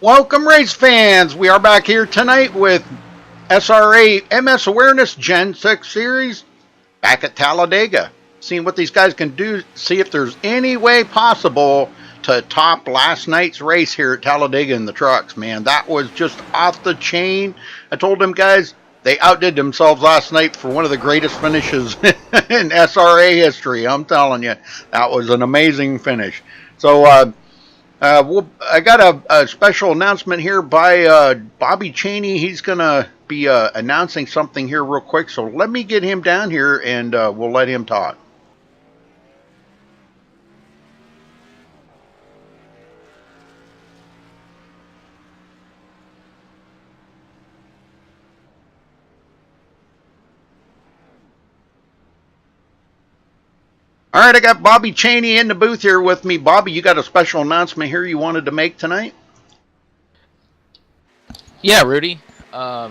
Welcome, race fans. We are back here tonight with SRA MS Awareness Gen 6 Series back at Talladega. Seeing what these guys can do, see if there's any way possible to top last night's race here at Talladega in the trucks, man. That was just off the chain. I told them guys they outdid themselves last night for one of the greatest finishes in SRA history. I'm telling you, that was an amazing finish. So, I got a special announcement here by Bobby Cheney. He's going to be announcing something here real quick. So let me get him down here and we'll let him talk. All right, I got Bobby Cheney in the booth here with me. Bobby, you got a special announcement here you wanted to make tonight? Yeah, Rudy. I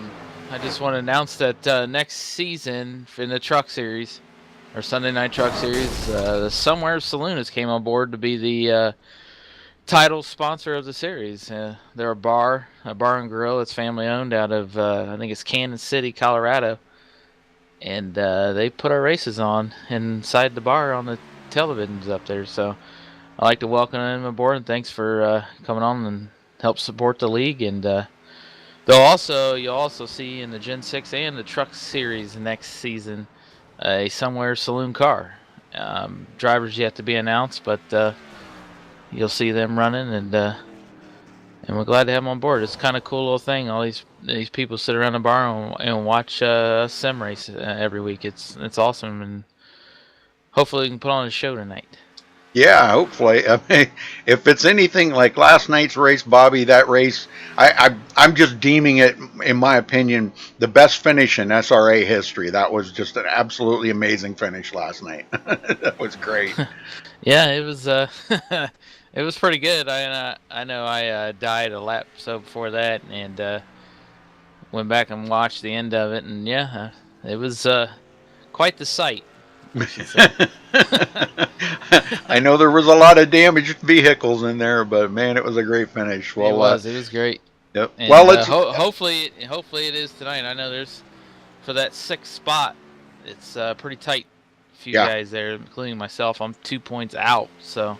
just want to announce that next season in the Truck Series, or Sunday Night Truck Series, the Somewhere Saloon has came on board to be the title sponsor of the series. They're a bar and grill. It's family owned out of I think it's Kansas City, Colorado. And they put our races on inside the bar on the televisions up there. So I'd like to welcome them aboard, and thanks for coming on and help support the league. And you'll also see in the Gen 6 and the Truck Series next season a Somewhere Saloon car. Drivers yet to be announced, but you'll see them running, and we're glad to have them on board. It's kind of a cool little thing. All these people sit around the bar and watch a sim race every week. It's awesome, and hopefully we can put on a show tonight. Yeah, hopefully. I mean, if it's anything like last night's race, Bobby, that race, I'm just deeming it, in my opinion, the best finish in SRA history. That was just an absolutely amazing finish last night. That was great. Yeah, it was. It was pretty good. I know I died a lap so before that, and went back and watched the end of it, and yeah, it was quite the sight. I know there was a lot of damaged vehicles in there, but man, it was a great finish. Well, it was great. Yep. And, well, it's hopefully it is tonight. I know there's for that sixth spot. It's pretty tight. A few guys there, including myself. I'm 2 points out, so.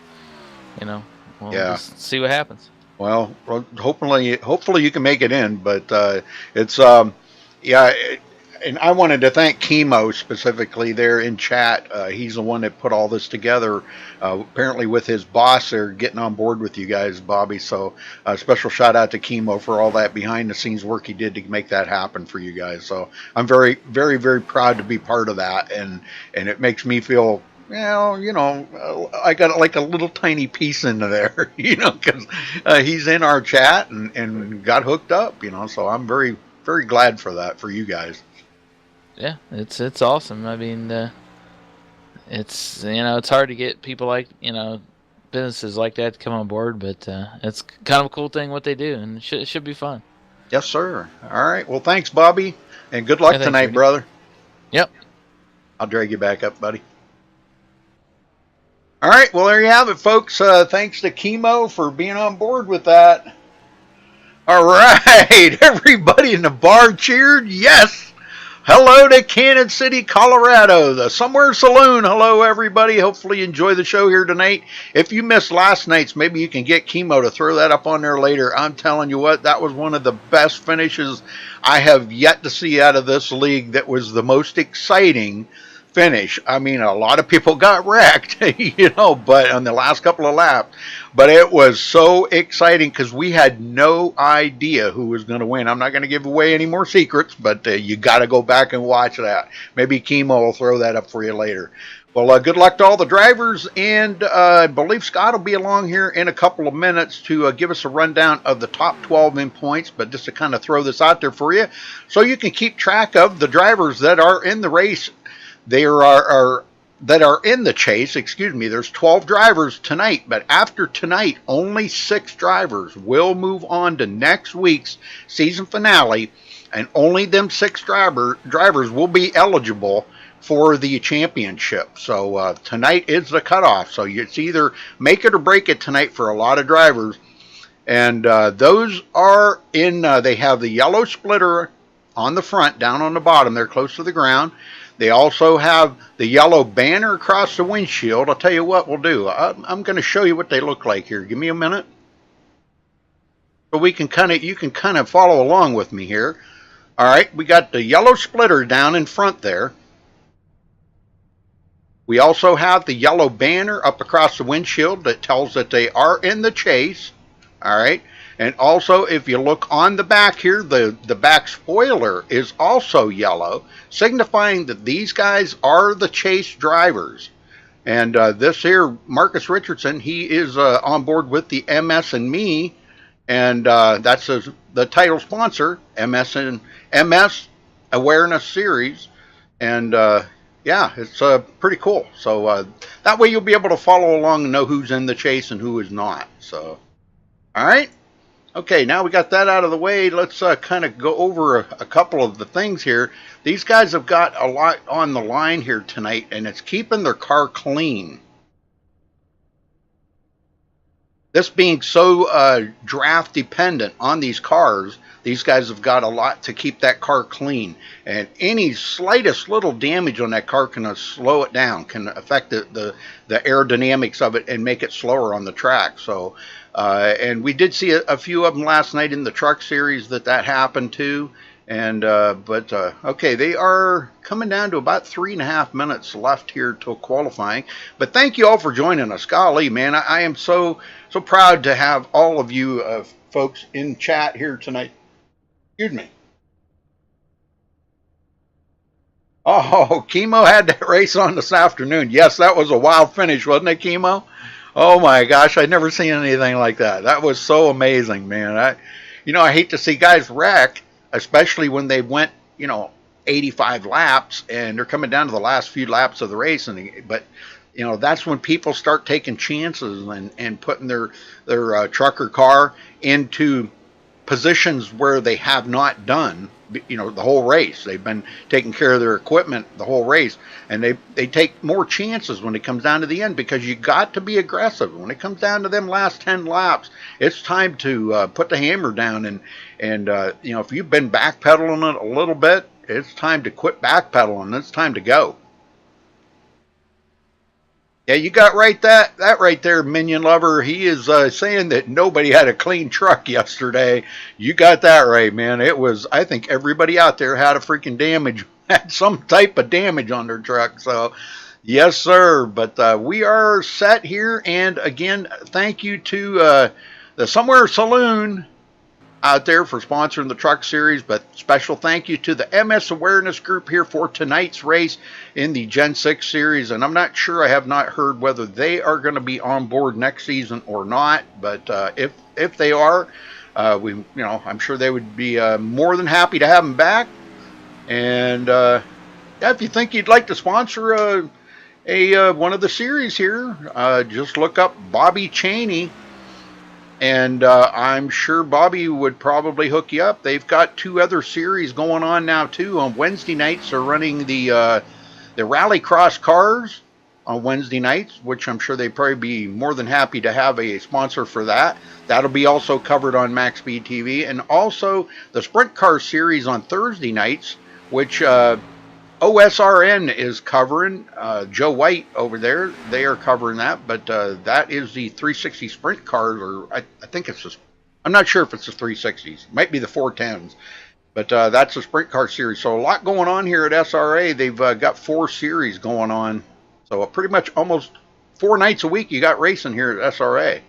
We'll just see what happens. Well, hopefully you can make it in, but it's and I wanted to thank Chemo specifically there in chat. He's the one that put all this together, apparently with his boss. They're getting on board with you guys, Bobby. So a special shout out to Chemo for all that behind the scenes work he did to make that happen for you guys. So I'm very, very, very proud to be part of that, and it makes me feel, well, I got like a little tiny piece into there, because he's in our chat and got hooked up, so I'm very, very glad for that, for you guys. Yeah, it's awesome. I mean, it's it's hard to get people like businesses like that to come on board, but it's kind of a cool thing what they do, and it should be fun. Yes, sir. All right. Well, thanks, Bobby, and good luck tonight, Rudy. brother. Yep. I'll drag you back up, buddy. All right, well, there you have it, folks. Thanks to Chemo for being on board with that. All right, everybody in the bar cheered. Yes. Hello to Kansas City, Colorado, the Somewhere Saloon. Hello, everybody. Hopefully you enjoy the show here tonight. If you missed last night's, maybe you can get Chemo to throw that up on there later. I'm telling you what, that was one of the best finishes I have yet to see out of this league. That was the most exciting finish. I mean, a lot of people got wrecked, but on the last couple of laps. But it was so exciting because we had no idea who was going to win. I'm not going to give away any more secrets, but you got to go back and watch that. Maybe Chemo will throw that up for you later. Well, good luck to all the drivers, and I believe Scott will be along here in a couple of minutes to give us a rundown of the top 12 in points, but just to kind of throw this out there for you so you can keep track of the drivers that are in the race. There are that are in the chase, there's 12 drivers tonight, but after tonight, only 6 drivers will move on to next week's season finale, and only them 6 drivers will be eligible for the championship. So tonight is the cutoff, so it's either make it or break it tonight for a lot of drivers. And those are in, they have the yellow splitter on the front, down on the bottom. They're close to the ground. They also have the yellow banner across the windshield. I'll tell you what we'll do. I'm going to show you what they look like here. Give me a minute. So we can you can kind of follow along with me here. All right, we got the yellow splitter down in front there. We also have the yellow banner up across the windshield that tells that they are in the chase. All right. And also, if you look on the back here, the back spoiler is also yellow, signifying that these guys are the chase drivers. And this here, Marcus Richardson, he is on board with the MS and Me, and that's the title sponsor, MS Awareness Series. And yeah, it's pretty cool. So that way you'll be able to follow along and know who's in the chase and who is not. So, all right. Okay, now we got that out of the way. Let's kind of go over a couple of the things here. These guys have got a lot on the line here tonight, and it's keeping their car clean. This being so draft dependent on these cars, these guys have got a lot to keep that car clean. And any slightest little damage on that car can slow it down, can affect the aerodynamics of it and make it slower on the track. So, and we did see a few of them last night in the truck series that happened to. And okay, they are coming down to about 3.5 minutes left here till qualifying. But thank you all for joining us. Golly, man, I am so proud to have all of you folks in chat here tonight. Excuse me. Oh, Chemo had that race on this afternoon. Yes, that was a wild finish, wasn't it, Chemo? Oh my gosh, I'd never seen anything like that. That was so amazing, man. I hate to see guys wreck, especially when they went, 85 laps and they're coming down to the last few laps of the race. But that's when people start taking chances and putting their truck or car into positions where they have not done, the whole race. They've been taking care of their equipment the whole race, and they take more chances when it comes down to the end, because you got to be aggressive. When it comes down to them last 10 laps, it's time to put the hammer down, and if you've been backpedaling it a little bit, it's time to quit backpedaling. It's time to go. Yeah, you got that right there, Minion Lover. He is saying that nobody had a clean truck yesterday. You got that right, man. It was, I think everybody out there had had some type of damage on their truck. So, yes, sir. But we are set here. And again, thank you to the Somewhere Saloon out there for sponsoring the truck series, but special thank you to the MS Awareness Group here for tonight's race in the Gen 6 series. And I'm not sure, I have not heard whether they are going to be on board next season or not, but if they are, I'm sure they would be more than happy to have them back. And if you think you'd like to sponsor one of the series here, just look up Bobby Cheney. And I'm sure Bobby would probably hook you up. They've got 2 other series going on now, too. On Wednesday nights, they're running the Rallycross cars on Wednesday nights, which I'm sure they'd probably be more than happy to have a sponsor for that. That'll be also covered on MaxSpeedTV. And also the Sprint Car series on Thursday nights, which OSRN is covering. Joe White over there, they are covering that, but that is the 360 Sprint cars, or I think it's I'm not sure if it's the 360s. It might be the 410s, but that's the Sprint car series. So a lot going on here at SRA. They've got 4 series going on. So pretty much almost 4 nights a week you got racing here at SRA.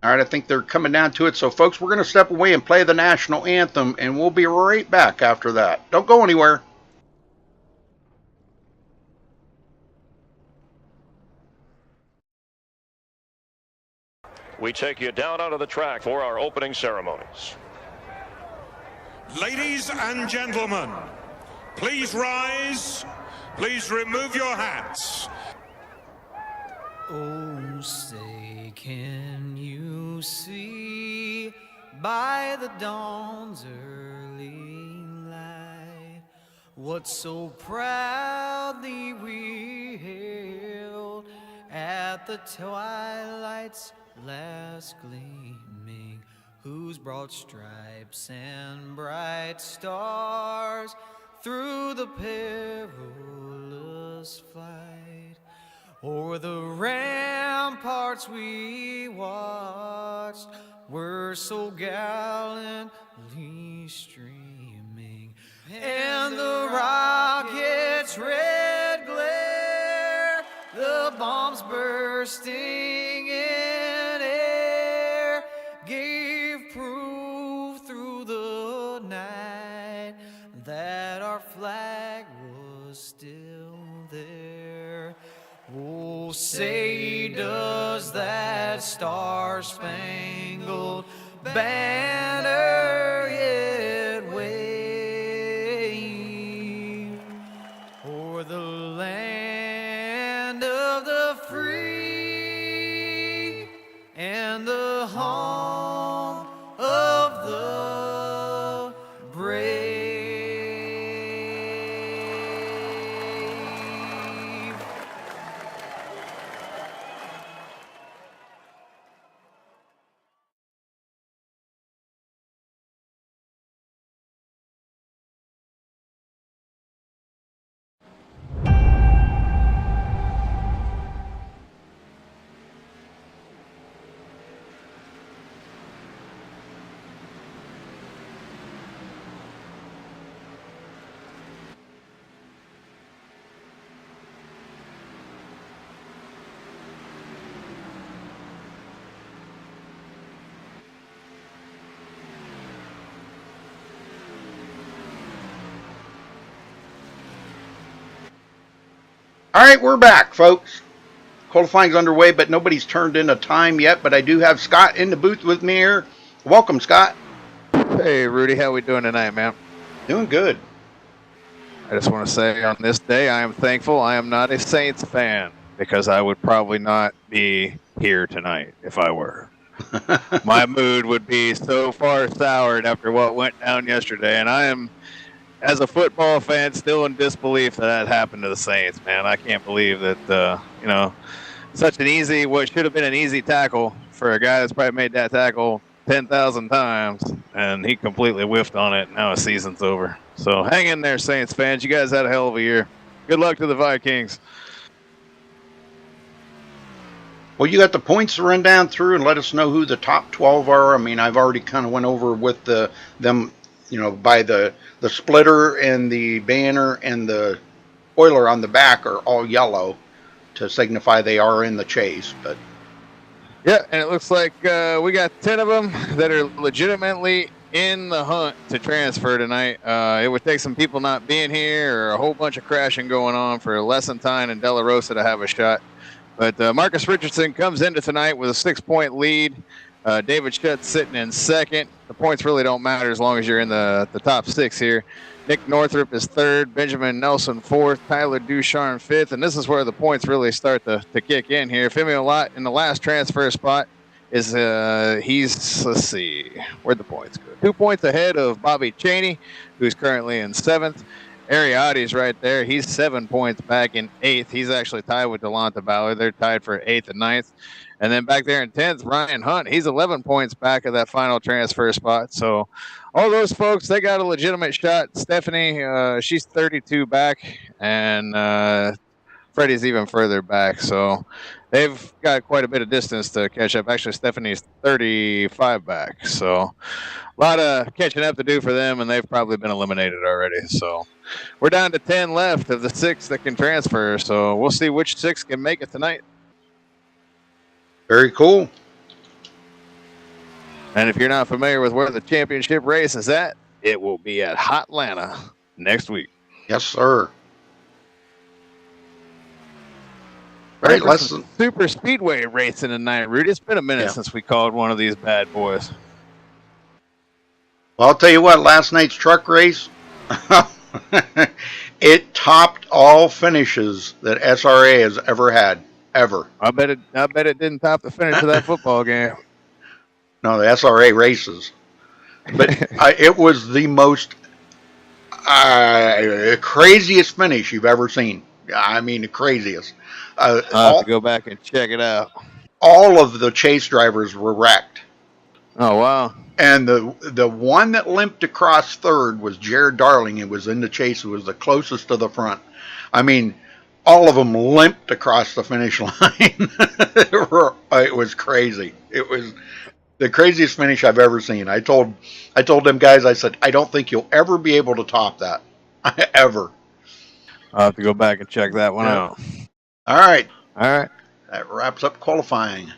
All right, I think they're coming down to it. So, folks, we're going to step away and play the national anthem, and we'll be right back after that. Don't go anywhere. We take you down onto the track for our opening ceremonies. Ladies and gentlemen, please rise. Please remove your hats. Oh, say, can you you see by the dawn's early light what so proudly we hailed at the twilight's last gleaming, whose broad stripes and bright stars through the perilous flight o'er the ramparts we watched were so gallantly streaming, and the rocket's red glare, the bombs bursting in air, gave proof through the night that our flag was still there. Oh, say does that star-spangled banner yet wave o'er the land of the free and the home of the brave? All right, we're back, folks. Qualifying's underway, but nobody's turned in a time yet. But I do have Scott in the booth with me here. Welcome, Scott. Hey, Rudy. How we doing tonight, man? Doing good. I just want to say on this day, I am thankful I am not a Saints fan, because I would probably not be here tonight if I were. My mood would be so far soured after what went down yesterday, and I am, as a football fan, still in disbelief that happened to the Saints, man. I can't believe that, such an easy, what should have been an easy tackle for a guy that's probably made that tackle 10,000 times, and he completely whiffed on it. Now his season's over. So hang in there, Saints fans. You guys had a hell of a year. Good luck to the Vikings. Well, you got the points to run down through and let us know who the top 12 are. I mean, I've already kind of went over with them, by the splitter and the banner and the Oiler on the back are all yellow to signify they are in the chase. But yeah, and it looks like we got 10 of them that are legitimately in the hunt to transfer tonight. It would take some people not being here or a whole bunch of crashing going on for Lessentine and De La Rosa to have a shot. But Marcus Richardson comes into tonight with a 6-point lead. David Schutt sitting in second. The points really don't matter as long as you're in the top 6 here. Nick Northrup is third. Benjamin Nelson fourth. Tyler Ducharme fifth. And this is where the points really start to kick in here. Femi Lott in the last transfer spot is let's see, where'd the points go? 2 points ahead of Bobby Chaney, who's currently in 7th. Ariadne's right there. He's 7 points back in 8th. He's actually tied with Delonta Ballard. They're tied for 8th and 9th. And then back there in 10th, Ryan Hunt. He's 11 points back of that final transfer spot. So all those folks, they got a legitimate shot. Stephanie, she's 32 back, and Freddie's even further back. So they've got quite a bit of distance to catch up. Actually, Stephanie's 35 back. So a lot of catching up to do for them, and they've probably been eliminated already. So we're down to 10 left of the 6 that can transfer. So we'll see which 6 can make it tonight. very cool. And if you're not familiar with where the championship race is at, it will be at Hotlanta next week. Yes, sir. Right, listen. Super speedway racing tonight, Rudy. It's been a minute since we called one of these bad boys. Well, I'll tell you what, last night's truck race, it topped all finishes that SRA has ever had, ever. I bet it didn't top the finish of that football game. No, the SRA races. But it was the most craziest finish you've ever seen. I mean, the craziest. I'll have to go back and check it out. All of the chase drivers were wrecked. Oh, wow. And the one that limped across third was Jared Darling. It was in the chase. It was the closest to the front. I mean, all of them limped across the finish line. It was crazy. It was the craziest finish I've ever seen. I told them guys, I said, I don't think you'll ever be able to top that. Ever. I'll have to go back and check that one out. All right. All right. That wraps up qualifying.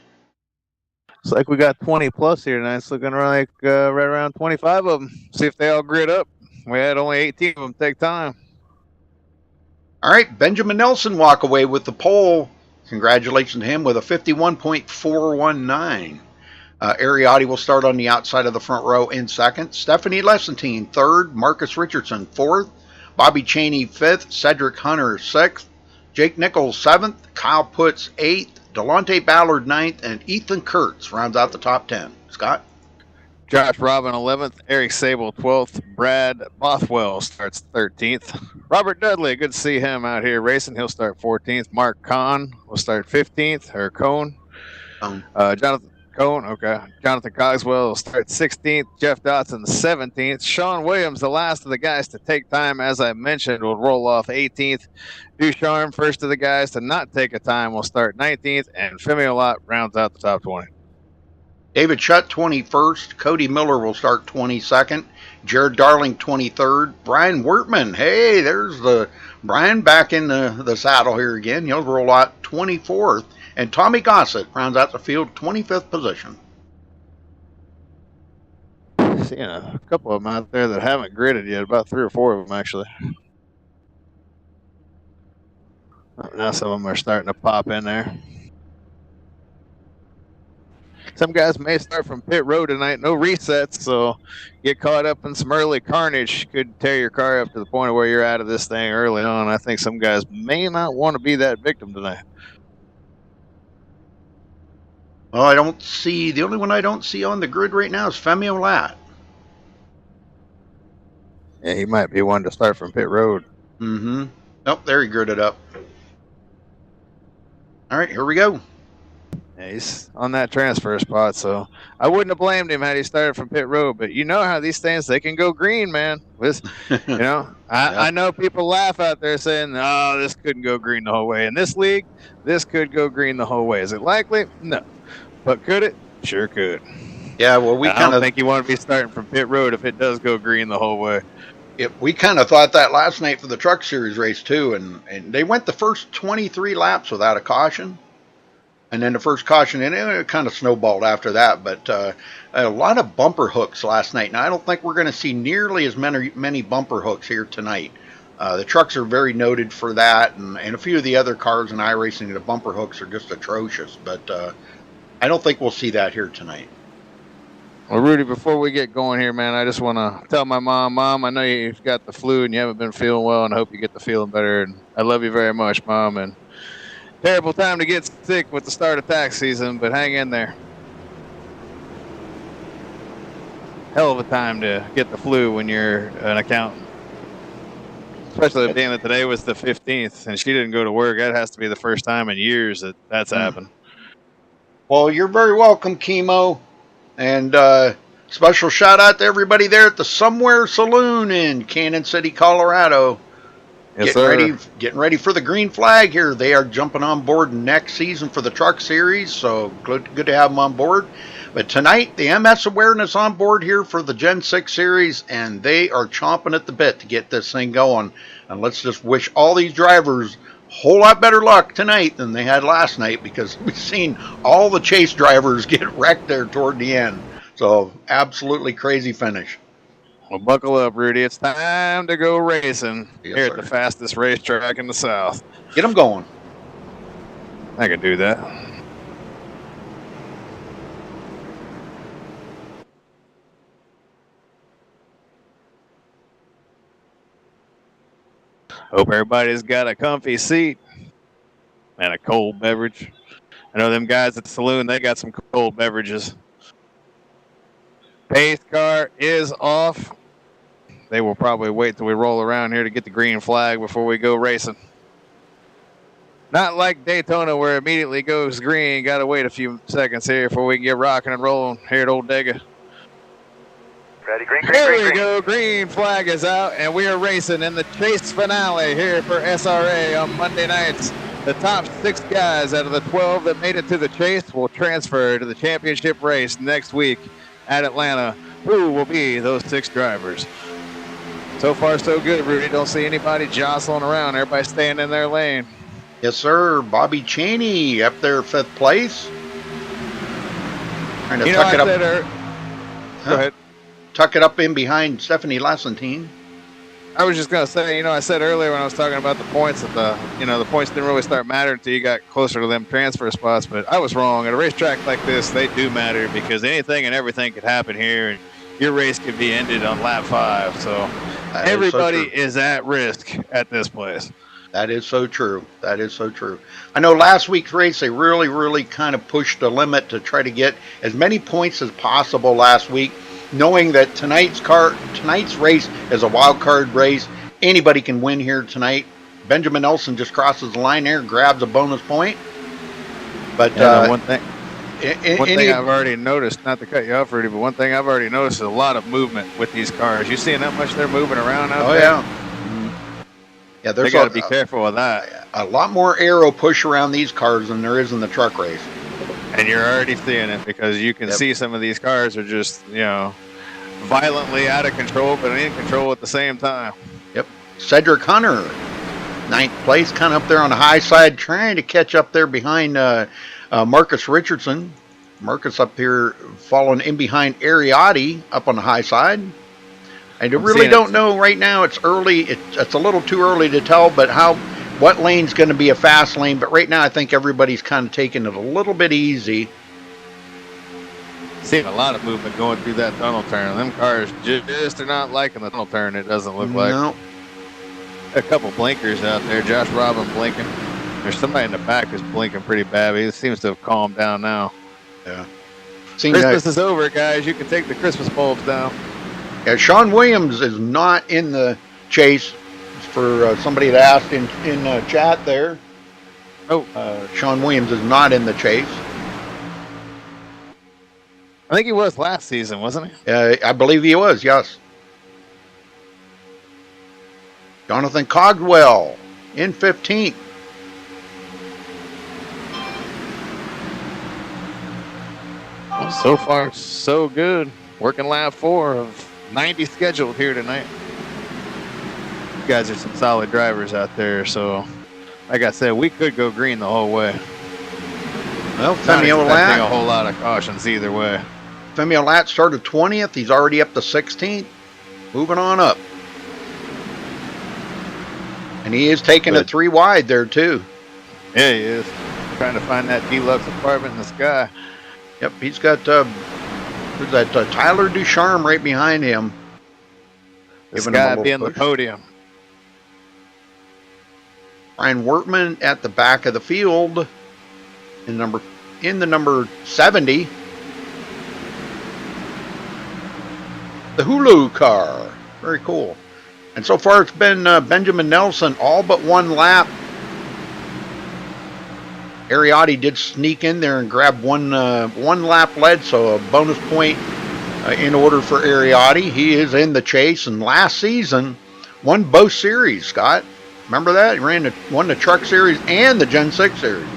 Looks like we got 20 plus here tonight. It's looking like right around 25 of them. See if they all grid up. We had only 18 of them take time. All right. Benjamin Nelson walk away with the pole. Congratulations to him with a 51.419. Ariotti will start on the outside of the front row in second. Stephanie Lessentine third. Marcus Richardson fourth. Bobby Cheney fifth. Cedric Hunter sixth. Jake Nichols seventh. Kyle Putz eighth. Delonte Ballard ninth. And Ethan Kurtz rounds out the top 10. Scott? Josh Robin 11th. Eric Sable 12th. Brad Bothwell starts 13th. Robert Dudley, good to see him out here racing. He'll start 14th. Mark Kahn will start 15th. Or Cone. Jonathan Cone, okay. Jonathan Cogswell will start 16th. Jeff Dotson 17th. Sean Williams, the last of the guys to take time, as I mentioned, will roll off 18th. Ducharme, first of the guys to not take a time, will start 19th. And Femiolot rounds out the top 20. David Shutt 21st. Cody Miller will start 22nd. Jared Darling 23rd. Brian Wertman, hey, there's the Brian back in the saddle here again. He'll roll out 24th. And Tommy Gossett rounds out the field 25th position. Seeing a couple of them out there that haven't gridded yet, about 3 or 4 of them actually. Now some of them are starting to pop in there. Some guys may start from pit road tonight, no resets, so get caught up in some early carnage. Could tear your car up to the point of where you're out of this thing early on. I think some guys may not want to be that victim tonight. Well, I don't see, the only one I don't see on the grid right now is Femi Olat. Yeah, he might be one to start from pit road. Mm-hmm. Nope, there he gridded up. All right, here we go. Yeah, he's on that transfer spot, so I wouldn't have blamed him had he started from pit road. But you know how these things, they can go green, man. You know, I know people laugh out there saying, oh, this couldn't go green the whole way. In this league, this could go green the whole way. Is it likely? No. But could it? Sure could. Yeah, well, I don't think you want to be starting from pit road if it does go green the whole way. We kind of thought that last night for the Truck Series race, too. And they went the first 23 laps without a caution. And then the first caution, and it kind of snowballed after that. But a lot of bumper hooks last night. Now, I don't think we're going to see nearly as many bumper hooks here tonight. The trucks are very noted for that. And a few of the other cars in iRacing, the bumper hooks are just atrocious. But I don't think we'll see that here tonight. Well, Rudy, before we get going here, man, I just want to tell my mom, I know you've got the flu and you haven't been feeling well, and I hope you get the feeling better. And I love you very much, Mom. And terrible time to get sick with the start of tax season, but hang in there. Hell of a time to get the flu when you're an accountant. Especially being that today was the 15th and she didn't go to work. That has to be the first time in years that's happened. Well, you're very welcome, Chemo. And special shout out to everybody there at the Somewhere Saloon in Cannon City, Colorado. Yes, Getting ready for the green flag here. They are jumping on board next season for the Truck Series, so good to have them on board. But tonight, the MS Awareness on board here for the Gen 6 Series, and they are chomping at the bit to get this thing going. And let's just wish all these drivers a whole lot better luck tonight than they had last night, because we've seen all the chase drivers get wrecked there toward the end. So, absolutely crazy finish. Well, buckle up, Rudy. It's time to go racing here at the fastest racetrack in the South. Get them going. I could do that. Hope everybody's got a comfy seat and a cold beverage. I know them guys at the saloon, they got some cold beverages. Pace car is off. They will probably wait till we roll around here to get the green flag before we go racing. Not like Daytona where it immediately goes green. Got to wait a few seconds here before we can get rocking and rolling here at Old Dega. Ready, green, green, There green, we green. go. Green flag is out, and we are racing in the chase finale here for SRA on Monday nights. The top 6 guys out of the 12 that made it to the chase will transfer to the championship race next week at Atlanta. Who will be those 6 drivers? So far, so good, Rudy. Don't see anybody jostling around. Everybody staying in their lane. Yes, sir. Bobby Cheney up there 5th place. Trying to tuck it up. Go ahead. Tuck it up in behind Stephanie Lassentine. I was just going to say, I said earlier when I was talking about the points that the points didn't really start mattering until you got closer to them transfer spots, but I was wrong. At a racetrack like this, they do matter because anything and everything could happen here, and your race could be ended on lap 5. So everybody is at risk at this place. That is so true. That is so true. I know last week's race, they really kind of pushed the limit to try to get as many points as possible last week, knowing that tonight's race is a wild card race. Anybody can win here tonight. Benjamin Nelson just crosses the line there, grabs a bonus point. But one thing I've already noticed, not to cut you off, Rudy, but one thing I've already noticed is a lot of movement with these cars. You seeing how much they're moving around out there? Yeah. Yeah, they got to be careful with that. A lot more aero push around these cars than there is in the truck race. And you're already seeing it because you can see some of these cars are just, violently out of control, but in control at the same time. Yep. Cedric Hunter, 9th place, kind of up there on the high side, trying to catch up there behind Marcus Richardson. Marcus up here following in behind Ariotti up on the high side. I really don't know right now. It's early. It's a little too early to tell, but what lane's going to be a fast lane. But right now I think everybody's kind of taking it a little bit easy. Seeing a lot of movement going through that tunnel turn. Them cars just are not liking the tunnel turn, it doesn't look like. No. A couple blinkers out there. Josh Robin blinking. There's somebody in the back who's blinking pretty bad. He seems to have calmed down now. Yeah. Christmas is over, guys. You can take the Christmas bulbs down. Yeah, Sean Williams is not in the chase. For somebody that asked in chat there. Sean Williams is not in the chase. I think he was last season, wasn't he? I believe he was, yes. Jonathan Cogwell in 15th. Well, so far, so good. Working lap 4 of 90 scheduled here tonight. You guys are some solid drivers out there, so like I said, we could go green the whole way. Well, Femi Olat, a whole lot of cautions either way. Femi Olat started 20th. He's already up to 16th. Moving on up. And he is taking it 3 wide there, too. Yeah, he is. Trying to find that deluxe apartment in the sky. Yep, he's got who's that? Tyler Ducharme right behind him. This guy being the podium. Ryan Wortman at the back of the field in the number 70. The Hulu car. Very cool. And so far it's been Benjamin Nelson all but 1 lap. Ariotti did sneak in there and grab one lap lead, so a bonus point in order for Ariotti. He is in the chase, and last season won both series, Scott. Remember that? He won the Truck Series and the Gen 6 Series.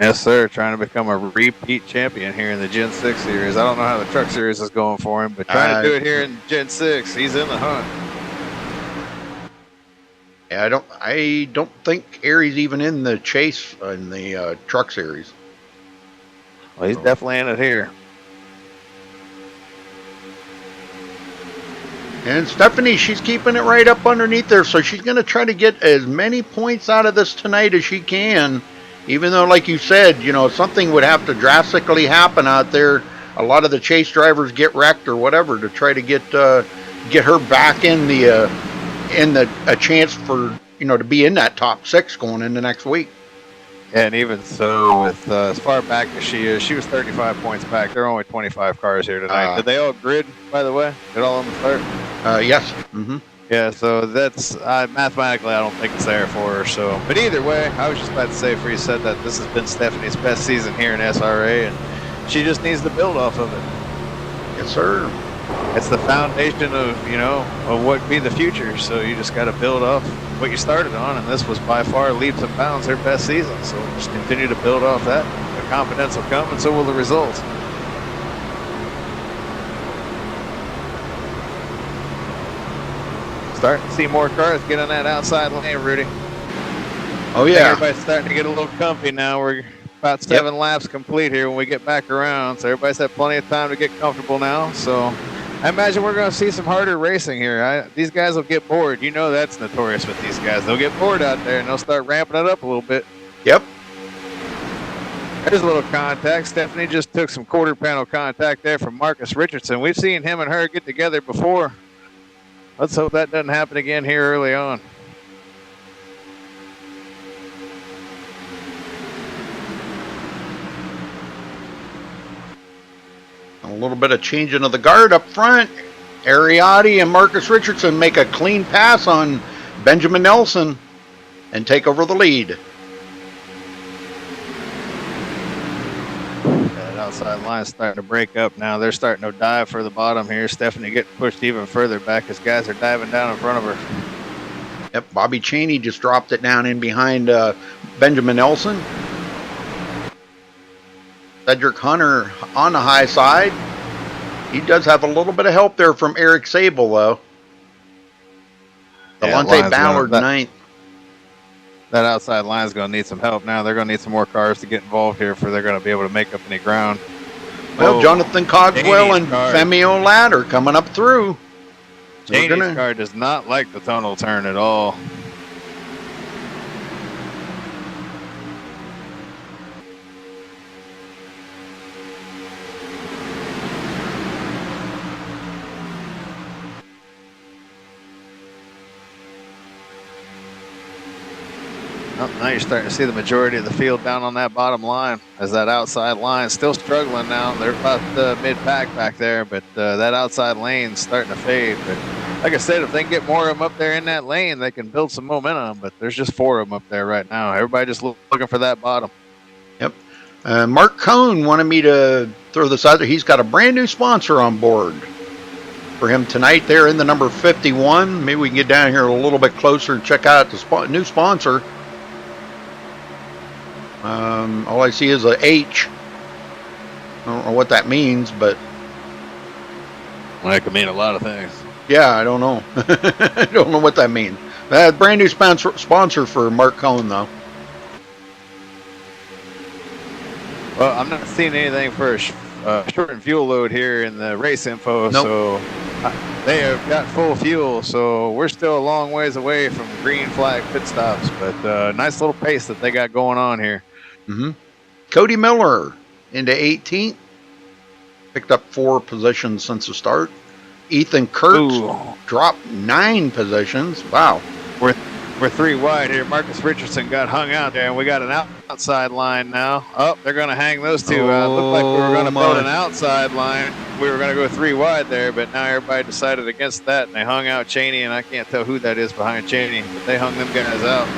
Yes, sir. Trying to become a repeat champion here in the Gen 6 Series. I don't know how the Truck Series is going for him, but trying to do it here in Gen 6, he's in the hunt. Yeah, I don't think Aries even in the chase in the Truck Series. Well, he's definitely in it here. And Stephanie, she's keeping it right up underneath there, so she's going to try to get as many points out of this tonight as she can, even though, like you said, something would have to drastically happen out there. A lot of the chase drivers get wrecked or whatever to try to get her back in a chance for, to be in that top 6 going into next week. And even so, with as far back as she is, she was 35 points back. There are only 25 cars here tonight. Did they all grid, by the way? Did all of them start? Yes. Mm-hmm. Yeah, so that's mathematically, I don't think it's there for her. So, but either way, I was just about to say, Free said that this has been Stephanie's best season here in SRA, and she just needs to build off of it. Yes, sir. It's the foundation of of what be the future. So you just got to build off what you started on, and this was by far leaps and bounds her best season. So just continue to build off that. The confidence will come, and so will the results. Starting to see more cars get on that outside lane, Rudy. Oh yeah. Everybody's starting to get a little comfy now. We're about 7 laps complete here when we get back around, so everybody's had plenty of time to get comfortable now. So I imagine we're going to see some harder racing here. These guys will get bored. You know that's notorious with these guys. They'll get bored out there, and they'll start ramping it up a little bit. Yep. There's a little contact. Stephanie just took some quarter panel contact there from Marcus Richardson. We've seen him and her get together before. Let's hope that doesn't happen again here early on. A little bit of changing of the guard up front. Ariotti and Marcus Richardson make a clean pass on Benjamin Nelson and take over the lead. That outside line is starting to break up now. They're starting to dive for the bottom here. Stephanie getting pushed even further back as guys are diving down in front of her. Yep, Bobby Cheney just dropped it down in behind Benjamin Nelson. Cedric Hunter on the high side. He does have a little bit of help there from Eric Sable, though. Delonte Ballard, ninth. That outside line is going to need some help now. They're going to need some more cars to get involved here for they're going to be able to make up any ground. Well, Jonathan Cogswell and Femi O'Ladder coming up through. Cheney's car does not like the tunnel turn at all. Now you're starting to see the majority of the field down on that bottom line as that outside line still struggling now. They're about mid-pack back there, but that outside lane's starting to fade. But like I said, if they can get more of them up there in that lane, they can build some momentum. But there's just 4 of them up there right now. Everybody just looking for that bottom. Yep. Mark Cohn wanted me to throw this out there. He's got a brand new sponsor on board for him tonight. They're in the number 51. Maybe we can get down here a little bit closer and check out the new sponsor. All I see is a H. I don't know what that means, but well, that could mean a lot of things. Yeah, I don't know. I don't know what that means. Brand new sponsor for Mark Cohn, though. Well, I'm not seeing anything for a shortened fuel load here in the race info, nope. So they have got full fuel, so we're still a long ways away from green flag pit stops, but nice little pace that they got going on here. Mm-hmm. Cody Miller into 18th. Picked up 4 positions since the start. Ethan Kurtz dropped 9 positions. Wow. We're 3 wide here. Marcus Richardson got hung out there, and we got an outside line now. Oh, they're going to hang those 2 out. Looked like we were going to build an outside line. We were going to go 3 wide there, but now everybody decided against that, and they hung out Cheney, and I can't tell who that is behind Cheney, but they hung them guys out.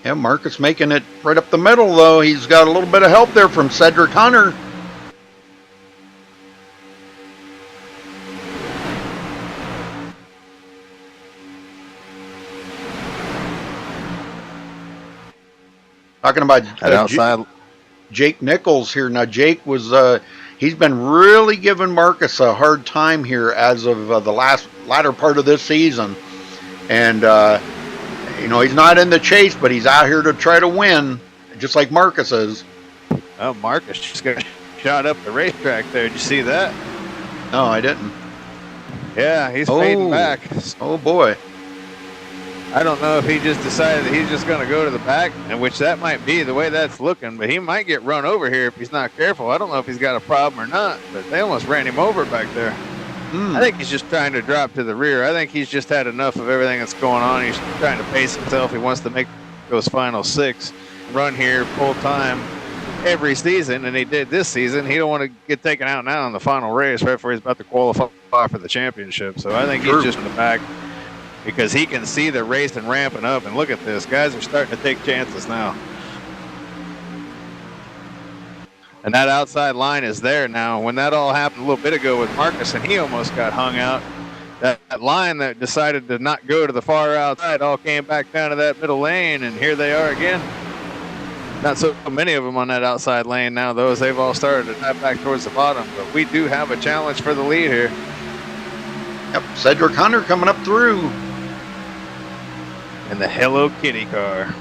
Yeah, Marcus making it right up the middle, though. He's got a little bit of help there from Cedric Hunter. Talking about outside. Jake Nichols here. Now, Jake was, he's been really giving Marcus a hard time here as of the latter part of this season. And, you know, he's not in the chase, but he's out here to try to win, just like Marcus is. Oh, Marcus just got shot up the racetrack there. Did you see that? No, I didn't. Yeah, he's fading back. Oh, boy. I don't know if he just decided that he's just going to go to the back, and which that might be the way that's looking, but he might get run over here if he's not careful. I don't know if he's got a problem or not, but they almost ran him over back there. I think he's just trying to drop to the rear. I think he's just had enough of everything that's going on. He's trying to pace himself. He wants to make those final 6 run here full time every season, and he did this season. He don't want to get taken out now in the final race right before he's about to qualify for the championship. So I think he's just in the back because he can see the race and ramping up. And look at this. Guys are starting to take chances now. And that outside line is there now. When that all happened a little bit ago with Marcus and he almost got hung out, that line that decided to not go to the far outside all came back down to that middle lane, and here they are again. Not so many of them on that outside lane now. They've all started to tap back towards the bottom, but we do have a challenge for the lead here. Yep, Cedric Hunter coming up through. In the Hello Kitty car.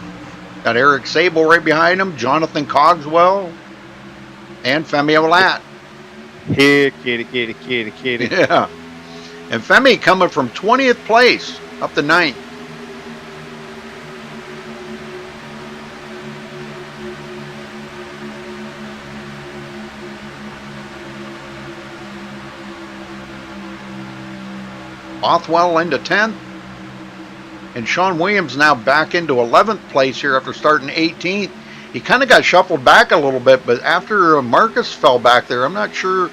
Got Eric Sable right behind him, Jonathan Cogswell, and Femi Olat. Here, kitty, kitty, kitty, kitty. Yeah. And Femi coming from 20th place up to 9th. Bothwell into 10th. And Sean Williams now back into 11th place here after starting 18th. He kind of got shuffled back a little bit, but after Marcus fell back there, I'm not sure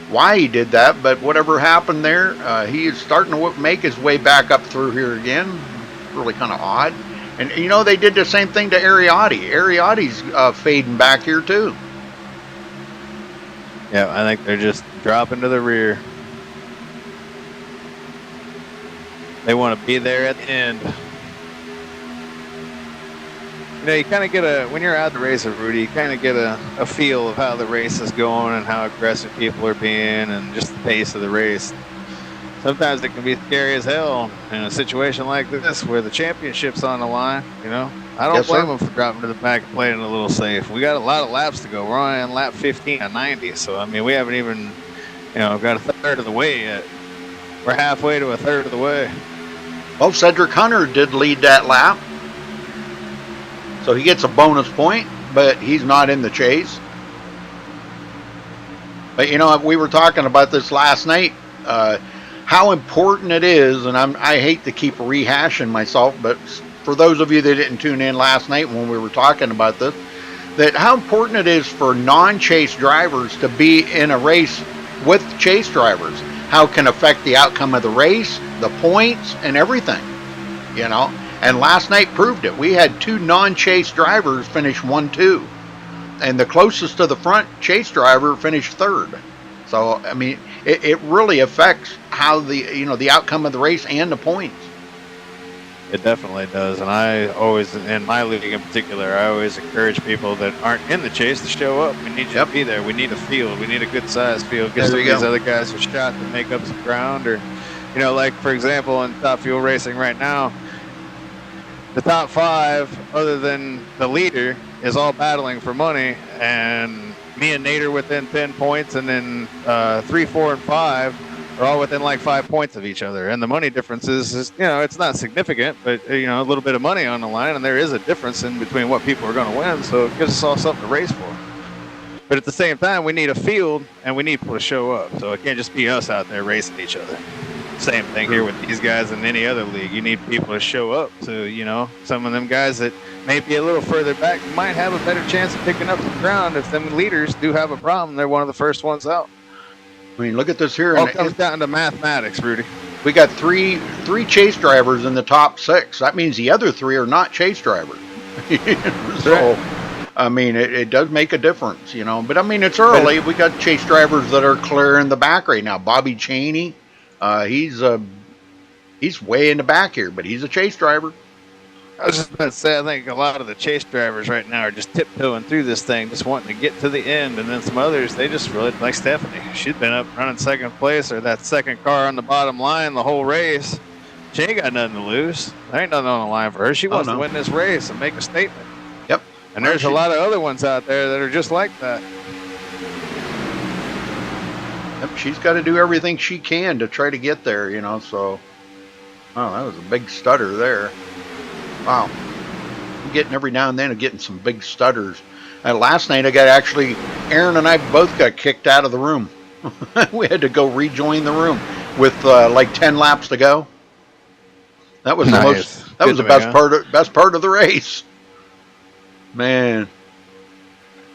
why he did that, but whatever happened there, he is starting to make his way back up through here again. Really kind of odd. And, you know, they did the same thing to Ariotti. Ariotti's fading back here, too. Yeah, I think they're just dropping to the rear. They want to be there at the end. You know, you kind of get when you're out the race, Rudy, you kind of get a feel of how the race is going and how aggressive people are being and just the pace of the race. Sometimes it can be scary as hell in a situation like this where the championship's on the line, you know. I don't blame them for dropping to the back and playing a little safe. We got a lot of laps to go. We're only on lap 15 at 90, so, I mean, we haven't even, you know, got a third of the way yet. We're halfway to a third of the way. Well, Cedric Hunter did lead that lap. So he gets a bonus point, but he's not in the chase. But, you know, we were talking about this last night, how important it is, and I hate to keep rehashing myself, but for those of you that didn't tune in last night when we were talking about this, that how important it is for non-chase drivers to be in a race with chase drivers. How it can affect the outcome of the race, the points, and everything, you know. And last night proved it. We had 2 non-chase drivers finish 1-2. And the closest to the front chase driver finished 3rd. So, I mean, it really affects how the outcome of the race and the points. It definitely does. And I always, in my league in particular, I always encourage people that aren't in the chase to show up. We need you to be there. We need a field. We need a good-sized field. Get some of these other guys a shot to make up some ground. Or, you know, like, for example, in Top Fuel Racing right now, the top 5, other than the leader, is all battling for money. And me and Nate are within 10 points, and then 3, 4, and 5 are all within like 5 points of each other. And the money difference is, you know, it's not significant, but, you know, a little bit of money on the line, and there is a difference in between what people are going to win. So it gives us all something to race for. But at the same time, we need a field, and we need people to show up. So it can't just be us out there racing each other. Same thing here with these guys in any other league. You need people to show up. So, you know, some of them guys that may be a little further back might have a better chance of picking up some ground. If them leaders do have a problem, they're one of the first ones out. I mean, look at this here. It all comes down to mathematics, Rudy. We got three chase drivers in the top 6. That means the other 3 are not chase drivers. So, I mean, it does make a difference, you know. But, I mean, it's early. We got chase drivers that are clear in the back right now. Bobby Chaney. He's way in the back here, but he's a chase driver. I was just about to say, I think a lot of the chase drivers right now are just tiptoeing through this thing, just wanting to get to the end. And then some others, they just really, like Stephanie, she's been up running 2nd place or that 2nd car on the bottom line the whole race. She ain't got nothing to lose. There ain't nothing on the line for her. She wants to win this race and make a statement. Yep. And there's a lot of other ones out there that are just like that. Yep, she's got to do everything she can to try to get there, you know, so. Oh, that was a big stutter there. Wow. I'm getting every now and then, getting some big stutters. Last night, Aaron and I both got kicked out of the room. We had to go rejoin the room. with like 10 laps to go. That was the Nice. most. That was the best part of the race. Man.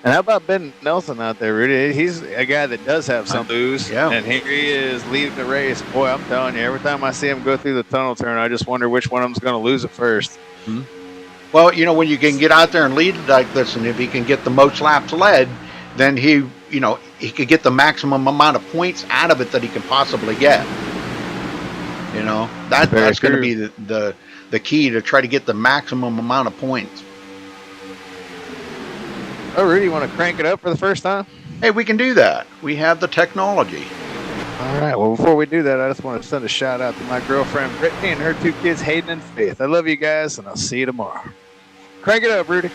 And how about Ben Nelson out there, Rudy? He's a guy that does have some lose. Yeah. And here he is leading the race. Boy, I'm telling you, every time I see him go through the tunnel turn, I just wonder which one of them's going to lose it first. Mm-hmm. Well, you know, when you can get out there and lead like this, and if he can get the most laps led, then he could get the maximum amount of points out of it that he can possibly get. You know, that's going to be the key, to try to get the maximum amount of points. Oh, Rudy, you want to crank it up for the first time? Hey, we can do that. We have the technology. All right. Well, before we do that, I just want to send a shout out to my girlfriend, Brittany, and her 2 kids, Hayden and Faith. I love you guys, and I'll see you tomorrow. Crank it up, Rudy.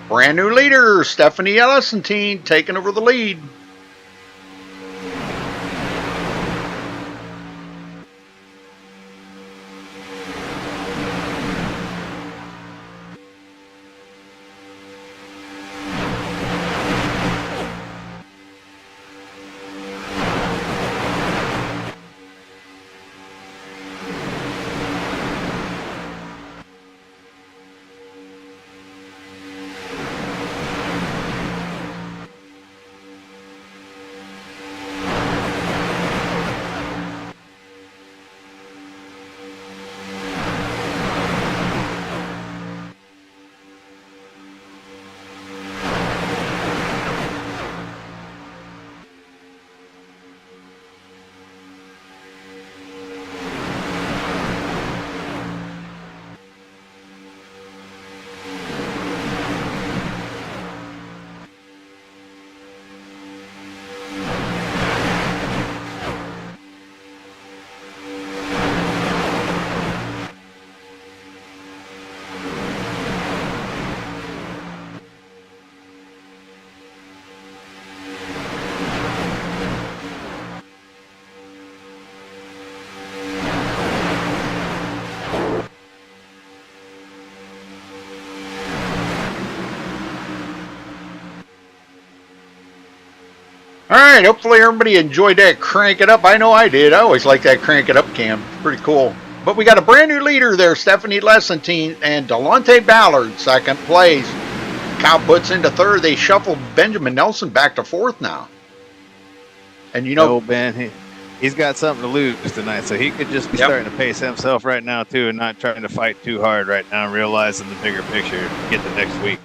Brand new leader, Stephanie Ellison taking over the lead. All right, hopefully everybody enjoyed that crank it up. I know I did. I always like that crank it up cam. Pretty cool. But we got a brand new leader there, Stephanie Lessentine, and Delonte Ballard, second place. Kyle puts into third. They shuffled Benjamin Nelson back to fourth now. And you know, Ben, he's got something to lose tonight, so he could just be starting to pace himself right now too, and not trying to fight too hard right now, and realizing the bigger picture to get the next week.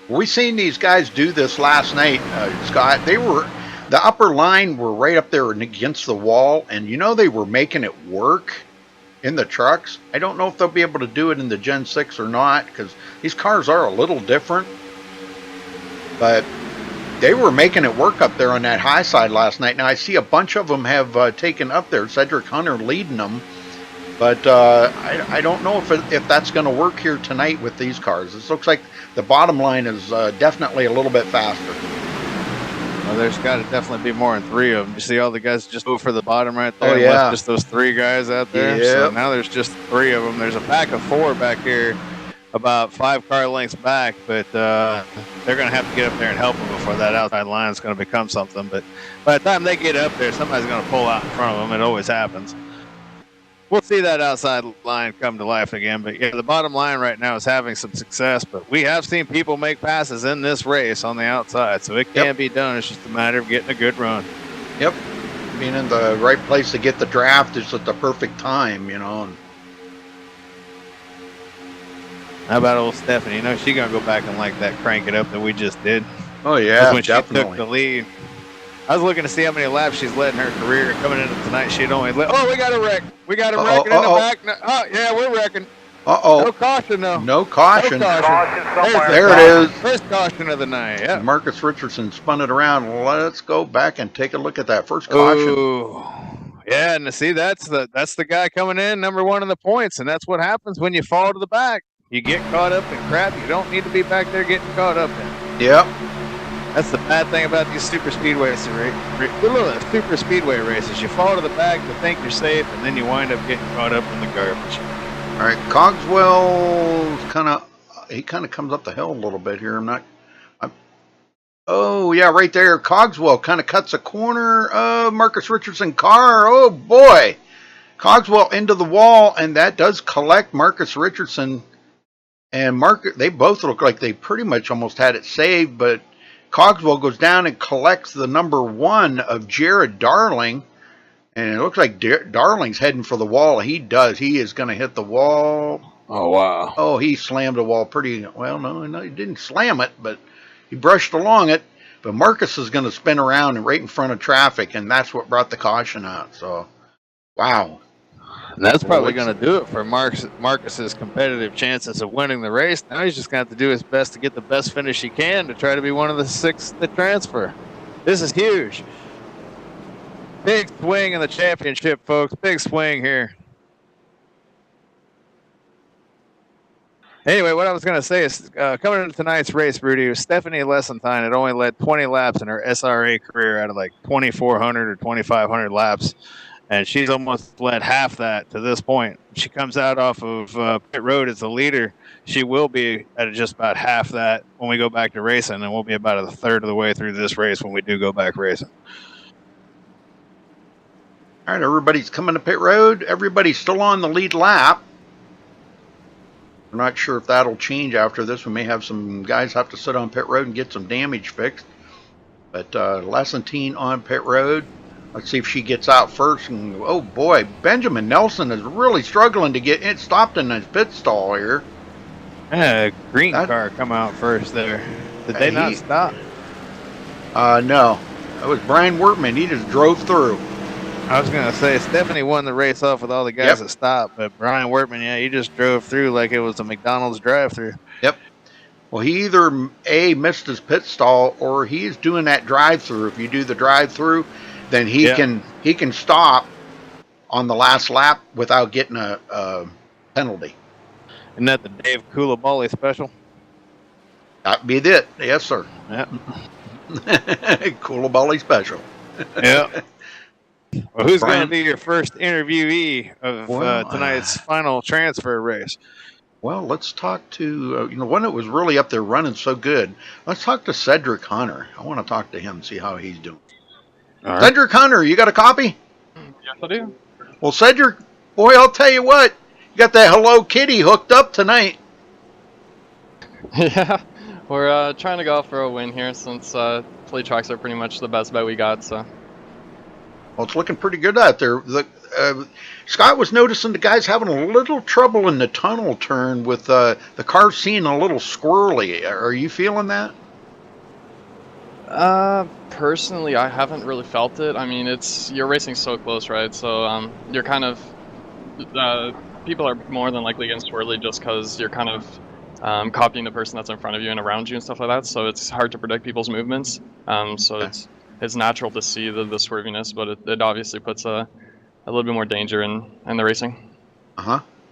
We seen these guys do this last night, Scott. The upper line were right up there and against the wall, and you know they were making it work in the trucks. I don't know if they'll be able to do it in the Gen 6 or not, because these cars are a little different. But they were making it work up there on that high side last night. Now I see a bunch of them have taken up there. Cedric Hunter leading them. But I don't know if that's going to work here tonight with these cars. This looks like the bottom line is definitely a little bit faster. Well, there's got to definitely be more than 3 of them. You see all the guys just move for the bottom right there? Oh, yeah. Left just those 3 guys out there. Yep. So now there's just 3 of them. There's a pack of 4 back here, about 5 car lengths back, but they're going to have to get up there and help them before that outside line is going to become something. But by the time they get up there, somebody's going to pull out in front of them. It always happens. we'll see that outside line come to life again. But yeah, the bottom line right now is having some success. But we have seen people make passes in this race on the outside, so it can be done. It's just a matter of getting a good run. Yep. Being in the right place to get the draft is at the perfect time, you know. How about old Stephanie? You know, she's going to go back and like that crank it up that we just did. Oh, yeah, when definitely. She took the lead. I was looking to see how many laps she's led in her career. Coming into tonight, she'd only led. Oh, we got a wreck. We got a wreck in the back. No, oh, yeah, we're wrecking. Uh-oh. No caution, though. No caution. There it is. First caution of the night. Yeah. Marcus Richardson spun it around. Let's go back and take a look at that first caution. Ooh. Yeah, and see, that's the guy coming in number one in the points, and that's what happens when you fall to the back. You get caught up in crap you don't need to be back there getting caught up in. Yep. That's the bad thing about these super speedway races. You fall to the back to think you're safe, and then you wind up getting caught up in the garbage. All right, Cogswell kind of comes up the hill a little bit here. Oh yeah, right there. Cogswell kind of cuts a corner of Marcus Richardson car. Oh boy, Cogswell into the wall, and that does collect Marcus Richardson and They both look like they pretty much almost had it saved, but Cogswell goes down and collects the number 1 of Jared Darling. And it looks like Darling's heading for the wall. He does. He is going to hit the wall. Oh, wow. Oh, he slammed the wall pretty well. No, he didn't slam it, but he brushed along it. But Marcus is going to spin around and right in front of traffic, and that's what brought the caution out. So, wow. And that's probably going to do it for Marcus's competitive chances of winning the race. Now he's just going to have to do his best to get the best finish he can to try to be one of the 6 to transfer. This is huge. Big swing in the championship, folks. Big swing here. Anyway, what I was going to say is coming into tonight's race, Rudy, Stephanie Lessentine had only led 20 laps in her SRA career out of like 2,400 or 2,500 laps. And she's almost led half that to this point. She comes out off of pit road as the leader. She will be at just about half that when we go back to racing, and we'll be about a third of the way through this race when we do go back racing. All right, everybody's coming to pit road. Everybody's still on the lead lap. I'm not sure if that'll change after this. We may have some guys have to sit on pit road and get some damage fixed. But Lessentine on pit road. Let's see if she gets out first. And oh boy, Benjamin Nelson is really struggling to get it stopped in his pit stall here. Green car come out first there. Did they not stop? No. That was Brian Wortman. He just drove through. I was going to say, Stephanie won the race off with all the guys that stopped, but Brian Wortman, yeah, he just drove through like it was a McDonald's drive-through. Yep. Well, he either A, missed his pit stall, or he's doing that drive-through. If you do the drive-through, then he can stop on the last lap without getting a penalty. Isn't that the Dave Coulibaly special? That'd be it. Yes, sir. Yep. Coulibaly special. Yep. Well, who's going to be your first interviewee of tonight's final transfer race? Well, let's talk to, one that was really up there running so good. Let's talk to Cedric Hunter. I want to talk to him, see how he's doing. All right. Cedric Hunter, you got a copy? Yes, I do. Well, Cedric, boy, I'll tell you what. You got that Hello Kitty hooked up tonight. Yeah, we're trying to go for a win here since flea tracks are pretty much the best bet we got, so. Well, it's looking pretty good out there. Scott was noticing the guys having a little trouble in the tunnel turn with the car seeing a little squirrely. Are you feeling that? Personally, I haven't really felt it. I mean, you're racing so close, right? So you're kind of people are more than likely getting swirly just because you're kind of copying the person that's in front of you and around you and stuff like that. So it's hard to predict people's movements. It's natural to see the swerviness, but it obviously puts a little bit more danger in the racing.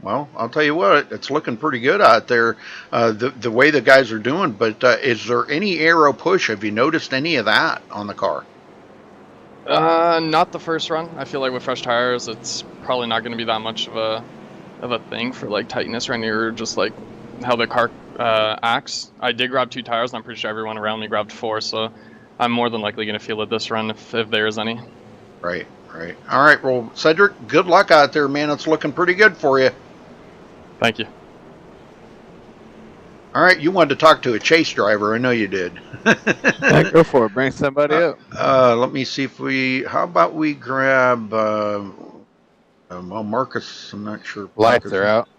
Well, I'll tell you what, it's looking pretty good out there, the way the guys are doing. But is there any aero push? Have you noticed any of that on the car? Not the first run. I feel like with fresh tires, it's probably not going to be that much of a thing for like tightness right near just like how the car acts. I did grab 2 tires, and I'm pretty sure everyone around me grabbed 4, so I'm more than likely going to feel it this run if there is any. Right. Right. All right. Well, Cedric, good luck out there, man. It's looking pretty good for you. Thank you. All right. You wanted to talk to a chase driver. I know you did. Yeah, go for it. Bring somebody up. Let me see if how about we grab, well, Marcus, I'm not sure. Lights are out.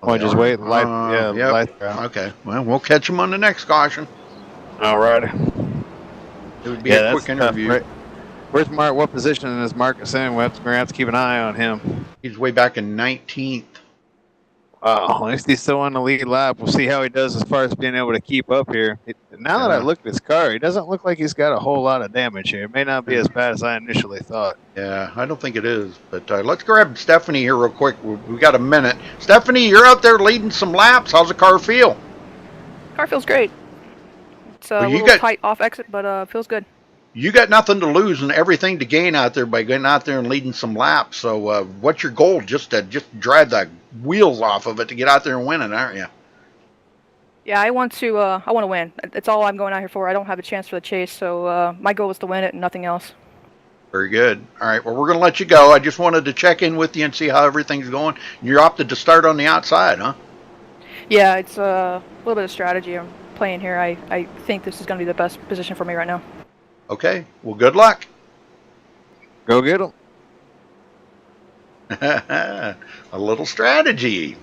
Oh, Just wait. yep. Lights are out. Okay. Well, we'll catch them on the next caution. All right. It would be a quick interview. Right. Where's Mark? What position is Marcus in? We're going to have to keep an eye on him. He's way back in 19th. At least he's still on the lead lap. We'll see how he does as far as being able to keep up here. Now that I looked at his car, he doesn't look like he's got a whole lot of damage here. It may not be as bad as I initially thought. Yeah, I don't think it is. But let's grab Stephanie here real quick. We got a minute. Stephanie, you're out there leading some laps. How's the car feel? Car feels great. It's a little tight off exit, but feels good. You got nothing to lose and everything to gain out there by getting out there and leading some laps. So what's your goal? Just to drive the wheels off of it to get out there and win it, aren't you? Yeah, I want to win. It's all I'm going out here for. I don't have a chance for the chase, so my goal is to win it and nothing else. Very good. All right, well, we're going to let you go. I just wanted to check in with you and see how everything's going. You opted to start on the outside, huh? Yeah, it's a little bit of strategy I'm playing here. I think this is going to be the best position for me right now. Okay, well, good luck. Go get him. A little strategy.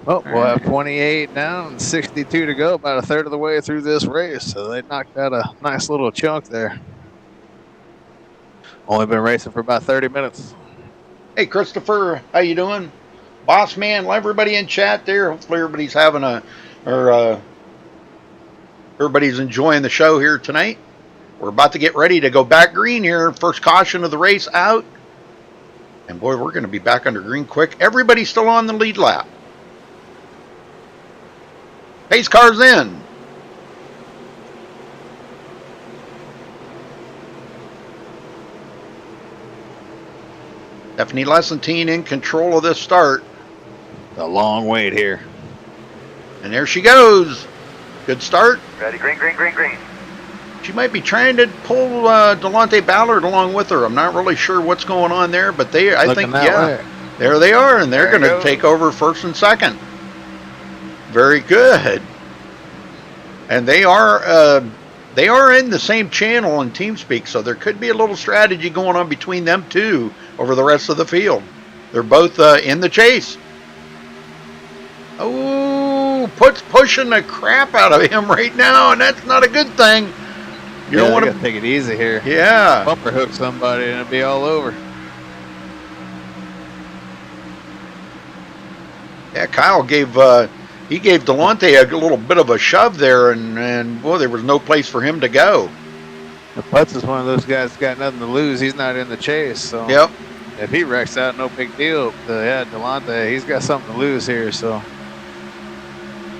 Well, we'll have 28 down and 62 to go, about a third of the way through this race. So they knocked out a nice little chunk there. Only been racing for about 30 minutes. Hey, Christopher, how you doing? Boss man, everybody in chat there. Hopefully everybody's having everybody's enjoying the show here tonight. We're about to get ready to go back green here. First caution of the race out. And boy, we're going to be back under green quick. Everybody's still on the lead lap. Pace car's in. Stephanie Lessentine in control of this start. A long wait here. And there she goes. Good start. Ready, green, green, green, green. She might be trying to pull Delonte Ballard along with her. I'm not really sure what's going on there, but I think, yeah, there they are, and they're going to take over first and second. Very good. And they are in the same channel in TeamSpeak, so there could be a little strategy going on between them two over the rest of the field. They're both in the chase. Oh, pushing the crap out of him right now, and that's not a good thing. You don't want to take it easy here. Yeah. Bumper hook somebody and it'll be all over. Yeah, Kyle gave Delonte a little bit of a shove there, and boy, there was no place for him to go. The Putz is one of those guys that's got nothing to lose. He's not in the chase, so yep. If he wrecks out, no big deal. Yeah, Delonte, he's got something to lose here, so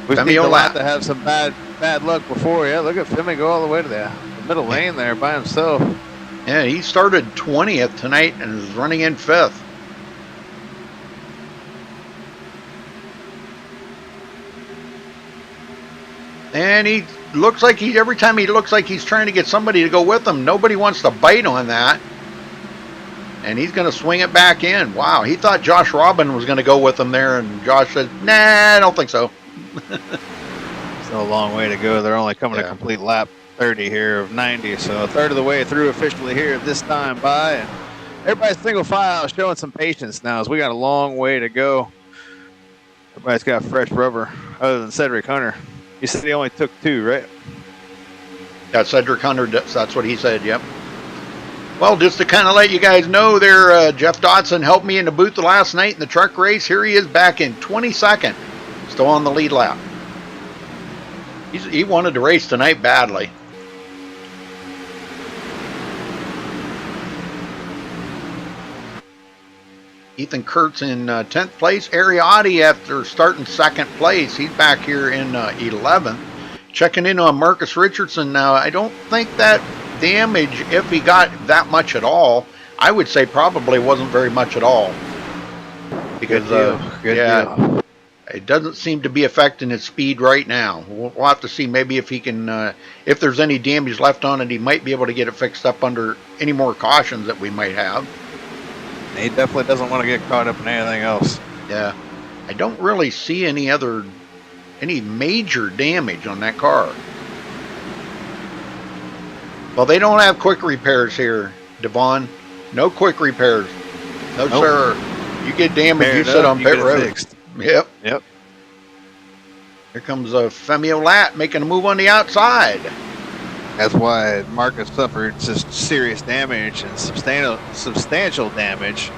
we need Delonte to have some bad luck before. Yeah, look at Femi go all the way to the middle lane there by himself. Yeah, he started 20th tonight and is running in 5th. And he looks like every time he looks like he's trying to get somebody to go with him, nobody wants to bite on that. And he's going to swing it back in. Wow, he thought Josh Robin was going to go with him there, and Josh said, nah, I don't think so. Still a long way to go. They're only coming a complete lap 30 here of 90, so a third of the way through officially here this time by. And everybody's single file showing some patience now as we got a long way to go. Everybody's got fresh rubber other than Cedric Hunter. You said he only took 2, right? Yeah, Cedric Hunter, that's what he said, yep. Well, just to kind of let you guys know there, Jeff Dotson helped me in the booth last night in the truck race. Here he is back in 22nd, still on the lead lap. He wanted to race tonight badly. Ethan Kurtz in 10th place. Ariotti, after starting 2nd place, he's back here in 11th. Checking in on Marcus Richardson now. I don't think that damage, if he got that much at all, I would say probably wasn't very much at all. Because, Good deal. it doesn't seem to be affecting his speed right now. We'll have to see maybe if he can, if there's any damage left on it, he might be able to get it fixed up under any more cautions that we might have. He definitely doesn't want to get caught up in anything else. Yeah, I don't really see any major damage on that car. Well, they don't have quick repairs here, Devon. No quick repairs. No, nope. Sir. You get damage, you sit on pit road. Fixed. Yep. Yep. Here comes Femio Lat making a move on the outside. That's why Marcus suffered such serious damage and substantial damage.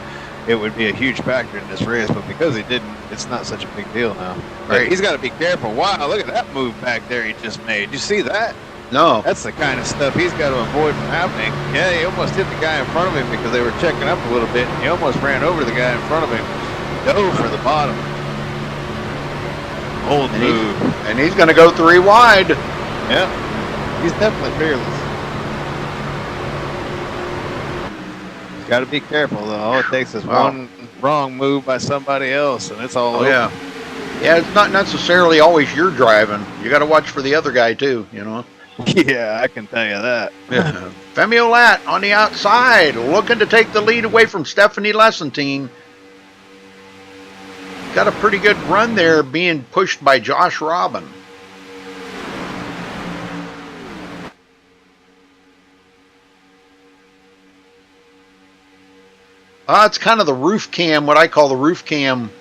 It would be a huge factor in this race, but because he didn't, it's not such a big deal now. Right. He's got to be careful. Wow, look at that move back there he just made. You see that? No. That's the kind of stuff he's got to avoid from happening. Yeah, he almost hit the guy in front of him because they were checking up a little bit. He almost ran over the guy in front of him. Dove for the bottom. Old move. And he's going to go 3 wide. Yeah. He's definitely fearless. Got to be careful, though. All it takes is one wrong move by somebody else, and it's all over. Yeah. Yeah, it's not necessarily always you're driving. You got to watch for the other guy, too, you know. Yeah, I can tell you that. Yeah. Femio Lat on the outside, looking to take the lead away from Stephanie Lessentine. Got a pretty good run there, being pushed by Josh Robin. It's kind of the roof cam, what I call the roof cam.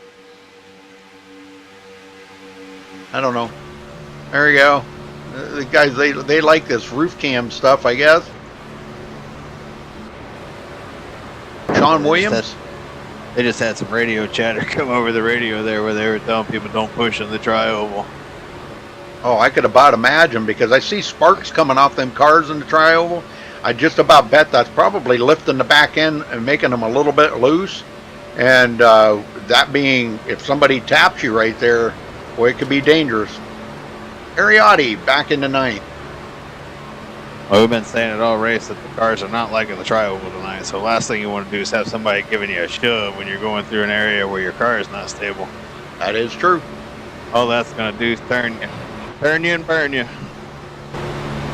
I don't know. There you go. The guys, they like this roof cam stuff, I guess. Sean Williams. They just had some radio chatter come over the radio there where they were telling people don't push in the tri-oval. Oh, I could about imagine, because I see sparks coming off them cars in the tri-oval. I just about bet that's probably lifting the back end and making them a little bit loose. And that being, if somebody taps you right there, boy, it could be dangerous. Ariotti back in the 9th. Well, we've been saying it all race that the cars are not liking the tri-oval tonight. So last thing you want to do is have somebody giving you a shove when you're going through an area where your car is not stable. That is true. All that's going to do is turn you and burn you.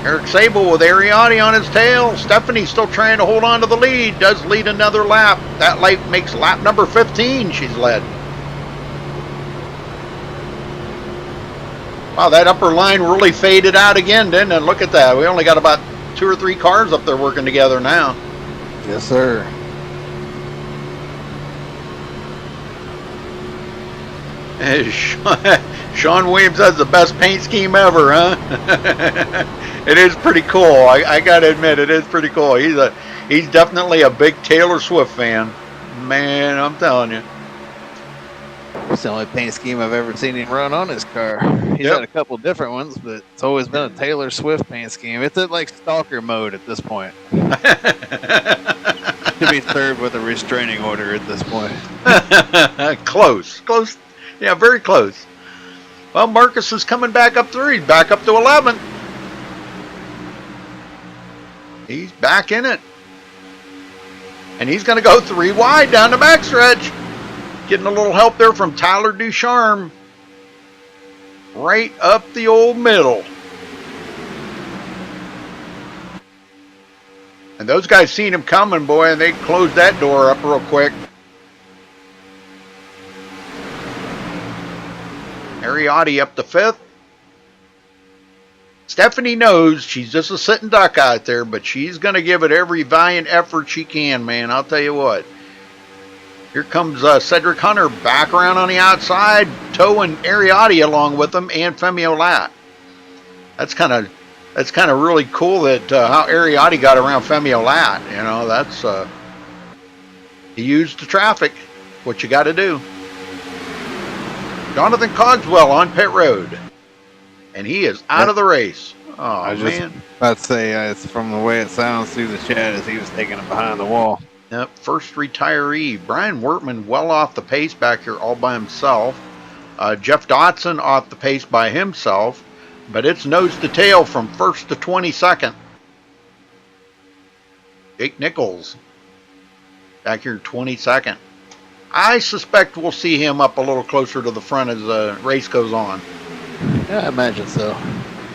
Eric Sable with Ariotti on his tail. Stephanie still trying to hold on to the lead. Does lead another lap. That light makes lap number 15 she's led. Wow, that upper line really faded out again, didn't it? Look at that. We only got about 2 or 3 cars up there working together now. Yes, sir. Sean Williams has the best paint scheme ever, huh? It is pretty cool. I gotta admit, it is pretty cool. He's definitely a big Taylor Swift fan. Man, I'm telling you. It's the only paint scheme I've ever seen him run on his car. He's had a couple different ones, but it's always been a Taylor Swift paint scheme. It's at like stalker mode at this point. To be served with a restraining order at this point. Close. Yeah, very close. Well, Marcus is coming back up through. He's back up to 11th. He's back in it. And he's going to go 3 wide down the backstretch. Getting a little help there from Tyler Ducharme. Right up the old middle. And those guys seen him coming, boy, and they closed that door up real quick. Ariotti up to 5th. Stephanie knows she's just a sitting duck out there, but she's going to give it every valiant effort she can, man. I'll tell you what. Here comes Cedric Hunter back around on the outside, towing Ariotti along with him and Femio Lat. That's kind of really cool that how Ariotti got around Femio Lat. You know, that's he used the traffic. What you got to do. Jonathan Cogswell on pit road, and he is out of the race. Oh, I was man. just about to say, it's from the way it sounds through the chat as he was taking it behind the wall. Yep, first retiree. Brian Wortman well off the pace back here all by himself. Jeff Dotson off the pace by himself, but it's nose to tail from 1st to 22nd. Jake Nichols back here 22nd. I suspect we'll see him up a little closer to the front as the race goes on. Yeah, I imagine so.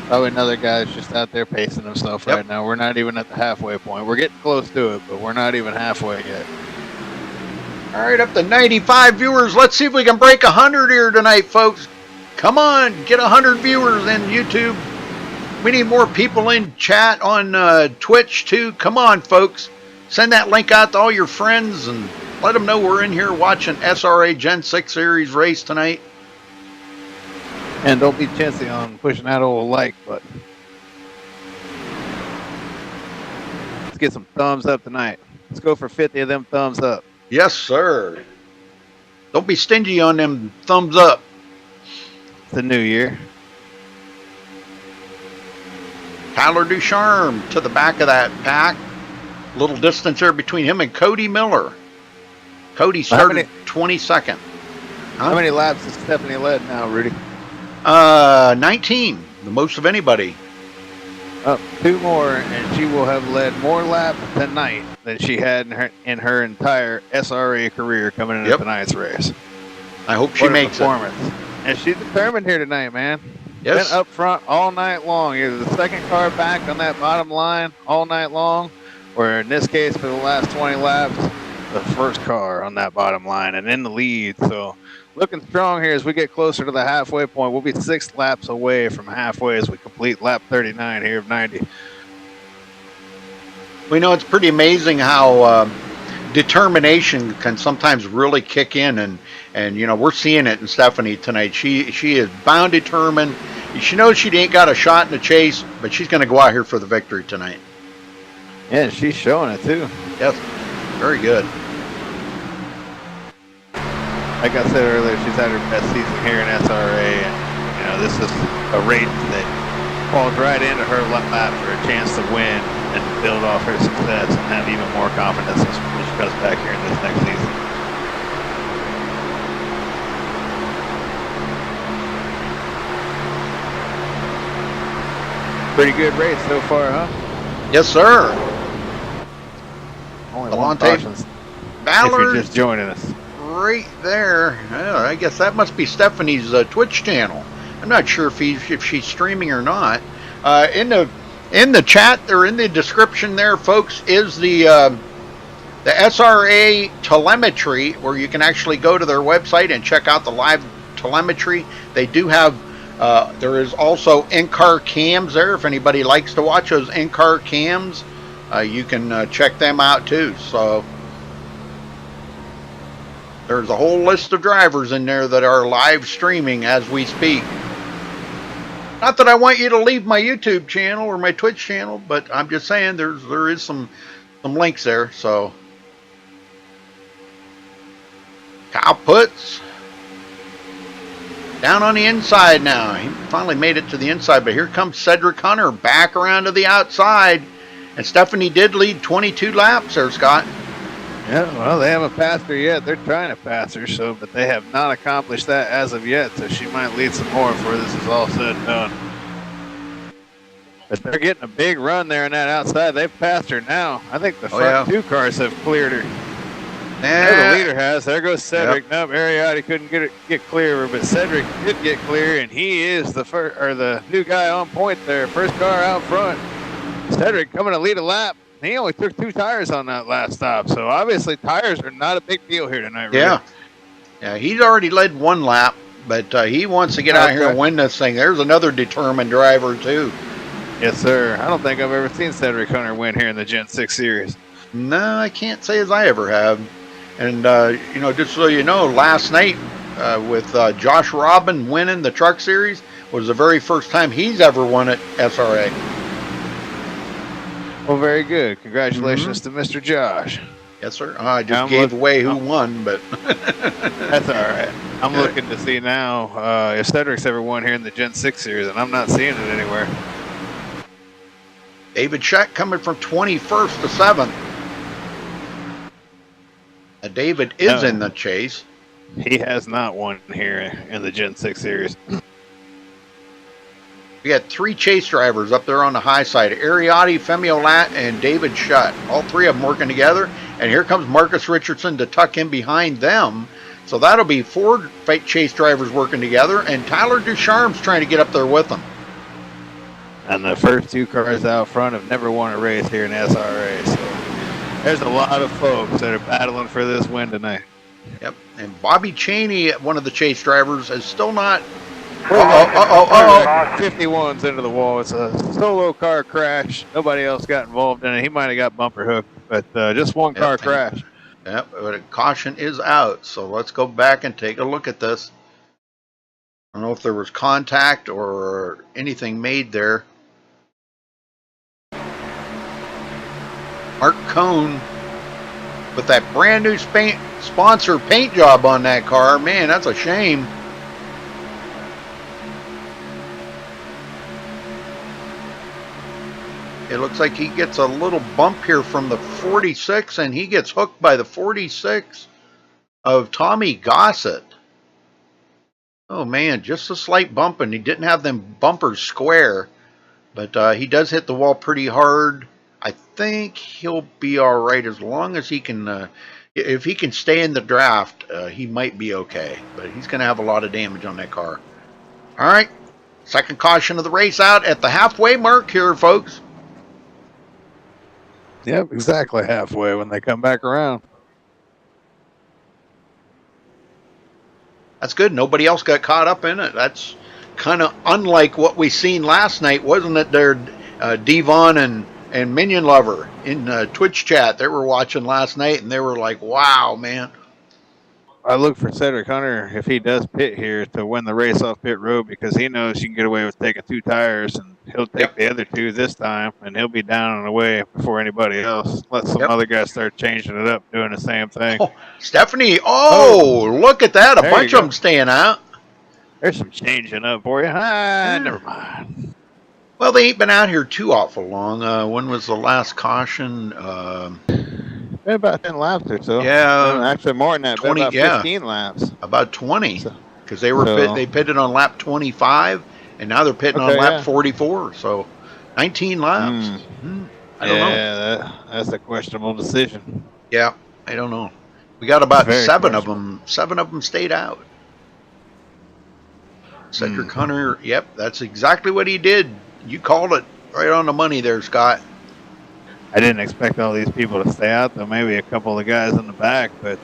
Probably another guy's just out there pacing himself right now. We're not even at the halfway point. We're getting close to it, but we're not even halfway yet. All right, up to 95 viewers. Let's see if we can break 100 here tonight, folks. Come on, get 100 viewers in YouTube. We need more people in chat on Twitch, too. Come on, folks. Send that link out to all your friends and let them know we're in here watching SRA Gen 6 Series race tonight. And don't be chintzy on pushing that old like button. Let's get some thumbs up tonight. Let's go for 50 of them thumbs up. Yes, sir. Don't be stingy on them thumbs up. It's the new year. Tyler Ducharme to the back of that pack. Little distance there between him and Cody Miller. Cody started 22nd. How many laps has Stephanie led now, Rudy? 19, the most of anybody. Up 2 more, and she will have led more laps tonight than she had in her entire SRA career coming into tonight's race. I hope she makes it. And she's determined here tonight, man. Yes. Been up front all night long. Either the second car back on that bottom line all night long, or in this case for the last 20 laps, the first car on that bottom line and in the lead. So looking strong here as we get closer to the halfway point. We'll be 6 laps away from halfway as we complete lap 39 here of 90. We know it's pretty amazing how determination can sometimes really kick in, and you know, we're seeing it in Stephanie tonight. She is bound determined. She knows she ain't got a shot in the chase, but she's going to go out here for the victory tonight. Yeah, she's showing it too. Yes, very good. Like I said earlier, she's had her best season here in SRA, and you know, this is a race that falls right into her lap for a chance to win and build off her success and have even more confidence when she comes back here in this next season. Pretty good race so far, huh? Yes, sir. Only Alante one caution Ballard, if you're just joining us. Right there. Well, I guess that must be Stephanie's Twitch channel. I'm not sure if she's streaming or not. In the chat or in the description there, folks, is the SRA Telemetry, where you can actually go to their website and check out the live telemetry. They do have. There is also in-car cams there. If anybody likes to watch those in-car cams, you can check them out too. So there's a whole list of drivers in there that are live streaming as we speak. Not that I want you to leave my YouTube channel or my Twitch channel, but I'm just saying there is some links there. So Kyle Putz down on the inside now. He finally made it to the inside, but here comes Cedric Hunter back around to the outside. And Stephanie did lead 22 laps there, Scott. Yeah, well, they haven't passed her yet. They're trying to pass her, but they have not accomplished that as of yet, so she might lead some more before this is all said and done. But they're getting a big run there on that outside. They've passed her now. I think the front 2 cars have cleared her. There the leader has. There goes Cedric. Yep. Nope, Ariotti couldn't get clear of her, but Cedric did get clear, and he is the new guy on point there. First car out front. Cedric coming to lead a lap. He only took 2 tires on that last stop, so obviously tires are not a big deal here tonight. Really. Yeah, he's already led 1 lap, but he wants to get out here and win this thing. There's another determined driver too. Yes, sir. I don't think I've ever seen Cedric Hunter win here in the Gen 6 series. No, I can't say as I ever have. And you know, just so you know, last night with Josh Robin winning the Truck Series was the very first time he's ever won at SRA. Well, very good. Congratulations to Mr. Josh. Yes, sir. I just gave away who won, but that's all right. I'm looking to see now if Cedric's ever won here in the Gen 6 series, and I'm not seeing it anywhere. David Scheck coming from 21st to 7th. David is in the chase. He has not won here in the Gen 6 series. We got 3 chase drivers up there on the high side. Ariotti, Femiolat, and David Shutt. All 3 of them working together. And here comes Marcus Richardson to tuck in behind them. So that'll be 4 chase drivers working together. And Tyler Ducharme's trying to get up there with them. And the first 2 cars out front have never won a race here in SRA. So there's a lot of folks that are battling for this win tonight. Yep. And Bobby Cheney, one of the chase drivers, is still not... 51's into the wall. It's a solo car crash. Nobody else got involved in it. He might have got bumper hooked, but just one car crashed. Yep, but a caution is out. So let's go back and take a look at this. I don't know if there was contact or anything made there. Mark Cohn with that brand new sponsor paint job on that car. Man, that's a shame. It looks like he gets a little bump here from the 46, and he gets hooked by the 46 of Tommy Gossett. Oh man, just a slight bump, and he didn't have them bumpers square, but he does hit the wall pretty hard. I think he'll be all right as long as he can. If he can stay in the draft, he might be okay, but he's going to have a lot of damage on that car. All right, second caution of the race out at the halfway mark here, folks. Yep, exactly halfway when they come back around. That's good. Nobody else got caught up in it. That's kind of unlike what we seen last night, wasn't it? There, Devon and Minion Lover in Twitch chat. They were watching last night, and they were like, "Wow, man." I look for Cedric Hunter if he does pit here to win the race off pit road because he knows you can get away with taking 2 tires, and he'll take the other 2 this time, and he'll be down and away before anybody else. Let some other guys start changing it up, doing the same thing. Oh, Stephanie, look at that. A bunch of them staying out. There's some changing up for you. Never mind. Well, they ain't been out here too awful long. When was the last caution? About 10 laps or so. Yeah. Actually, more than that. 20, about 15 laps. About 20. Because they pitted on lap 25, and now they're pitting on lap 44. So 19 laps. I don't know. Yeah, that's a questionable decision. Yeah, I don't know. We got about 7 of them. 7 of them stayed out. Cedric Hunter, yep, that's exactly what he did. You called it right on the money there, Scott. I didn't expect all these people to stay out, though. Maybe a couple of the guys in the back. But,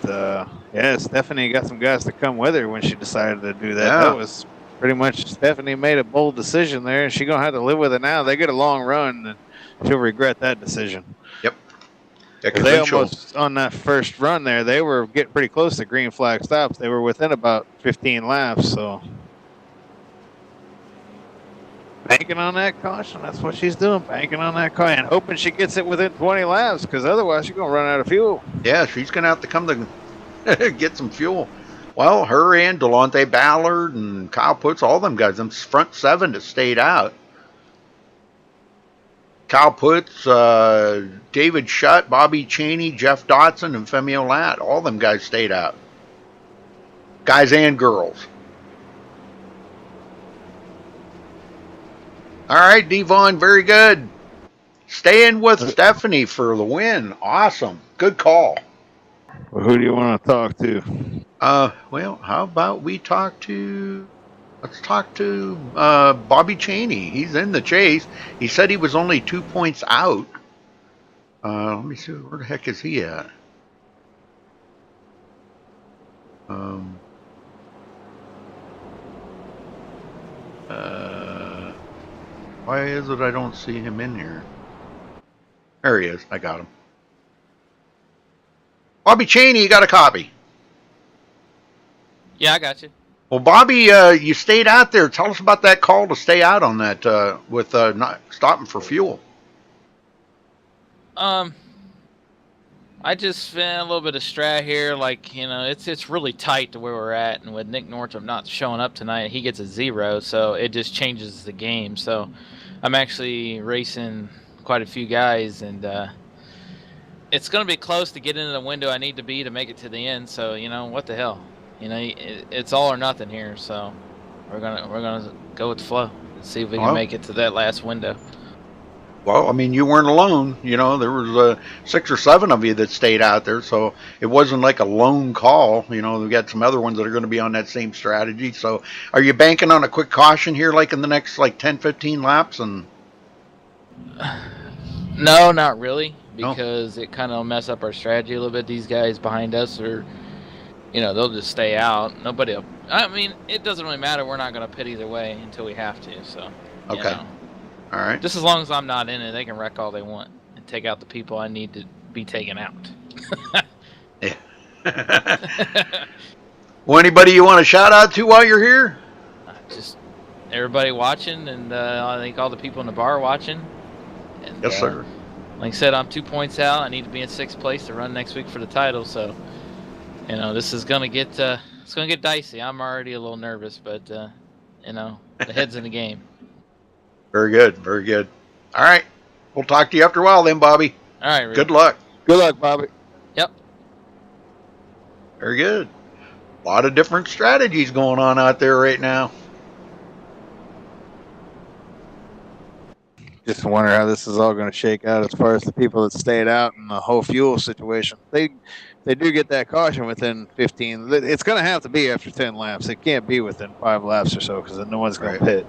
yeah, Stephanie got some guys to come with her when she decided to do that. Yeah. That was pretty much Stephanie made a bold decision there, and she's going to have to live with it now. They get a long run, and she'll regret that decision. Yep. They almost, on that first run there, they were getting pretty close to green flag stops. They were within about 15 laps, so... Banking on that caution. That's what she's doing. Banking on that caution. And hoping she gets it within 20 laps because otherwise she's going to run out of fuel. Yeah, she's going to have to come to get some fuel. Well, her and Delonte Ballard and Kyle Putz, all them guys, them front 7 that stayed out. Kyle Putz, David Shutt, Bobby Cheney, Jeff Dotson, and Femio Latt. All them guys stayed out. Guys and girls. All right, Devon, very good. Staying with Stephanie for the win. Awesome. Good call. Well, who do you want to talk to? Well, how about we talk to... Let's talk to Bobby Cheney. He's in the chase. He said he was only 2 points out. Let me see. Where the heck is he at? Why is it I don't see him in here? There he is. I got him. Bobby Cheney, you got a copy? Yeah, I got you. Well, Bobby, you stayed out there. Tell us about that call to stay out on that with not stopping for fuel. I just been a little bit of strat here. Like, you know, it's really tight to where we're at, and with Nick Northrup not showing up tonight, he gets a 0, so it just changes the game. So I'm actually racing quite a few guys, and it's going to be close to get into the window I need to be to make it to the end. So, you know, what the hell? You know, it's all or nothing here. So we're gonna go with the flow. See if we can make it to that last window. Well, I mean, you weren't alone. You know, there was 6 or 7 of you that stayed out there, so it wasn't like a lone call. You know, we got some other ones that are going to be on that same strategy. So, are you banking on a quick caution here, like in the next 10, 15 laps? And no, not really, because it kind of mess up our strategy a little bit. These guys behind us are, they'll just stay out. Nobody. I mean, it doesn't really matter. We're not going to pit either way until we have to. So. Okay. All right. Just as long as I'm not in it, they can wreck all they want and take out the people I need to be taken out. Yeah. Well, anybody you want to shout out to while you're here? Just everybody watching, and I think all the people in the bar watching. And, yes, sir. Like I said, I'm 2 points out. I need to be in 6th place to run next week for the title. So, this is gonna get dicey. I'm already a little nervous, but the head's in the game. Very good. Very good. All right. We'll talk to you after a while then, Bobby. All right, Rick. Good luck. Good luck, Bobby. Yep. Very good. A lot of different strategies going on out there right now. Just wonder how this is all going to shake out as far as the people that stayed out and the whole fuel situation. They do get that caution within 15. It's going to have to be after 10 laps. It can't be within 5 laps or so because then no one's going to pit.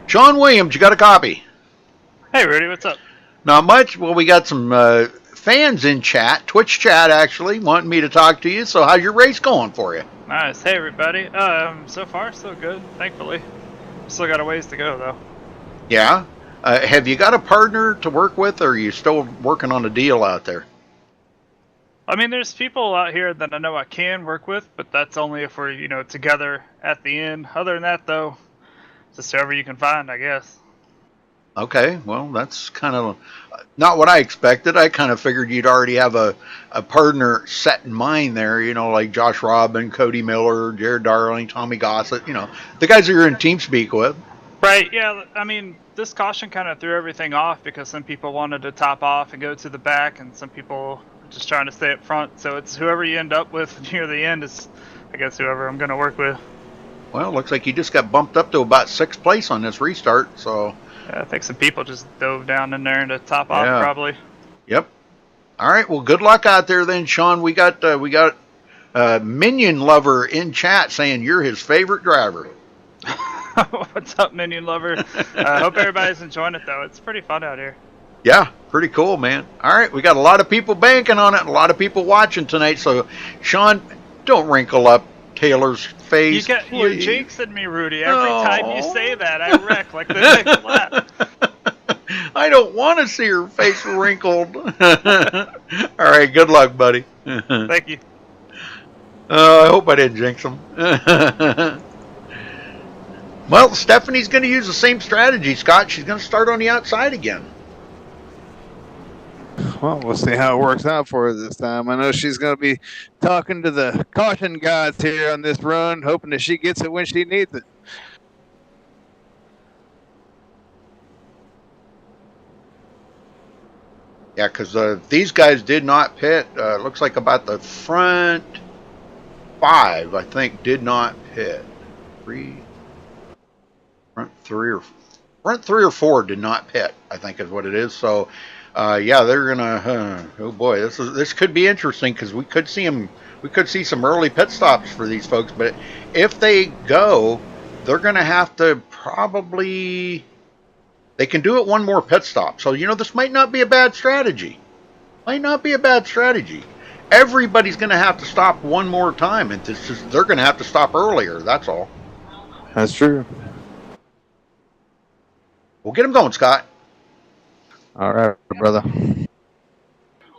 Sean Williams, you got a copy? Hey, Rudy, what's up? Not much. Well, we got some fans in chat, Twitch chat actually, wanting me to talk to you. So how's your race going for you? Nice. Hey, everybody. So far, so good, thankfully. Still got a ways to go, though. Yeah? Have you got a partner to work with, or are you still working on a deal out there? I mean, there's people out here that I know I can work with, but that's only if we're, together at the end. Other than that, though, just whoever you can find, I guess. Okay, well, that's kind of not what I expected. I kind of figured you'd already have a partner set in mind there, like Josh Robin, Cody Miller, Jared Darling, Tommy Gossett, the guys that you're in TeamSpeak with. Right, yeah, I mean, this caution kind of threw everything off because some people wanted to top off and go to the back, and some people were just trying to stay up front. So it's whoever you end up with near the end is, I guess, whoever I'm going to work with. Well, looks like you just got bumped up to about 6th place on this restart, so... Yeah, I think some people just dove down in there to top off, probably. Yep. All right, well, good luck out there then, Sean. We got Minion Lover in chat saying you're his favorite driver. What's up, Minion Lover? I hope everybody's enjoying it, though. It's pretty fun out here. Yeah, pretty cool, man. All right, we got a lot of people banking on it, and a lot of people watching tonight, so, Sean, don't wrinkle up Taylor's face. You're jinxing me, Rudy. Every time you say that, I wreck like the next lap. I don't want to see her face wrinkled. All right, good luck, buddy. Thank you. I hope I didn't jinx him. Well, Stephanie's going to use the same strategy, Scott. She's going to start on the outside again. Well, we'll see how it works out for her this time. I know she's going to be talking to the caution gods here on this run, hoping that she gets it when she needs it. Yeah, because these guys did not pit. Looks like about the front 5, I think, did not pit. Front three or 4 did not pit, I think is what it is. So... yeah, they're gonna. Oh boy, this could be interesting because we could see some early pit stops for these folks. But if they go, they're gonna have to probably. They can do it one more pit stop. So this might not be a bad strategy. Everybody's gonna have to stop one more time, and they're gonna have to stop earlier. That's all. That's true. We'll get them going, Scott. All right, brother.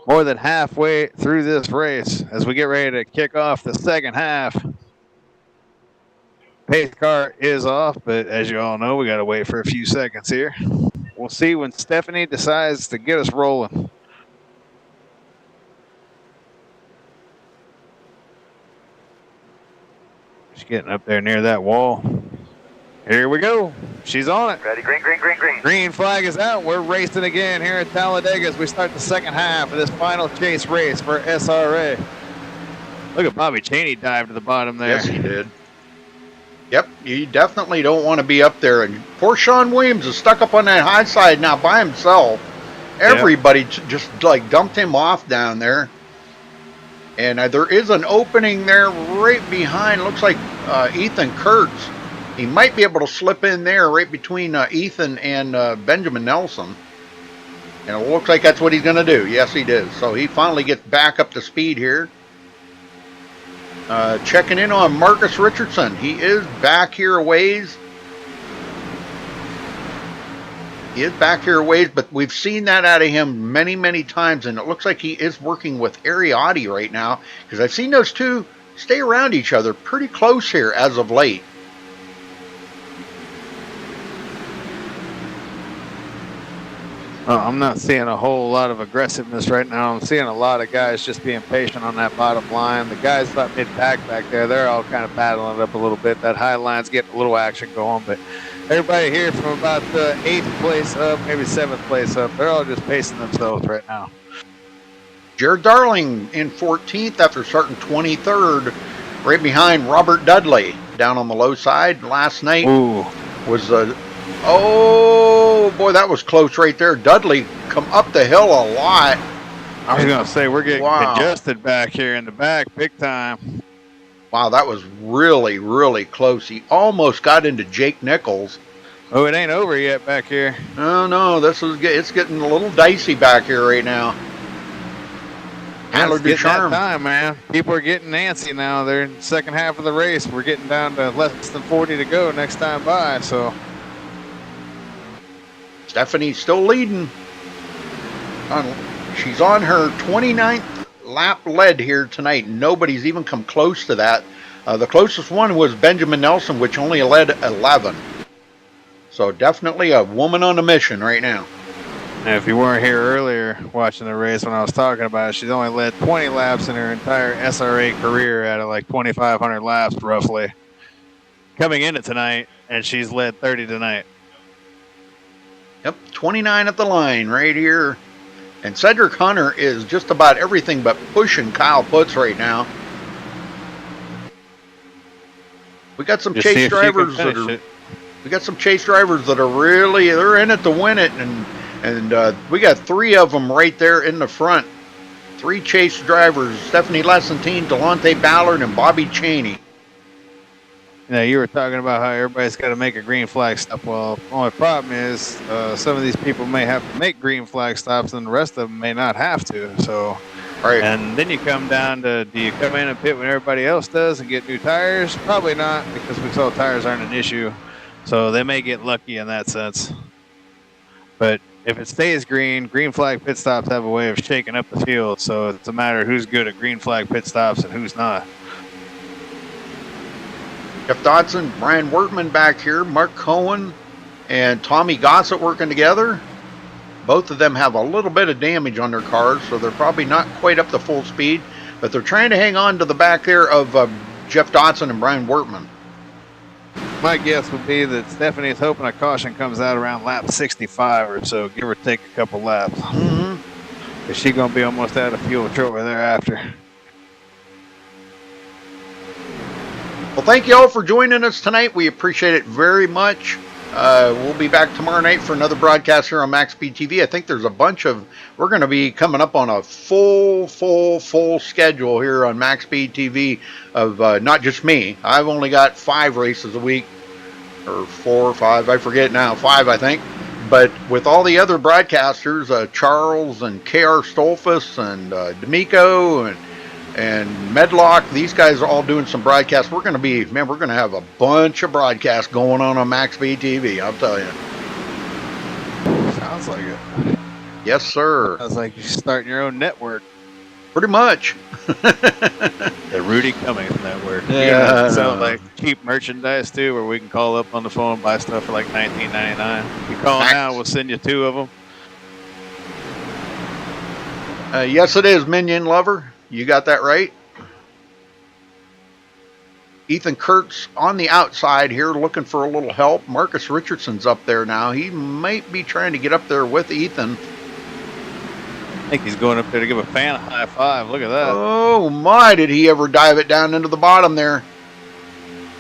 More than halfway through this race as we get ready to kick off the second half. Pace car is off, but as you all know, we got to wait for a few seconds here. We'll see when Stephanie decides to get us rolling. She's getting up there near that wall. Here we go. She's on it. Ready, green, green, green, green. Green flag is out. We're racing again here at Talladega as we start the second half of this final chase race for SRA. Look at Bobby Cheney dive to the bottom there. Yes, he did. Yep, you definitely don't want to be up there. And poor Sean Williams is stuck up on that high side now by himself. Everybody just like dumped him off down there. And there is an opening there right behind. Looks like Ethan Kurtz. He might be able to slip in there right between Ethan and Benjamin Nelson. And it looks like that's what he's going to do. Yes, he did. So he finally gets back up to speed here. Checking in on Marcus Richardson. He is back here a ways. He is back here a ways, but we've seen that out of him many, many times, and it looks like he is working with Ariotti right now, because I've seen those two stay around each other pretty close here as of late. I'm not seeing a whole lot of aggressiveness right now. I'm seeing a lot of guys just being patient on that bottom line. The guys up mid-pack back there, they're all kind of battling it up a little bit. That high line's getting a little action going, but everybody here from about the 8th place up, maybe 7th place up, they're all just pacing themselves right now. Jared Darling in 14th after starting 23rd, right behind Robert Dudley down on the low side. Last night was oh boy, that was close right there. Dudley come up the hill a lot. I was going to say, we're getting congested back here in the back big time. Wow, that was really, really close. He almost got into Jake Nichols. Oh, it ain't over yet back here. Oh, no, it's getting a little dicey back here right now. Handler Ducharme. That time, man. People are getting antsy now. They're in the second half of the race. We're getting down to less than 40 to go next time by, so. Stephanie's still leading. She's on her 29th lap lead here tonight. Nobody's even come close to that. The closest one was Benjamin Nelson, which only led 11. So definitely a woman on a mission right now. And if you weren't here earlier watching the race when I was talking about it, she's only led 20 laps in her entire SRA career out of like 2,500 laps roughly. Coming into tonight, and she's led 30 tonight. Yep, 29 at the line right here. And Cedric Hunter is just about everything but pushing Kyle Putz right now. We got some chase drivers that are. We got some chase drivers that are really, they're in it to win it, and we got 3 of them right there in the front. 3 chase drivers: Stephanie Lessentine, Delonte Ballard, and Bobby Cheney. Yeah, you were talking about how everybody's got to make a green flag stop. Well, the only problem is some of these people may have to make green flag stops, and the rest of them may not have to. So, right. And then you come down to, do you come in and pit when everybody else does and get new tires? Probably not, because we saw tires aren't an issue. So they may get lucky in that sense. But if it stays green, green flag pit stops have a way of shaking up the field. So it's a matter of who's good at green flag pit stops and who's not. Jeff Dodson, Brian Wortman back here, Mark Cohen, and Tommy Gossett working together. Both of them have a little bit of damage on their cars, so they're probably not quite up to full speed, but they're trying to hang on to the back there of Jeff Dodson and Brian Wortman. My guess would be that Stephanie's hoping a caution comes out around lap 65 or so, give or take a couple laps. Because she's going to be almost out of fuel shortly thereafter. Well, thank you all for joining us tonight. We appreciate it very much. We'll be back tomorrow night for another broadcast here on MaxSpeedTV. I think there's a bunch of, we're going to be coming up on a full schedule here on MaxSpeedTV of not just me. I've only got 5 races a week, or 4 or 5, I forget now, 5 I think. But with all the other broadcasters, Charles and KR Stolfus and D'Amico and Medlock, these guys are all doing some broadcasts. We're going to be, man, we're going to have a bunch of broadcasts going on MaxSpeedTV, I'll tell you. Sounds like it. Yes, sir. Sounds like you're starting your own network. Pretty much. The Rudy Cummings Network. Yeah. Sound like cheap merchandise, too, where we can call up on the phone and buy stuff for like $19.99. You call now, we'll send you 2 of them. Yes, it is, Minion Lover. You got that right. Ethan Kurtz on the outside here looking for a little help. Marcus Richardson's up there now. He might be trying to get up there with Ethan. I think he's going up there to give a fan a high five. Look at that. Oh, my, did he ever dive it down into the bottom there.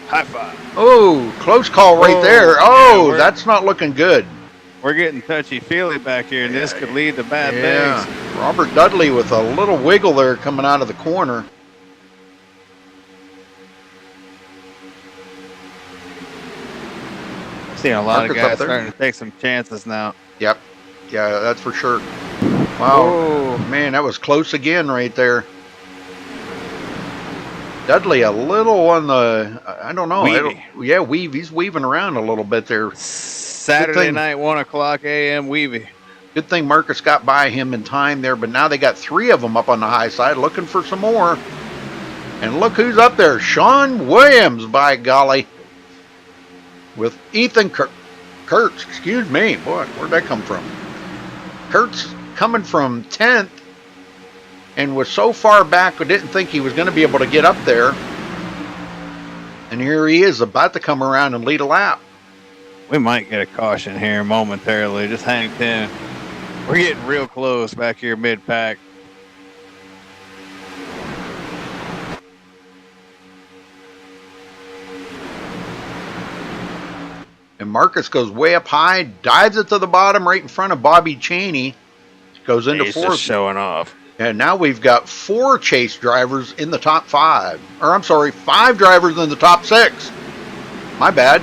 High five. Oh, close call right there. Oh, that's not looking good. We're getting touchy-feely back here, and this could lead to bad things. Robert Dudley with a little wiggle there coming out of the corner. Seeing a lot of guys starting to take some chances now. Yep. Yeah, that's for sure. Wow. Man, that was close again right there. Dudley a little on the, I don't know. He's weaving around a little bit there. Saturday night, 1 o'clock a.m. Weavy. Good thing Marcus got by him in time there, but now they got 3 of them up on the high side looking for some more. And look who's up there. Sean Williams, by golly. With Ethan Kurtz, excuse me. Boy, where'd that come from? Kurtz coming from 10th and was so far back I didn't think he was going to be able to get up there. And here he is about to come around and lead a lap. We might get a caution here momentarily. Just hang 10. We're getting real close back here mid-pack. And Marcus goes way up high, dives it to the bottom right in front of Bobby Cheney. Goes into 4th. He's just showing off. And now we've got 4 chase drivers in the top 5. Or I'm sorry, 5 drivers in the top 6. My bad.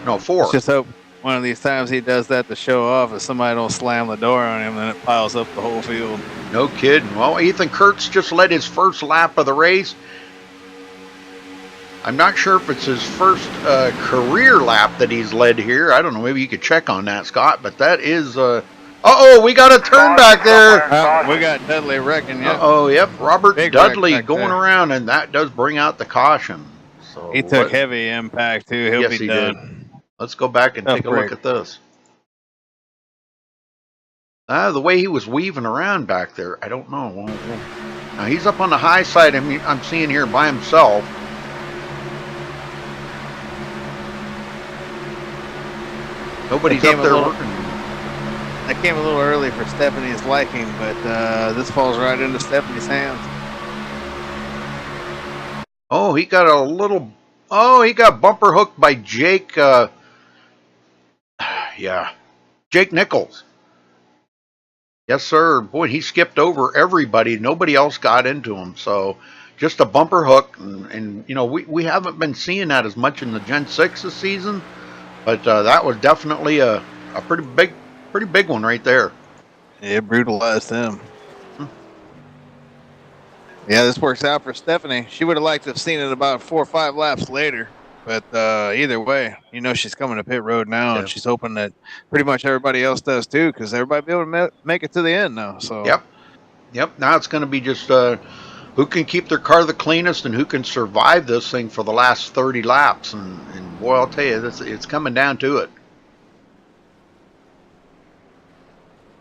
No, 4. Let's just hope one of these times he does that to show off, if somebody don't slam the door on him, then it piles up the whole field. No kidding. Well, Ethan Kurtz just led his first lap of the race. I'm not sure if it's his first career lap that he's led here. I don't know. Maybe you could check on that, Scott. But that is... uh-oh, we got a turn back there. We got Dudley wrecking. Yep. Uh-oh, yep. Robert Big Dudley going around, and that does bring out the caution. So he took heavy impact, too. He'll be done. Did. Let's go back and take a look at this. The way he was weaving around back there, I don't know. Now, he's up on the high side. I'm seeing here by himself. Nobody's up there working. That came a little early for Stephanie's liking, but this falls right into Stephanie's hands. Oh, he got a little... Oh, he got bumper hooked by Jake... yeah. Jake Nichols. Yes, sir. Boy, he skipped over everybody. Nobody else got into him. So, just a bumper hook. And you know, we haven't been seeing that as much in the Gen 6 this season. But that was definitely a pretty big one right there. It brutalized him. Yeah, this works out for Stephanie. She would have liked to have seen it about 4 or 5 laps later. But either way, you know she's coming to pit road now, and she's hoping that pretty much everybody else does too, because everybody will be able to make it to the end now. So Yep. Now it's going to be just who can keep their car the cleanest and who can survive this thing for the last 30 laps. And boy, I'll tell you, it's coming down to it.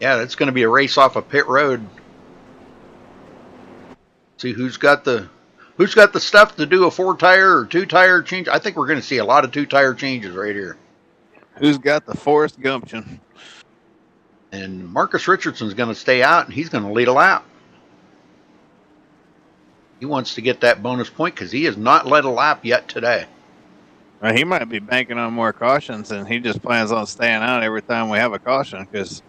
Yeah, it's going to be a race off of pit road. See who's got the stuff to do a 4-tire or 2-tire change. I think we're going to see a lot of 2-tire changes right here. Who's got the Forrest gumption? And Marcus Richardson's going to stay out, and he's going to lead a lap. He wants to get that bonus point because he has not led a lap yet today. He might be banking on more cautions, and he just plans on staying out every time we have a caution, because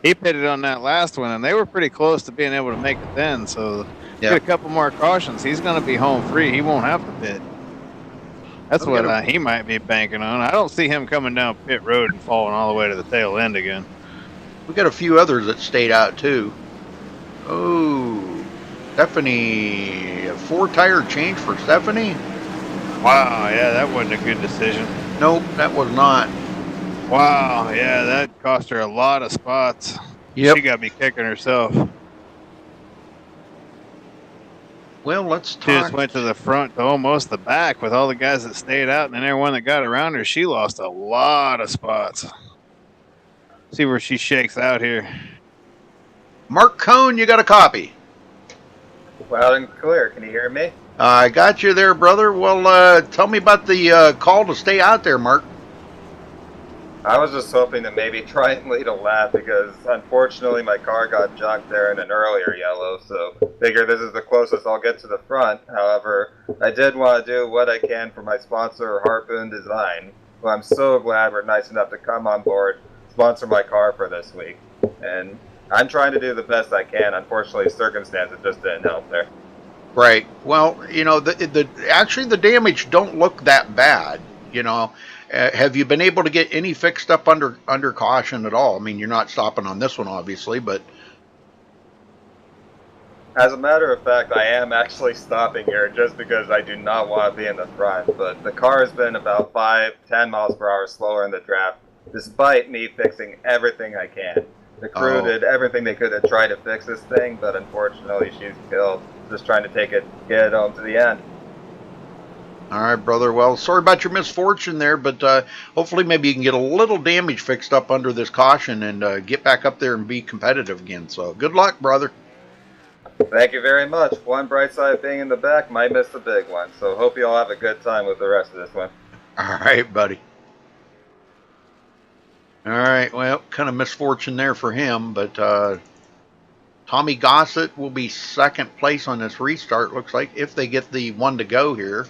he pitted on that last one, and they were pretty close to being able to make it then. So get a couple more cautions. He's going to be home free. He won't have to pit. That's what he might be banking on. I don't see him coming down pit road and falling all the way to the tail end again. We got a few others that stayed out too. Oh, Stephanie, a 4-tire change for Stephanie? Wow, yeah, that wasn't a good decision. Nope, that was not. Wow, yeah, that cost her a lot of spots. Yep. She got to be kicking herself. Well, let's talk. She just went to the front to almost the back with all the guys that stayed out, and then everyone that got around her, she lost a lot of spots. See where she shakes out here. Mark Cohn, you got a copy? Loud and clear. Can you hear me? I got you there, brother. Well, tell me about the call to stay out there, Mark. I was just hoping to maybe try and lead a lap because unfortunately my car got junked there in an earlier yellow, so figure this is the closest I'll get to the front. However, I did want to do what I can for my sponsor, Harpoon Design, who I'm so glad were nice enough to come on board, sponsor my car for this week. And I'm trying to do the best I can. Unfortunately, circumstances just didn't help there. Right. Well, you know, actually the damage don't look that bad. You know, have you been able to get any fixed up under caution at all? I mean, you're not stopping on this one, obviously, but as a matter of fact, I am actually stopping here just because I do not want to be in the front. But the car has been about 5-10 miles per hour slower in the draft, despite me fixing everything I can. The crew did everything they could to try to fix this thing, but unfortunately she's killed. Just trying to get it home to the end. All right, brother. Well, sorry about your misfortune there, but hopefully maybe you can get a little damage fixed up under this caution and get back up there and be competitive again. So good luck, brother. Thank you very much. One bright side of being in the back might miss the big one, so hope you all have a good time with the rest of this one. All right, buddy. All right, well, kind of misfortune there for him, but Tommy Gossett will be second place on this restart, looks like, if they get the one to go here.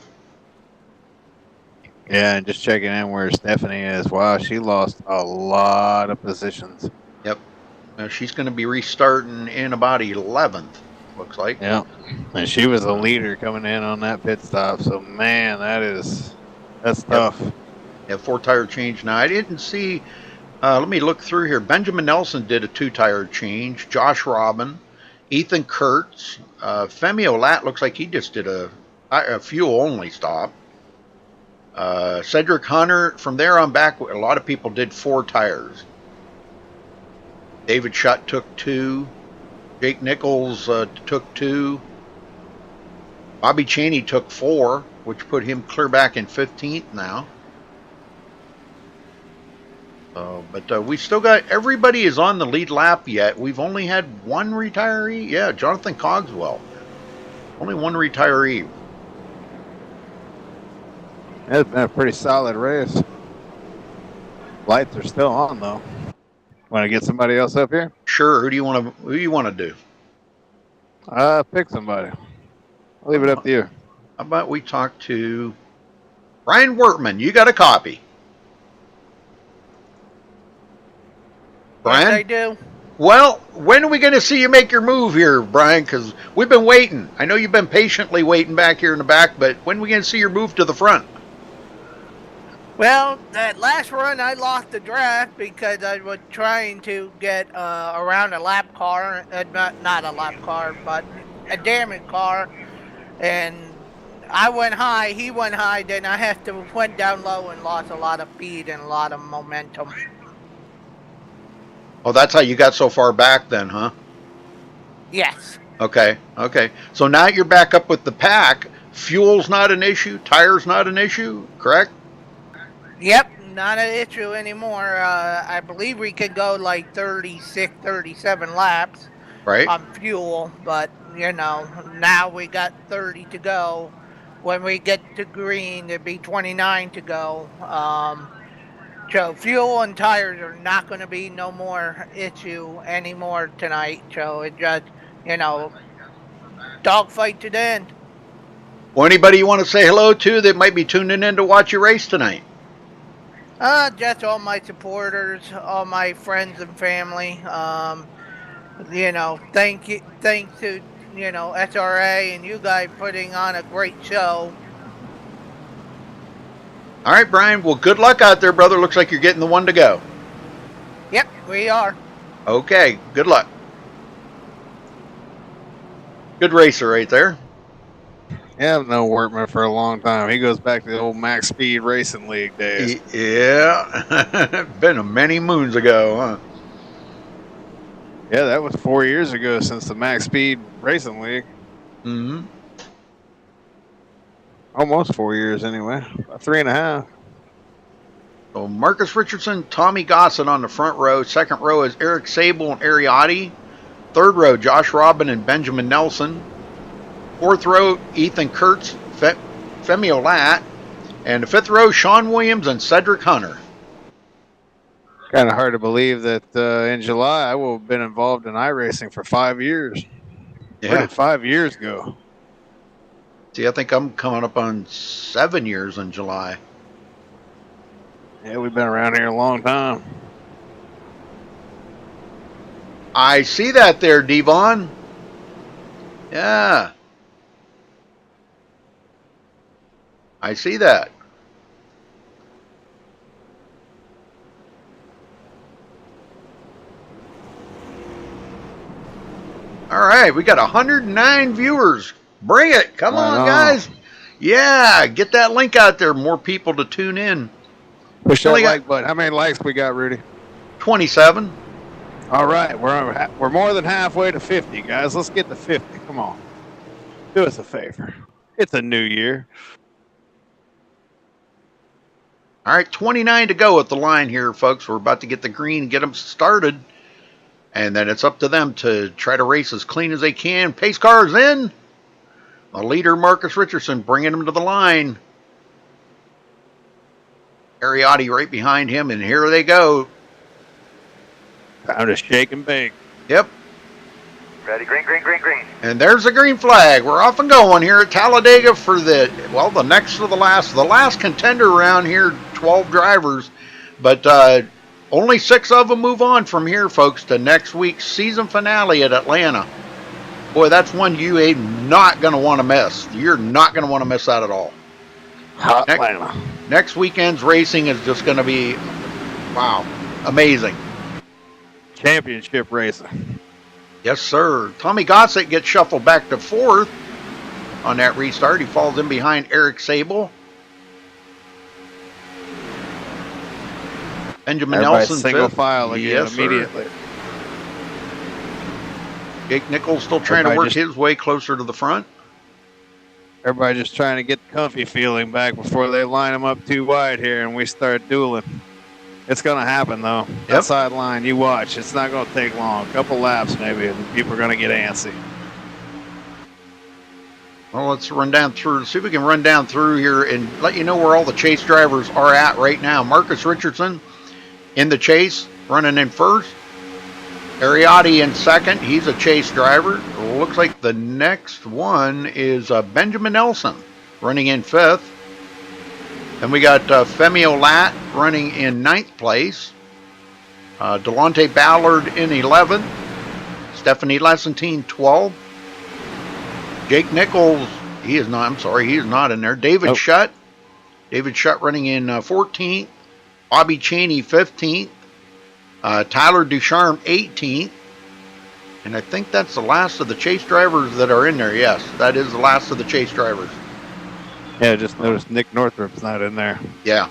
Yeah, and just checking in where Stephanie is. Wow, she lost a lot of positions. Yep. She's going to be restarting in about 11th, looks like. Yeah, and she was a leader coming in on that pit stop, so man, that's tough. Yeah, 4-tire change. Now, I didn't see... let me look through here. Benjamin Nelson did a 2-tire change. Josh Robin, Ethan Kurtz, Femi Olat looks like he just did a fuel-only stop. Cedric Hunter, from there on back, a lot of people did 4 tires. David Shutt took 2. Jake Nichols took 2. Bobby Cheney took 4, which put him clear back in 15th now. But we still got, everybody is on the lead lap yet. We've only had one retiree. Yeah, Jonathan Cogswell. Only one retiree. It's been a pretty solid race. Lights are still on though. Want to get somebody else up here? Sure. Who do you want to do? Pick somebody. I'll leave it up to you. How about we talk to Brian Wortman? You got a copy. Brian? Yes, I do. Well, when are we going to see you make your move here, Brian? Because we've been waiting. I know you've been patiently waiting back here in the back, but when are we going to see your move to the front? Well, that last run I lost the draft because I was trying to get around a lap car, not a lap car, but a damaged car, and I went high, he went high, then I went down low and lost a lot of speed and a lot of momentum. Oh, that's how you got so far back then, huh? Yes. Okay. So now you're back up with the pack. Fuel's not an issue. Tires not an issue, correct? Yep, not an issue anymore. I believe we could go like 36, 37 laps on fuel, but, you know, now we got 30 to go. When we get to green, there'd be 29 to go. So fuel and tires are not going to be no more issue anymore tonight. So it just, you know, dogfight to the end. Well, anybody you want to say hello to that might be tuning in to watch your race tonight? Just all my supporters, all my friends and family. You know, thanks to, you know, SRA and you guys putting on a great show. All right, Brian. Well, good luck out there, brother. Looks like you're getting the one to go. Yep, we are. Okay, good luck. Good racer right there. Yeah, I've known Wortman for a long time. He goes back to the old Max Speed Racing League days. Yeah, been many moons ago, huh? Yeah, that was 4 years ago since the Max Speed Racing League. Mm-hmm. Almost 4 years anyway. About 3.5. So Marcus Richardson, Tommy Gossett on the front row. Second row is Eric Sable and Ariotti. Third row, Josh Robin and Benjamin Nelson. Fourth row, Ethan Kurtz, Femi Olat. And the fifth row, Sean Williams and Cedric Hunter. Kind of hard to believe that in July I will have been involved in iRacing for 5 years. Yeah. Where did 5 years go? See, I think I'm coming up on 7 years in July. Yeah, we've been around here a long time. I see that there, Devon. Yeah. I see that. All right, we got 109 viewers. Bring it. Come on, guys. Yeah, get that link out there. More people to tune in. Push that like button. How many likes we got, Rudy? 27. All right, we're more than halfway to 50, guys. Let's get to 50. Come on. Do us a favor. It's a new year. All right, 29 to go at the line here, folks. We're about to get the green, get them started. And then it's up to them to try to race as clean as they can. Pace cars in. The leader, Marcus Richardson, bringing him to the line. Ariotti right behind him, and here they go. Time to shake and bake. Yep. Ready, green, green, green, green. And there's the green flag. We're off and going here at Talladega for the next to the last contender round here, 12 drivers. But only 6 of them move on from here, folks, to next week's season finale at Atlanta. Boy, that's one you ain't not going to want to miss. You're not going to want to miss that at all. Atlanta. Next weekend's racing is just going to be, wow, amazing. Championship racing. Yes, sir. Tommy Gossett gets shuffled back to 4th on that restart. He falls in behind Eric Sable. Benjamin Nelson single 5th. file again immediately. Jake Nichols still trying to work his way closer to the front. Everybody just trying to get the comfy feeling back before they line them up too wide here and we start dueling. It's going to happen, though. Yep. That sideline, you watch. It's not going to take long. A couple laps, maybe, and people are going to get antsy. Well, let's run down through. See if we can run down through here and let you know where all the chase drivers are at right now. Marcus Richardson in the chase, running in 1st. Ariotti in 2nd. He's a chase driver. Looks like the next one is Benjamin Nelson running in 5th. And we got Femi Olat running in 9th place. Delonte Ballard in 11th. Stephanie Lessentine 12th. Jake Nichols, he is not in there. David Shutt. David Shutt running in 14th. Bobby Cheney 15th. Tyler Ducharme 18th. And I think that's the last of the chase drivers that are in there. Yes, that is the last of the chase drivers. Yeah, just noticed Nick Northrop's not in there. Yeah.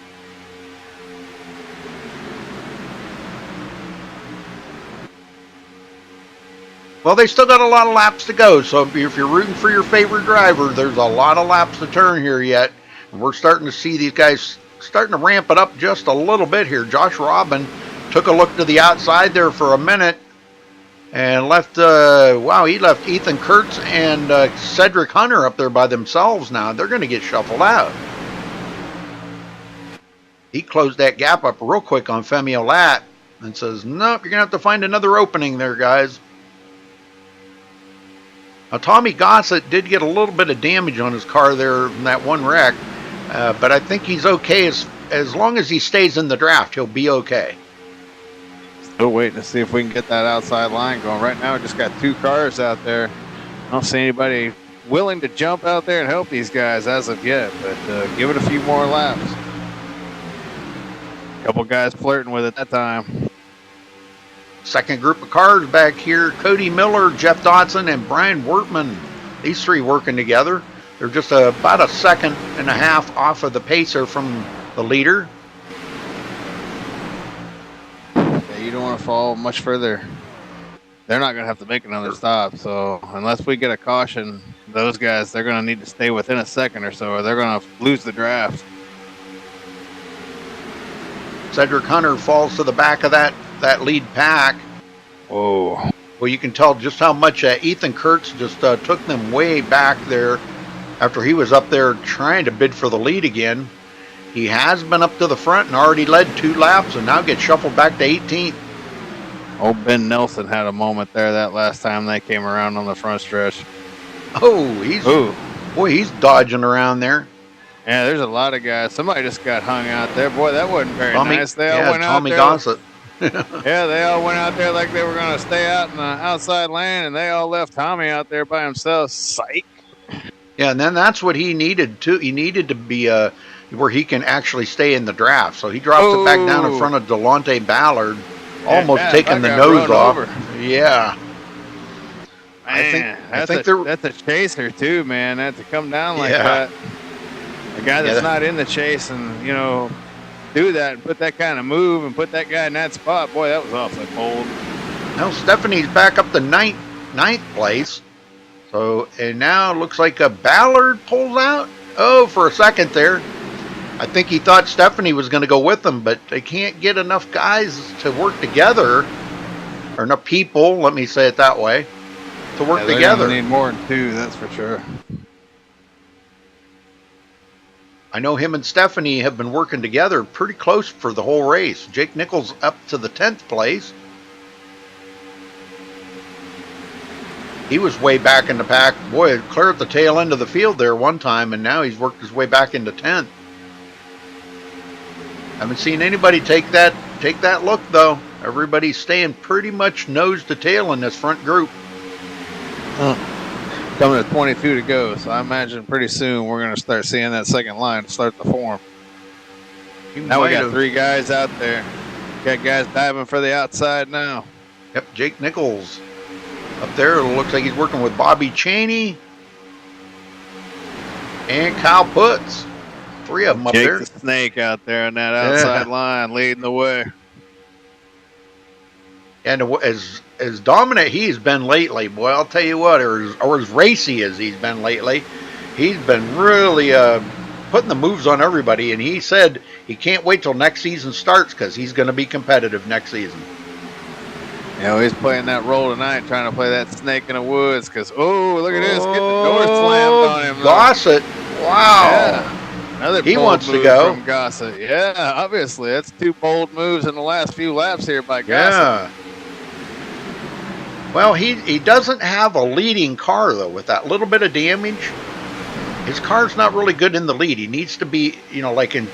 Well, they still got a lot of laps to go, so if you're rooting for your favorite driver, there's a lot of laps to turn here yet. And we're starting to see these guys starting to ramp it up just a little bit here. Josh Robin took a look to the outside there for a minute and left, he left Ethan Kurtz and Cedric Hunter up there by themselves now. They're going to get shuffled out. He closed that gap up real quick on Femi Olat and says, nope, you're going to have to find another opening there, guys. Now, Tommy Gossett did get a little bit of damage on his car there in that one wreck, but I think he's okay. As long as he stays in the draft, he'll be okay. Still waiting to see if we can get that outside line going. Right now, we just got 2 cars out there. I don't see anybody willing to jump out there and help these guys as of yet, but give it a few more laps. A couple guys flirting with it that time. Second group of cars back here, Cody Miller, Jeff Dodson, and Brian Wortman. These 3 working together. They're just about a second and a half off of the pacer from the leader. Yeah, you don't want to fall much further. They're not going to have to make another stop, so unless we get a caution, those guys, they're going to need to stay within a second or so, or they're going to lose the draft. Cedric Hunter falls to the back of that lead pack. Whoa. Well, you can tell just how much Ethan Kurtz just took them way back there after he was up there trying to bid for the lead again. He has been up to the front and already led 2 laps and now gets shuffled back to 18th. Old Ben Nelson had a moment there that last time they came around on the front stretch. Oh, boy, he's dodging around there. Yeah, there's a lot of guys. Somebody just got hung out there. Boy, that wasn't very nice. They all went Tommy out there. Gossett. Yeah, they all went out there like they were going to stay out in the outside lane, and they all left Tommy out there by himself. Psych. Yeah, and then that's what he needed too. He needed to be where he can actually stay in the draft. So he drops it back down in front of Delonte Ballard, almost taking the nose off. Yeah. Man, I think that's a chaser too, man. That to come down like that. A guy that's not in the chase and, you know, do that and put that kind of move and put that guy in that spot. Boy, that was awfully bold. Now Stephanie's back up to ninth place. So, and now it looks like a Ballard pulls out. Oh, for a second there. I think he thought Stephanie was going to go with him, but they can't get enough guys to work together. Or enough people, let me say it that way, to work together. They need more than 2, that's for sure. I know him and Stephanie have been working together pretty close for the whole race. Jake Nichols up to the 10th place. He was way back in the pack. Boy, clear at the tail end of the field there one time, and now he's worked his way back into 10th. Haven't seen anybody take that look, though. Everybody's staying pretty much nose to tail in this front group. Coming to 22 to go, so I imagine pretty soon we're going to start seeing that second line start to form. Now we got 3 guys out there. Got guys diving for the outside now. Yep, Jake Nichols up there. It looks like he's working with Bobby Cheney and Kyle Putz. 3 of them up there. Jake the Snake out there on that outside line leading the way. And as dominant he's been lately, boy, I'll tell you what, or as racy as he's been lately, he's been really putting the moves on everybody. And he said he can't wait till next season starts because he's going to be competitive next season. You know, he's playing that role tonight, trying to play that snake in the woods. Because, look at this, get the door slammed on him. Gossett, wow. Yeah. Another he bold wants move to go. from Gossett. Yeah, obviously. That's 2 bold moves in the last few laps here by Gossett. Yeah. Well, he doesn't have a leading car, though, with that little bit of damage. His car's not really good in the lead. He needs to be, you know, like in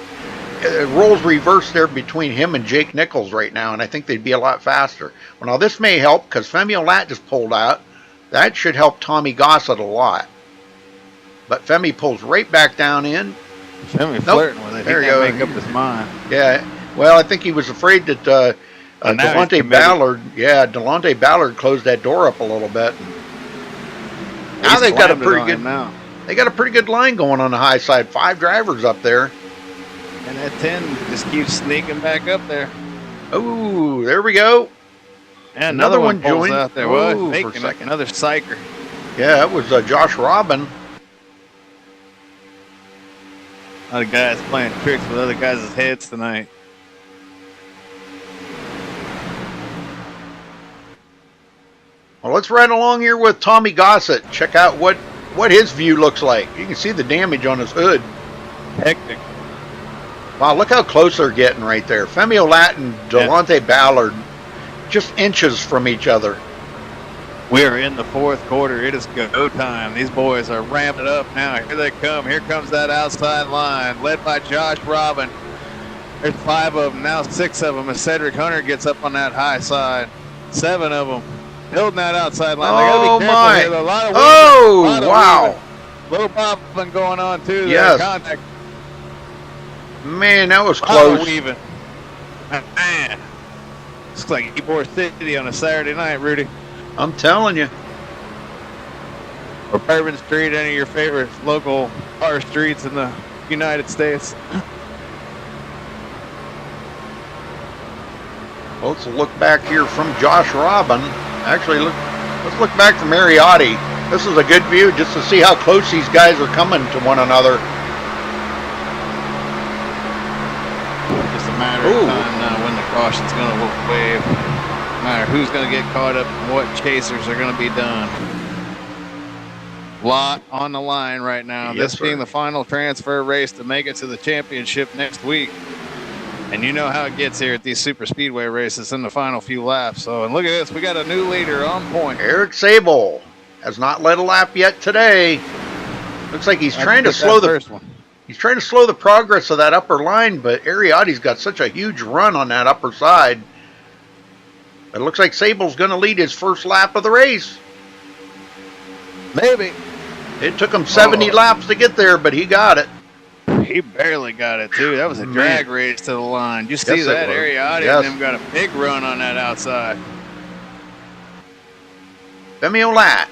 roles reversed there between him and Jake Nichols right now, and I think they'd be a lot faster. Well, now this may help because Femi Olat just pulled out. That should help Tommy Gossett a lot. But Femi pulls right back down in. Femi flirting with it. There he can't make up his mind. Yeah. Well, I think he was afraid that Delonte Ballard closed that door up a little bit. Now they've got a pretty good. They got a pretty good line going on the high side. 5 drivers up there. And that 10 just keeps sneaking back up there. Oh, there we go. And another one joined out there. Well, faking it. Another psycher. Yeah, that was Josh Robin. A lot of guys playing tricks with other guys' heads tonight. Well, let's ride along here with Tommy Gossett. Check out what his view looks like. You can see the damage on his hood. Hectic. Wow, look how close they're getting right there. Femi Olat and Delonte Ballard just inches from each other. We are in the 4th quarter. It is go time. These boys are ramping it up now. Here they come. Here comes that outside line led by Josh Robin. There's 5 of them. Now 6 of them as Cedric Hunter gets up on that high side. 7 of them building that outside line. They got to be careful here. There's a lot of weaving. Wow. Little bobbing going on too. Yes. Contact. Man, that was close. Weaving. Man. Looks like Ybor City on a Saturday night, Rudy. I'm telling you. Or Bourbon Street, any of your favorite local car streets in the United States. Well, let's look back here from Josh Robin. Actually, let's look back from Mariotti. This is a good view just to see how close these guys are coming to one another. Just a matter of time now when the caution's going to wave. No matter who's going to get caught up and what chasers are going to be done. lot on the line right now. Yes, This being sir. the final transfer race to make it to the championship next week. And you know how it gets here at these super speedway races in the final few laps. So, and look at this, we got a new leader on point. Eric Sable has not led a lap yet today. Looks like he's trying to slow the first one. He's trying to slow the progress of that upper line, but Ariadne's got such a huge run on that upper side. It looks like Sable's going to lead his first lap of the race. Maybe. It took him 70 laps to get there, but he got it. He barely got it, too. That was a drag race to the line. You see that? Ariadne and them got a big run on that outside. Femi Olat,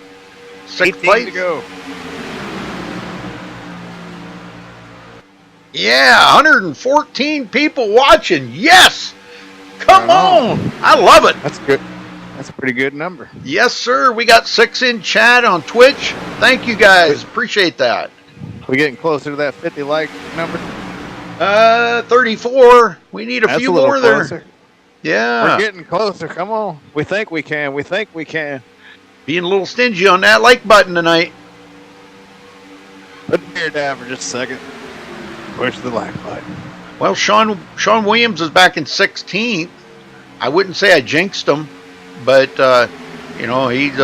6th place. To go. Yeah, 114 people watching. Yes! Come on! I love it. That's good. That's a pretty good number. Yes, sir. We got 6 in chat on Twitch. Thank you, guys. Appreciate that. We getting closer to that 50 like number? 34. We need a few more there. Yeah. We're getting closer. Come on. We think we can. We think we can. Being a little stingy on that like button tonight. Put the beer down for just a second. Push the like button. Well, Sean Williams is back in 16th. I wouldn't say I jinxed him, but you know, he's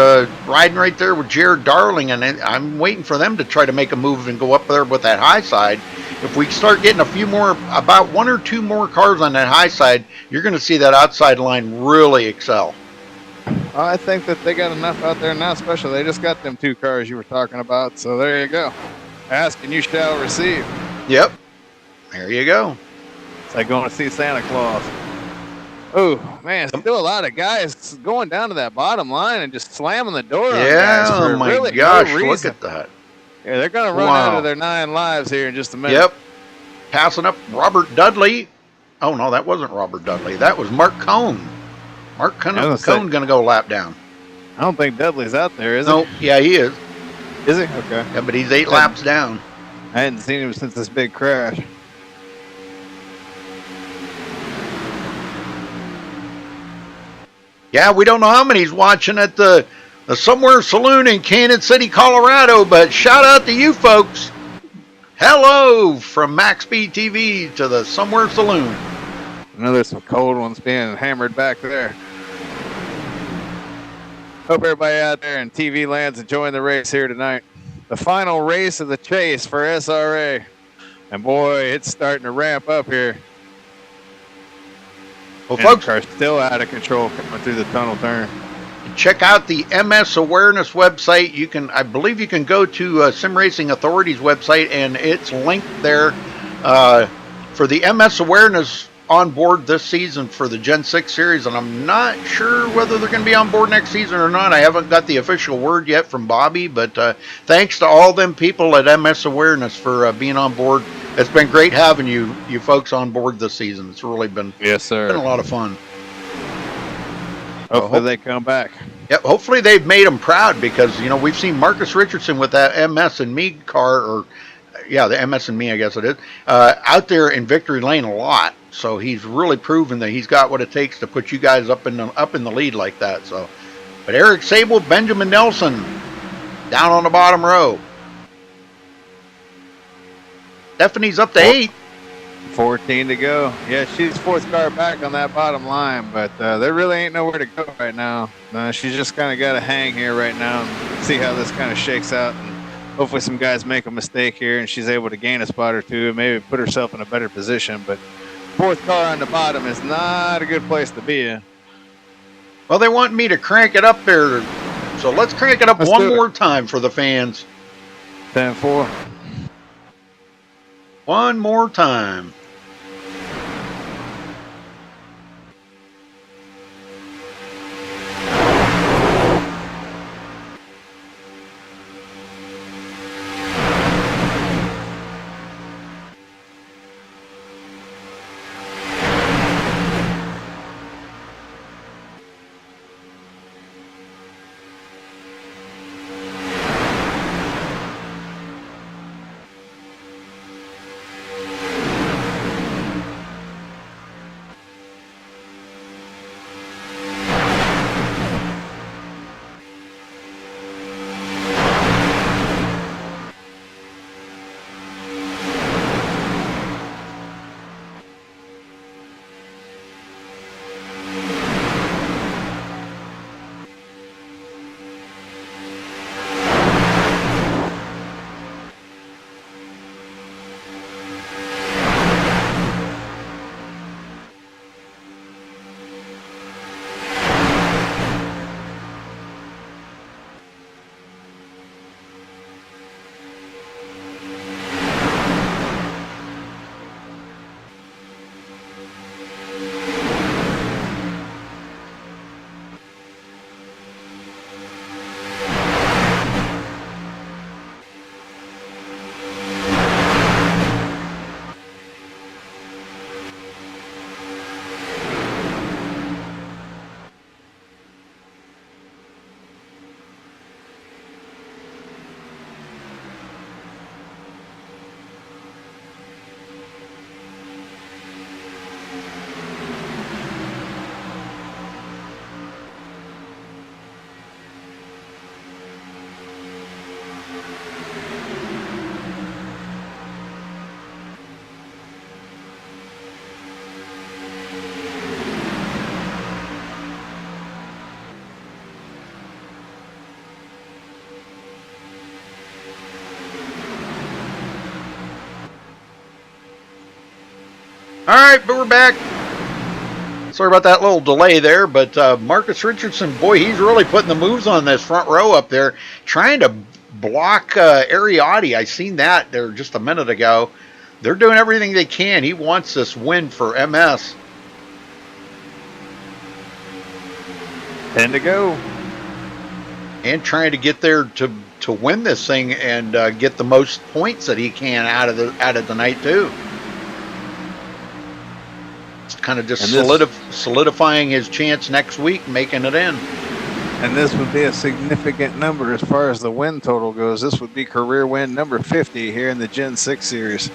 riding right there with Jared Darling, and I'm waiting for them to try to make a move and go up there with that high side. If we start getting a few more, about 1 or 2 more cars on that high side, you're going to see that outside line really excel. I think that they got enough out there now, especially they just got them 2 cars you were talking about. So there you go. Ask and you shall receive. Yep. There you go. It's like going to see Santa Claus. Oh, man, still a lot of guys going down to that bottom line and just slamming the door on guys for oh my really gosh, no reason. look at that. Yeah, they're going to run out of their 9 lives here in just a minute. Yep. Passing up Robert Dudley. Oh, no, that wasn't Robert Dudley. That was Mark Cohn. Mark Cohn going to go lap down. I don't think Dudley's out there, is he? No, yeah, he is. Is he? Okay. Yeah, but he's 8 laps down. I hadn't seen him since this big crash. Yeah, we don't know how many's watching at the Somewhere Saloon in Kansas City, Colorado, but shout out to you folks. Hello from MaxSpeedTV to the Somewhere Saloon. I know there's some cold ones being hammered back there. Hope everybody out there in TV land's enjoying the race here tonight. The final race of the chase for SRA. And boy, it's starting to ramp up here. Well, folks, are still out of control coming through the tunnel turn. Check out the MS Awareness website. You can, I believe, you can go to Sim Racing Authority's website, and it's linked there for the MS Awareness on board this season for the Gen 6 series. And I'm not sure whether they're going to be on board next season or not. I haven't got the official word yet from Bobby, but thanks to all them people at MS Awareness for being on board. It's been great having you folks on board this season. It's really been, yes, sir. Been a lot of fun. Hopefully they come back. Yep, hopefully they've made them proud, because, you know, we've seen Marcus Richardson with that MS and Me car, or, yeah, the MS and Me, I guess it is, out there in Victory Lane a lot. So he's really proven that he's got what it takes to put you guys up in the lead like that. So, but Eric Sable, Benjamin Nelson, down on the bottom row. Stephanie's up to 8. 14 to go. Yeah, she's 4th car back on that bottom line, but there really ain't nowhere to go right now. She's just kind of got to hang here right now and see how this kind of shakes out. And hopefully some guys make a mistake here and she's able to gain a spot or two and maybe put herself in a better position. But 4th car on the bottom is not a good place to be in. Well, they want me to crank it up there, so let's crank it up one more time for the fans. 10-4. One more time. All right, but we're back. Sorry about that little delay there, but Marcus Richardson, boy, he's really putting the moves on this front row up there, trying to block Ariotti. I seen that there just a minute ago. They're doing everything they can. He wants this win for MS. 10 to go. And trying to get there to win this thing and get the most points that he can out of the night too. It's kind of just solidifying his chance next week, making it in. And this would be a significant number as far as the win total goes. This would be career win number 50 here in the Gen 6 series.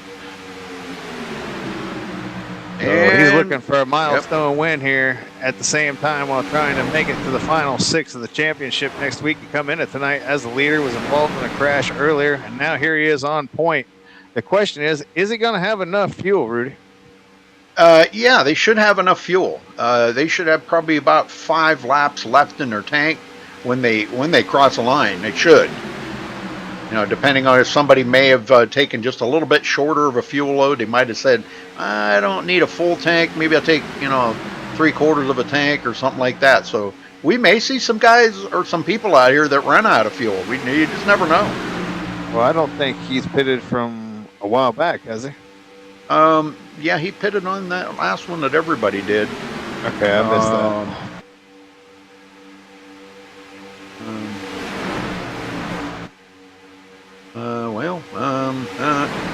So he's looking for a milestone win here at the same time while trying to make it to the final 6 of the championship next week. He come in it tonight as the leader, was involved in a crash earlier, and now here he is on point. The question is he going to have enough fuel, Rudy? Yeah, they should have enough fuel. They should have probably about 5 laps left in their tank when they cross the line. They should. You know, depending on if somebody may have taken just a little bit shorter of a fuel load, they might have said, I don't need a full tank. Maybe I'll take, 3/4 of a tank or something like that. So we may see some guys or some people out here that run out of fuel. You just never know. Well, I don't think he's pitted from a while back, has he? Yeah, he pitted on that last one that everybody did. Okay, I missed that.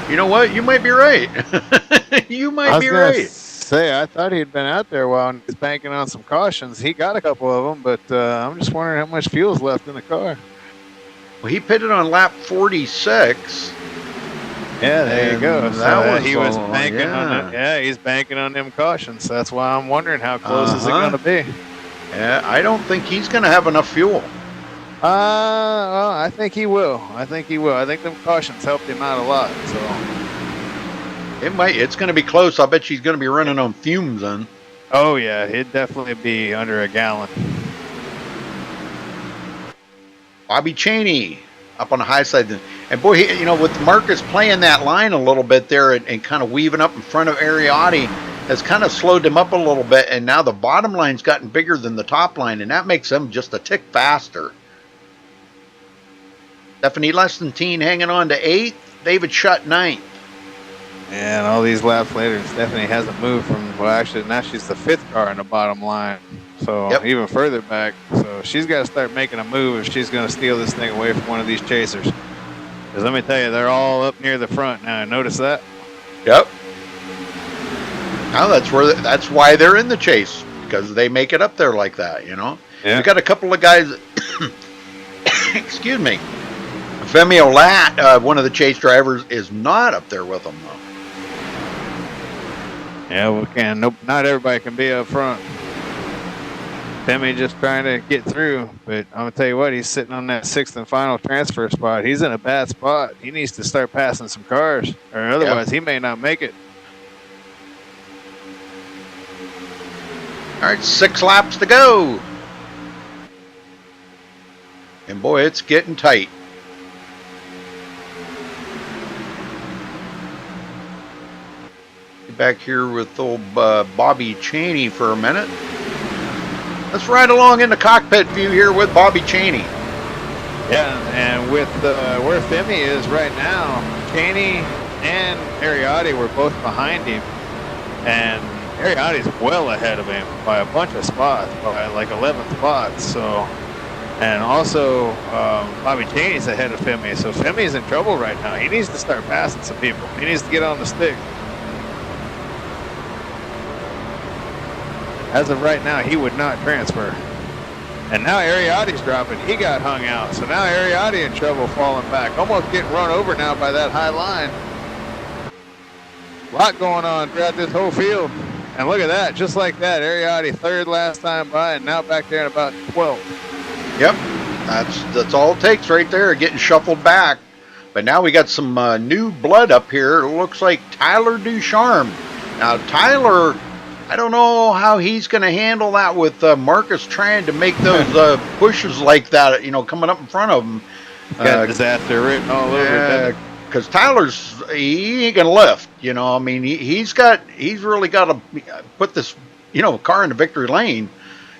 You know what? You might be right. You might be right. I thought he'd been out there a while and he's banking on some cautions. He got a couple of them, but I'm just wondering how much fuel's left in the car. Well, he pitted on lap 46. Yeah, there you go. So he was banking on it. Yeah, he's banking on them cautions. That's why I'm wondering how close is it going to be. Yeah, I don't think he's going to have enough fuel. Well, I think he will. I think them cautions helped him out a lot. So it's going to be close. I bet she's going to be running on fumes then. Oh yeah, it'd definitely be under a gallon. Bobby Cheney up on the high side. And boy, with Marcus playing that line a little bit there and kind of weaving up in front of Ariotti, has kind of slowed him up a little bit. And now the bottom line's gotten bigger than the top line, and that makes them just a tick faster. Stephanie Lestantine hanging on to 8th. David Shutt 9th. And all these laps later, Stephanie hasn't moved from, well, actually, now she's the 5th car in the bottom line. So even further back. So she's got to start making a move if she's going to steal this thing away from one of these chasers. Because let me tell you, they're all up near the front now. Notice that? Yep. Now that's why they're in the chase, because they make it up there like that, Yeah. We got a couple of guys, excuse me. Femi Olat, one of the chase drivers, is not up there with them, though. Yeah, we can. Nope, not everybody can be up front. Femi just trying to get through, but I'm going to tell you what, he's sitting on that 6th and final transfer spot. He's in a bad spot. He needs to start passing some cars, or otherwise he may not make it. All right, 6 laps to go. And boy, it's getting tight. Back here with old Bobby Cheney for a minute. Let's ride along in the cockpit view here with Bobby Cheney. Yeah, and with where Femi is right now, Cheney and Ariotti were both behind him, and Ariotti's well ahead of him by a bunch of spots, by like 11 spots. So, and also Bobby Cheney's ahead of Femi, so Femi's in trouble right now. He needs to start passing some people. He needs to get on the stick. As of right now, he would not transfer. And now Ariotti's dropping. He got hung out. So now Ariotti in trouble falling back. Almost getting run over now by that high line. A lot going on throughout this whole field. And look at that. Just like that, Ariotti 3rd last time by and now back there in about 12th. Yep. That's all it takes right there, getting shuffled back. But now we got some new blood up here. It looks like Tyler Ducharme. Now, Tyler, I don't know how he's going to handle that with Marcus trying to make those pushes like that, coming up in front of him. Got disaster written all over it. because Tyler's he ain't gonna lift. You know, I mean, he's really got to put this car into victory lane,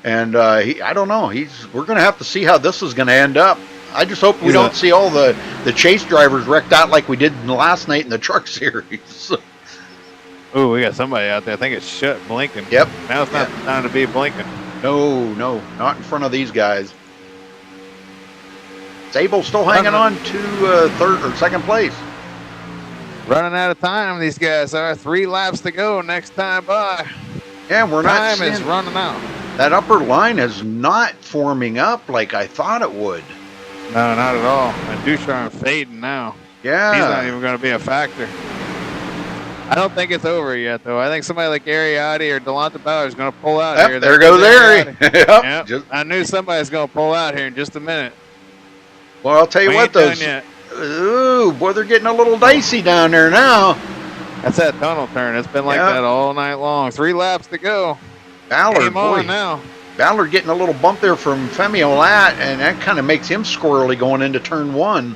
and I don't know. We're gonna have to see how this is gonna end up. I just hope we don't see all the chase drivers wrecked out like we did last night in the truck series. Ooh, we got somebody out there. I think it's shut blinking. Yep. Now it's not the time to be blinking. No, not in front of these guys. Sable's still hanging on to third or second place. Running out of time, these guys are. 3 laps to go next time by. Yeah, we're not. Time is running out. That upper line is not forming up like I thought it would. No, not at all. And Ducharme fading now. Yeah. He's not even going to be a factor. I don't think it's over yet, though. I think somebody like Ariotti or Delonta Bauer is going to pull out here. There goes Ari. Yep. I knew somebody's going to pull out here in just a minute. Well, I'll tell you what, those. Ooh, boy, they're getting a little dicey down there now. That's that tunnel turn. It's been like that all night long. 3 laps to go. Ballard, on now. Ballard getting a little bump there from Femi Olat, and that kind of makes him squirrely going into turn 1.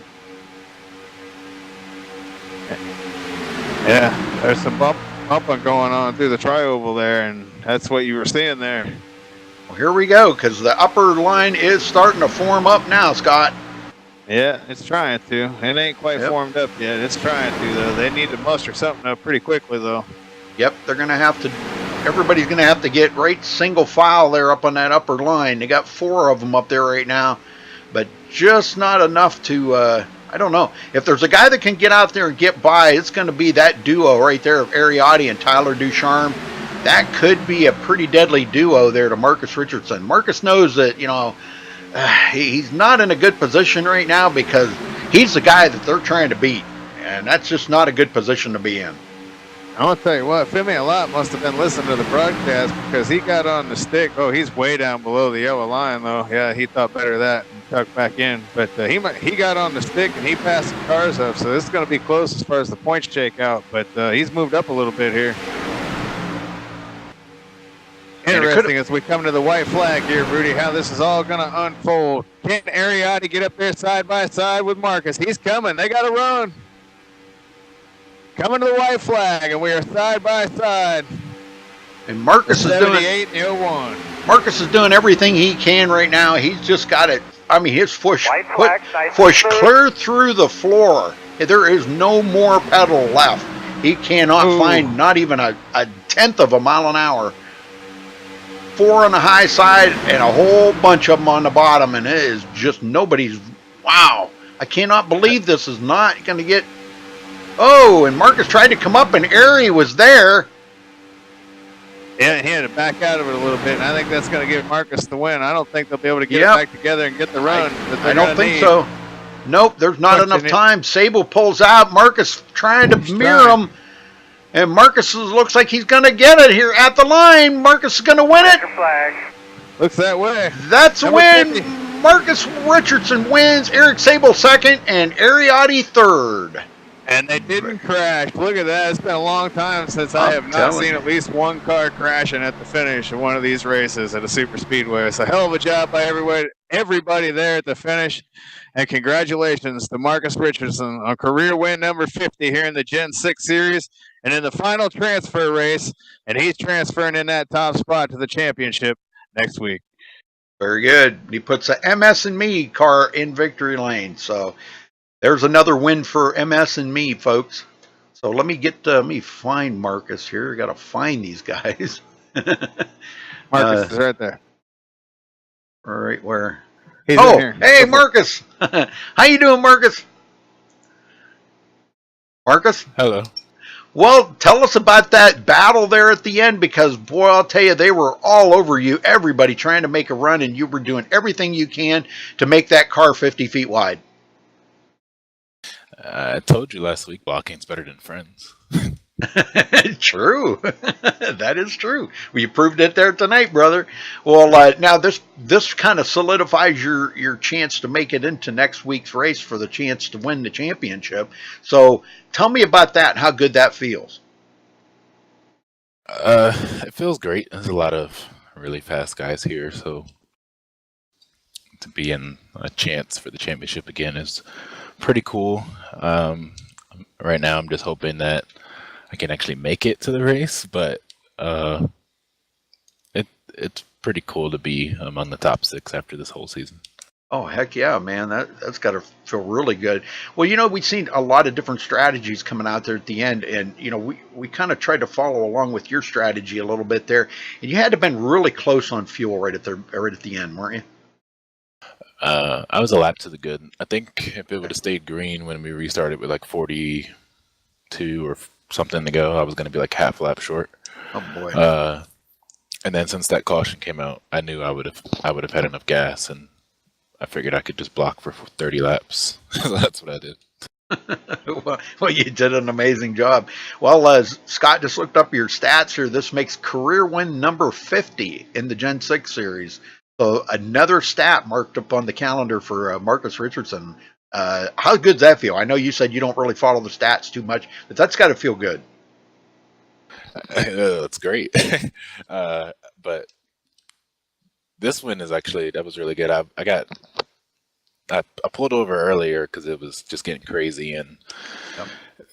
Yeah, there's some bumping going on through the tri-oval there, and that's what you were seeing there. Well, here we go, because the upper line is starting to form up now, Scott. Yeah, it's trying to. It ain't quite formed up yet. It's trying to, though. They need to muster something up pretty quickly, though. Yep, they're going to have to. Everybody's going to have to get right single file there up on that upper line. They got 4 of them up there right now, but just not enough to. I don't know. If there's a guy that can get out there and get by, it's going to be that duo right there of Ariotti and Tyler Ducharme. That could be a pretty deadly duo there to Marcus Richardson. Marcus knows that, he's not in a good position right now because he's the guy that they're trying to beat. And that's just not a good position to be in. I want to tell you what, Femi Olat must have been listening to the broadcast because he got on the stick. Oh, he's way down below the yellow line, though. Yeah, he thought better of that and tucked back in. But he got on the stick and he passed some cars up, so this is going to be close as far as the points shake out. But he's moved up a little bit here. Interesting as we come to the white flag here, Rudy, how this is all going to unfold. Can Ariotti get up there side by side with Marcus? He's coming. They got to run. Coming to the white flag, and we are side by side. And Marcus is doing 78 and 01. Marcus is doing everything he can right now. He's just got it. I mean, his push clear through the floor. There is no more pedal left. He cannot find not even a 1/10 of a mile an hour. 4 on the high side and a whole bunch of them on the bottom, and it is just nobody's. Wow, I cannot believe this is not going to get. Oh, and Marcus tried to come up, and Ari was there. Yeah, he had to back out of it a little bit, and I think that's going to give Marcus the win. I don't think they'll be able to get it back together and get the run. I don't think so. Nope, there's not enough time. Sable pulls out. Marcus trying to mirror him. And Marcus looks like he's going to get it here at the line. Marcus is going to win it. Looks that way. That's a win. Marcus Richardson wins. Eric Sable second and Ariotti third. And they didn't crash. Look at that. It's been a long time since I have not seen at least one car crashing at the finish of one of these races at a super speedway. It's a hell of a job by everybody there at the finish. And congratulations to Marcus Richardson on career win number 50 here in the Gen 6 Series and in the final transfer race. And he's transferring in that top spot to the championship next week. Very good. He puts a MS and Me car in victory lane. So there's another win for MS and Me, folks. So let me find Marcus here. I got to find these guys. Marcus is right there. All right, where? He's right here. Hey, Marcus. How you doing, Marcus? Marcus? Hello. Well, tell us about that battle there at the end, because, boy, I'll tell you, they were all over you, everybody trying to make a run, and you were doing everything you can to make that car 50 feet wide. I told you last week, walking's better than friends. True. That is true. Well, you proved it there tonight, brother. Well, now this kind of solidifies your chance to make it into next week's race for the chance to win the championship. So tell me about that, how good that feels. It feels great. There's a lot of really fast guys here, so to be in a chance for the championship again is pretty cool. Right now, I'm just hoping that I can actually make it to the race, but it's pretty cool to be among the top 6 after this whole season. Oh, heck yeah, man. That's got to feel really good. Well, we've seen a lot of different strategies coming out there at the end, and, we kind of tried to follow along with your strategy a little bit there, and you had to have been really close on fuel right at the end, weren't you? I was a lap to the good. I think if it would have stayed green when we restarted with like 42 or something to go, I was going to be like half lap short. Oh, boy. And then since that caution came out, I knew I would have had enough gas, and I figured I could just block for 30 laps. So that's what I did. Well, you did an amazing job. Well, Scott just looked up your stats here. This makes career win number 50 in the Gen 6 series. So another stat marked up on the calendar for Marcus Richardson. How good's that feel? I know you said you don't really follow the stats too much, but that's got to feel good. That's great. But this win is that was really good. I pulled over earlier because it was just getting crazy, and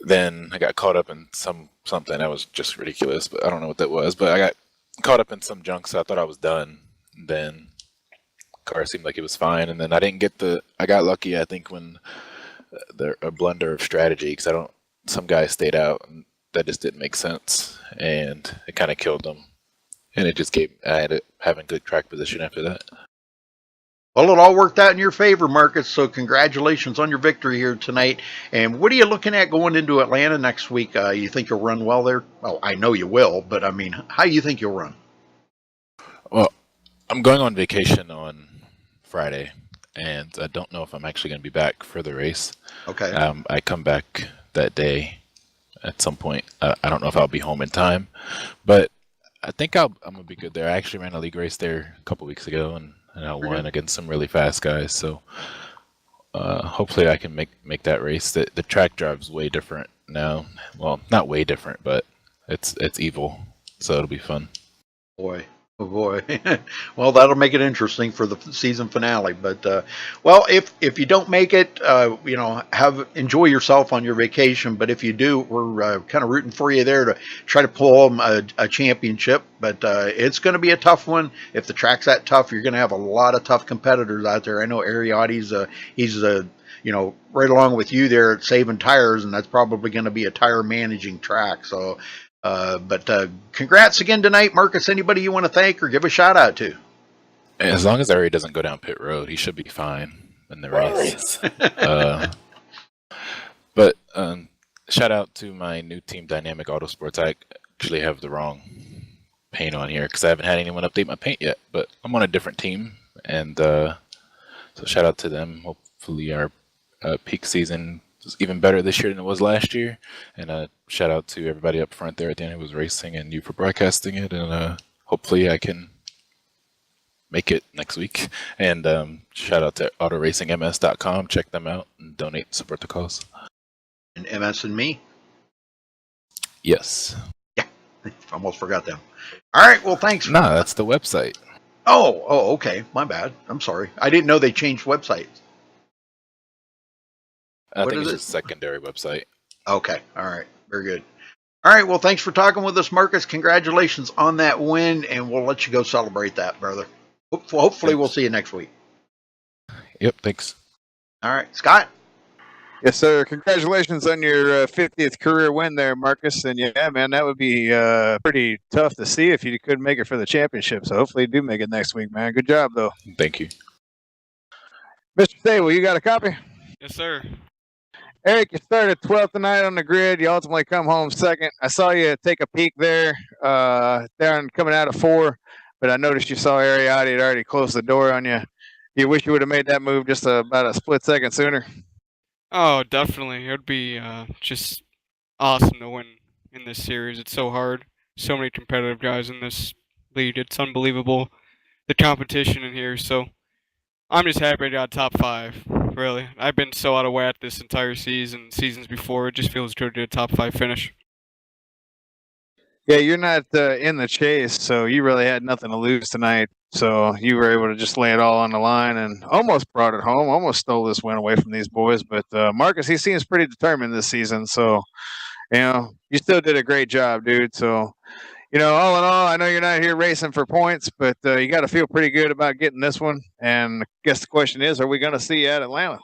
then I got caught up in something that was just ridiculous, but I don't know what that was. But I got caught up in some junk, so I thought I was done. Then car seemed like it was fine, and then I didn't get I got lucky, I think, when a blunder of strategy, because some guys stayed out, and that just didn't make sense, and it kind of killed them. And it just I had it having good track position after that. Well, it all worked out in your favor, Marcus, so congratulations on your victory here tonight. And what are you looking at going into Atlanta next week? You think you'll run well there? Well, I know you will, but, how do you think you'll run? Well, I'm going on vacation on Friday, and I don't know if I'm actually going to be back for the race. Okay. I come back that day at some point. I don't know if I'll be home in time, but I think I'm going to be good there. I actually ran a league race there a couple weeks ago, and I won against some really fast guys. So hopefully I can make that race. The track drive's way different now. Well, not way different, but it's evil. So it'll be fun. Boy. Oh boy. Well, that'll make it interesting for the season finale. But well, if you don't make it, enjoy yourself on your vacation. But if you do, we're kind of rooting for you there to try to pull them a championship. But it's going to be a tough one. If the track's that tough, you're going to have a lot of tough competitors out there. I know Ariotti's he's right along with you there at saving tires, and that's probably going to be a tire managing track. So. But congrats again tonight, Marcus. Anybody you want to thank or give a shout out to? As long as Ari doesn't go down pit road, he should be fine in the race. But shout out to my new team, Dynamic Autosports. I actually have the wrong paint on here because I haven't had anyone update my paint yet. But I'm on a different team, and so shout out to them. Hopefully our peak season was even better this year than it was last year, and shout out to everybody up front there at the end who was racing and you for broadcasting it, and hopefully I can make it next week. And shout out to autoracingms.com. Check them out and donate and support the cause. And MS and me? Yes. Yeah, almost forgot them. All right, well, thanks. Nah, that's the website. Oh, okay. My bad. I'm sorry. I didn't know they changed websites. I think it's a secondary website. Okay. All right. Very good. All right. Well, thanks for talking with us, Marcus. Congratulations on that win, and we'll let you go celebrate that, brother. Hopefully, we'll see you next week. Yep. Thanks. All right. Scott? Yes, sir. Congratulations on your 50th career win there, Marcus. And yeah, man, that would be pretty tough to see if you couldn't make it for the championship. So hopefully you do make it next week, man. Good job, though. Thank you. Mr. Stable, you got a copy? Yes, sir. Eric, you started 12th tonight on the grid. You ultimately come home second. I saw you take a peek there, down coming out of 4, but I noticed you saw Ariotti had already closed the door on you. You wish you would have made that move just about a split second sooner. Oh, definitely. It would be just awesome to win in this series. It's so hard. So many competitive guys in this lead. It's unbelievable, the competition in here. So I'm just happy I got top 5. Really, I've been so out of whack this entire season, seasons before. It just feels good to get a top 5 finish. Yeah, you're not in the chase, so you really had nothing to lose tonight. So you were able to just lay it all on the line and almost brought it home, almost stole this win away from these boys. But Marcus, he seems pretty determined this season. So, you still did a great job, dude. So, all in all, I know you're not here racing for points, but you got to feel pretty good about getting this one. And I guess the question is, are we going to see you at Atlanta?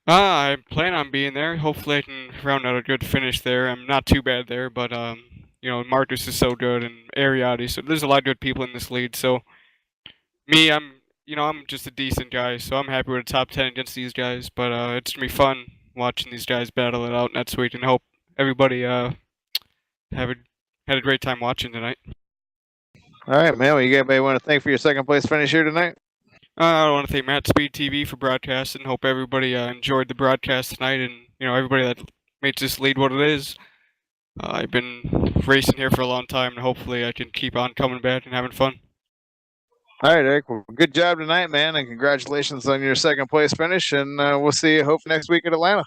I plan on being there. Hopefully, I can round out a good finish there. I'm not too bad there, but Marcus is so good and Ariotti. So there's a lot of good people in this lead. So me, I'm just a decent guy. So I'm happy with a top 10 against these guys. But it's gonna be fun watching these guys battle it out next week, and hope everybody had a great time watching tonight. All right, man. Well, you got anybody want to thank for your second place finish here tonight? I want to thank MaxSpeedTV for broadcasting. Hope everybody enjoyed the broadcast tonight, and everybody that makes this lead what it is. I've been racing here for a long time, and hopefully I can keep on coming back and having fun. All right, Eric. Well, good job tonight, man, and congratulations on your second place finish. And we'll see you hopefully next week at Atlanta.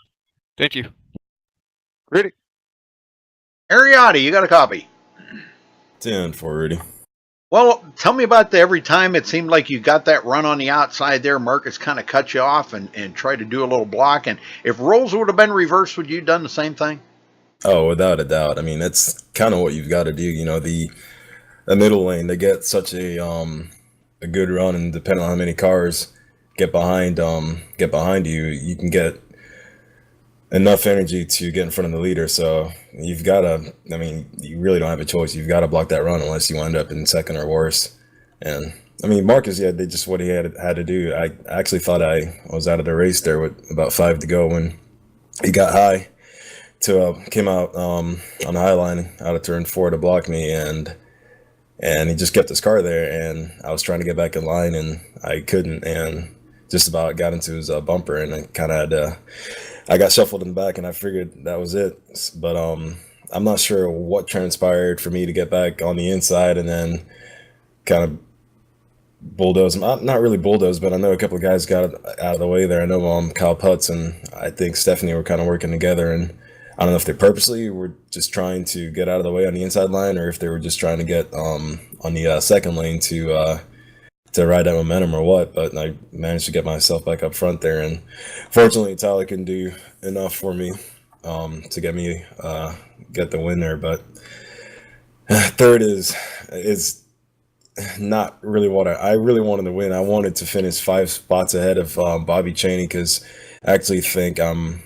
Thank you. Rudy. Ariotti, you got a copy. 10 for Rudy. Well, tell me about every time it seemed like you got that run on the outside there, Marcus kind of cut you off and tried to do a little block. And if roles would have been reversed, would you have done the same thing? Oh, without a doubt. I mean, that's kind of what you've got to do. The middle lane, they get such a good run, and depending on how many cars get behind you, you can get enough energy to get in front of the leader. So you've got to, you really don't have a choice. You've got to block that run unless you end up in second or worse. And Marcus, yeah, did just what he had to do. I actually thought I was out of the race there with about 5 to go when he got high came out on the high line out of turn 4 to block me, and he just kept his car there, and I was trying to get back in line and I couldn't, and just about got into his bumper, and I kind of had to. I got shuffled in the back, and I figured that was it. But I'm not sure what transpired for me to get back on the inside and then kind of bulldoze. Not really bulldoze, but I know a couple of guys got out of the way there. I know Kyle Putz and I think Stephanie were kind of working together, and I don't know if they purposely were just trying to get out of the way on the inside line, or if they were just trying to get on the second lane to ride that momentum or what, but I managed to get myself back up front there, and fortunately Tyler can do enough for me to get me get the win there. But third is not really what I really wanted to win. I wanted to finish 5 spots ahead of Bobby Chaney, because I actually think I'm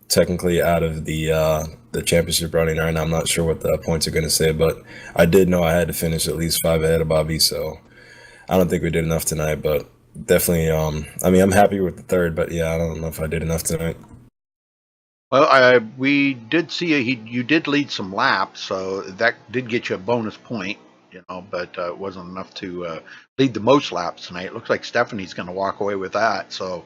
technically out of the championship running right now. I'm not sure what the points are going to say, but I did know I had to finish at least 5 ahead of Bobby, so I don't think we did enough tonight, but definitely, I'm happy with the third, but yeah, I don't know if I did enough tonight. Well, we did see you did lead some laps, so that did get you a bonus point, but it wasn't enough to lead the most laps tonight. It looks like Stephanie's going to walk away with that, so,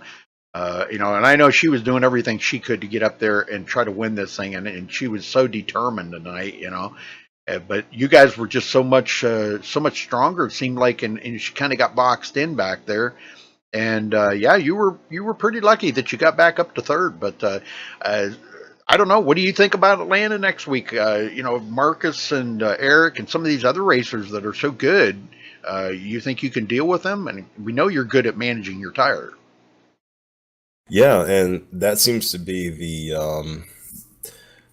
and I know she was doing everything she could to get up there and try to win this thing, and she was so determined tonight, but you guys were just so much stronger. It seemed like, and she kind of got boxed in back there. And yeah, you were pretty lucky that you got back up to third. But I don't know. What do you think about Atlanta next week? Marcus and Eric and some of these other racers that are so good. You think you can deal with them? And we know you're good at managing your tire. Yeah, and that seems to be the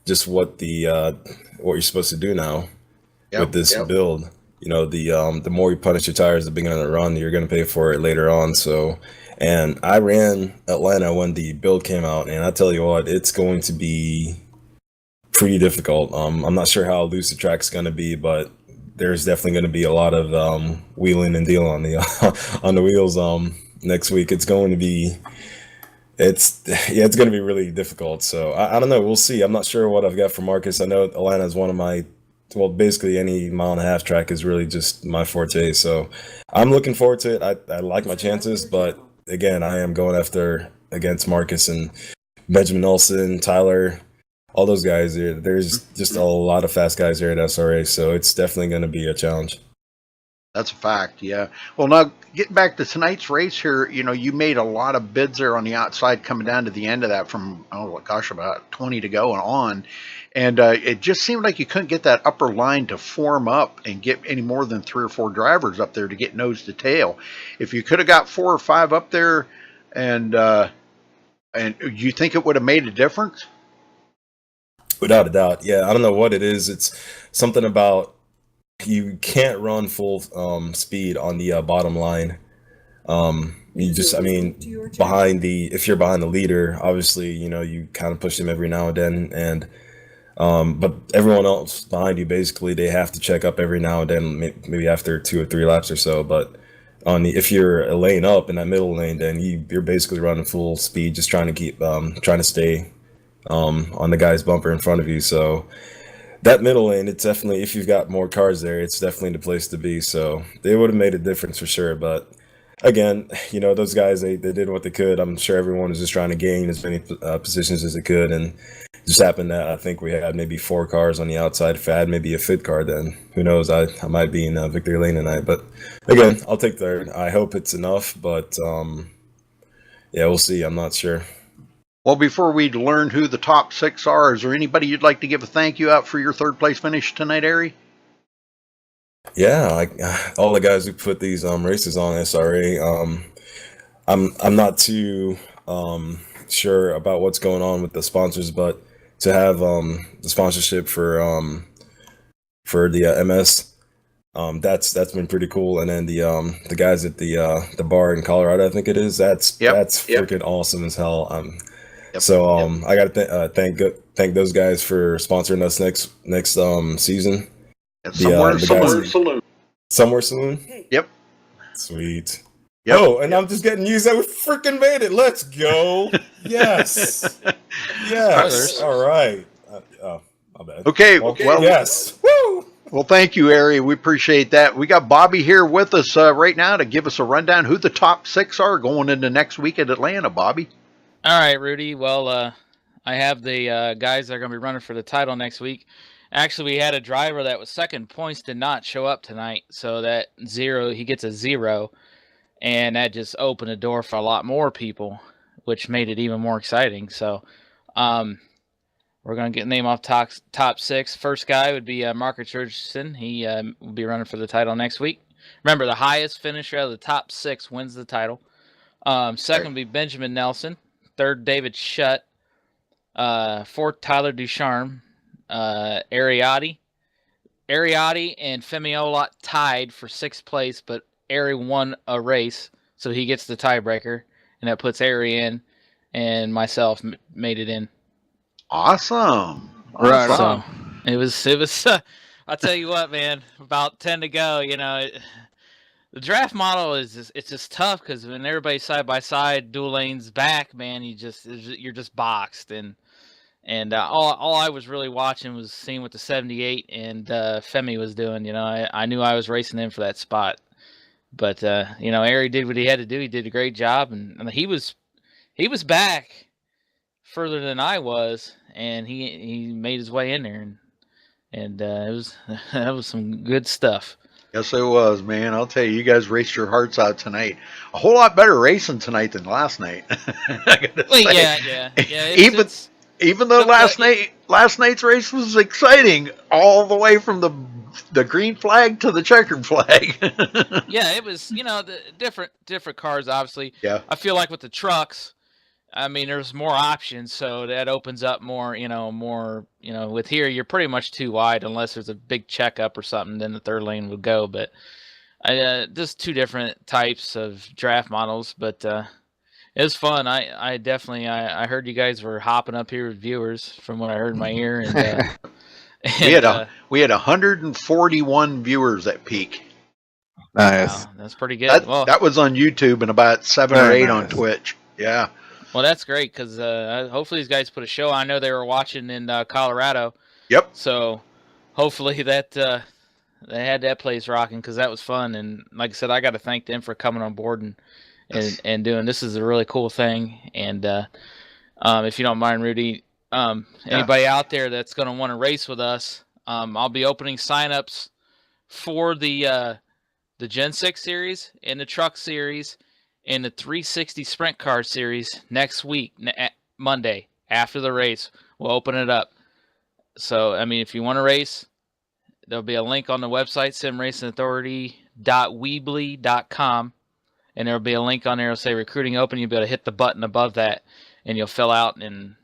just what you're supposed to do now with this build. The more you punish your tires at the beginning of the run, you're going to pay for it later on. So, and I ran Atlanta when the build came out, and I tell you what, it's going to be pretty difficult. I'm not sure how loose the track's going to be, but there's definitely going to be a lot of wheeling and dealing on the on the wheels next week. It's going to be really difficult. So I don't know. We'll see. I'm not sure what I've got for Marcus. I know Atlanta is one of my, basically any 1.5 mile track is really just my forte. So I'm looking forward to it. I like my chances, but again, I am going against Marcus and Benjamin Olsen, Tyler, all those guys. There's just a lot of fast guys here at SRA. So it's definitely going to be a challenge. That's a fact, yeah. Well, now getting back to tonight's race here, you made a lot of bids there on the outside coming down to the end of that from, oh gosh, about 20 to go and on. And it just seemed like you couldn't get that upper line to form up and get any more than 3 or 4 drivers up there to get nose to tail. If you could have got 4 or 5 up there, and you think it would have made a difference? Without a doubt, yeah. I don't know what it is. It's something about you can't run full speed on the bottom line. You just, I mean, if you're behind the leader, obviously, you kind of push them every now and then, and but everyone else behind you, basically, they have to check up every now and then, maybe after 2 or 3 laps or so. But if you're a lane up in that middle lane, then you're basically running full speed, just trying to stay on the guy's bumper in front of you. So that middle lane, it's definitely, if you've got more cars there, it's definitely the place to be. So they would have made a difference for sure. But again, those guys, they did what they could. I'm sure everyone was just trying to gain as many positions as they could. And it just happened that I think we had maybe 4 cars on the outside. If I had maybe a fit car, then who knows? I might be in victory lane tonight. But again, I'll take third. I hope it's enough. But yeah, we'll see. I'm not sure. Well, before we learn who the top 6 are, is there anybody you'd like to give a thank you out for your 3rd place finish tonight, Ari? Yeah, all the guys who put these races on SRA. I'm not too sure about what's going on with the sponsors, but to have the sponsorship for the MS, that's been pretty cool. And then the guys at the bar in Colorado, I think it is. That's freaking awesome as hell. So I got to thank those guys for sponsoring us next season. Somewhere Saloon. Somewhere Saloon? Yep. Sweet. Yep. Oh, and I'm just getting used. That we freaking made it. Let's go. Yes. Yes. All right. Oh, my bad. Okay. Well, yes. Woo. Well, thank you, Ari. We appreciate that. We got Bobby here with us right now to give us a rundown who the top 6 are going into next week at Atlanta. Bobby. All right, Rudy. Well, I have the guys that are going to be running for the title next week. Actually, we had a driver that was second points did not show up tonight, so that he gets a 0, and that just opened the door for a lot more people, which made it even more exciting. So, we're going to get the name off top 6. First guy would be Mark Richardson. He will be running for the title next week. Remember, the highest finisher out of the top 6 wins the title. Second would be Benjamin Nelson. Third, David Shutt. Fourth, Tyler Ducharme. Ariati and Femi tied for 6th place, but Ari won a race, so he gets the tiebreaker, and that puts Ari in, and myself made it in. Awesome. Right. So it was. I'll tell you what, man. About 10 to go. The draft model it's just tough because when everybody's side by side, dual lanes back, man, you're just boxed, and all I was really watching was seeing what the 78 and Femi was doing. I knew I was racing in for that spot, but Ari did what he had to do. He did a great job, and he was back further than I was, and he made his way in there, and that was some good stuff. Yes, it was, man. I'll tell you, you guys raced your hearts out tonight. A whole lot better racing tonight than last night. I gotta say. Yeah. Even though last night's race was exciting, all the way from the green flag to the checkered flag. Yeah, it was. The different cars, obviously. Yeah. I feel like with the trucks, I mean, there's more options, so that opens up more. With here, you're pretty much too wide unless there's a big checkup or something. Then the third lane would go. But just 2 different types of draft models. But it was fun. I definitely I heard you guys were hopping up here with viewers from what I heard in my ear. And, we had 141 viewers at peak. Nice. Wow, that's pretty good. That was on YouTube and about 7 or 8 on Twitch. Yeah. Well, that's great because hopefully these guys put a show. I know they were watching in Colorado. Yep. So hopefully that they had that place rocking because that was fun. And like I said, I got to thank them for coming on board and doing this. Is a really cool thing. And if you don't mind, Rudy, anybody out there that's going to want to race with us, I'll be opening signups for the the Gen 6 series and the Truck series and the 360 Sprint Car series next week, Monday, after the race. We'll open it up. So, I mean, if you want to race, there'll be a link on the website, simracingauthority.weebly.com, and there'll be a link on there that'll say recruiting open. You'll be able to hit the button above that, and you'll fill out your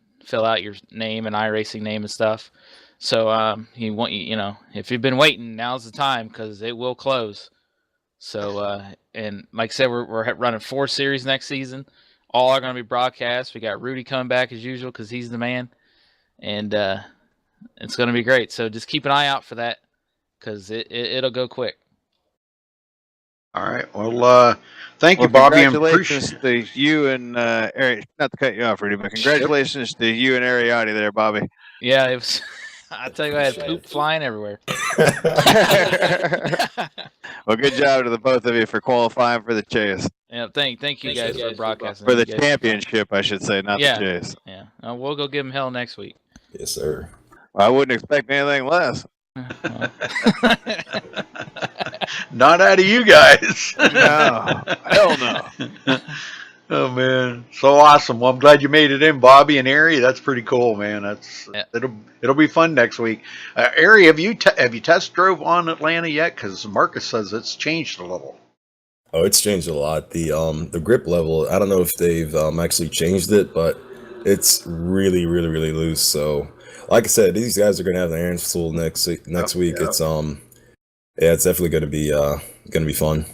name and iRacing name and stuff. So you know, if you've been waiting, now's the time because it will close. So and like I said, we're running 4 series next season. All are going to be broadcast. We got Rudy coming back as usual because he's the man, and it's going to be great. So just keep an eye out for that because it'll go quick. All right. Well, thank you, Bobby. Congratulations to you and Ari. Not to cut you off, Rudy, but congratulations to you and Ariotti there, Bobby. Yeah, it was. I tell you, I had poop flying everywhere. Well, good job to the both of you for qualifying for the chase. Yeah, thank you guys for broadcasting. For the championship, I should say, not the chase. Yeah, we'll go give them hell next week. Yes, sir. Well, I wouldn't expect anything less. Not out of you guys. No, hell no. Oh man, so awesome! Well, I'm glad you made it in, Bobby and Ari. That's pretty cool, man. It'll be fun next week. Ari, have you test drove on Atlanta yet? Because Marcus says it's changed a little. Oh, it's changed a lot. The grip level. I don't know if they've actually changed it, but it's really, really, really loose. So, like I said, these guys are gonna have their hands full next week. Yep. It's it's definitely gonna be fun.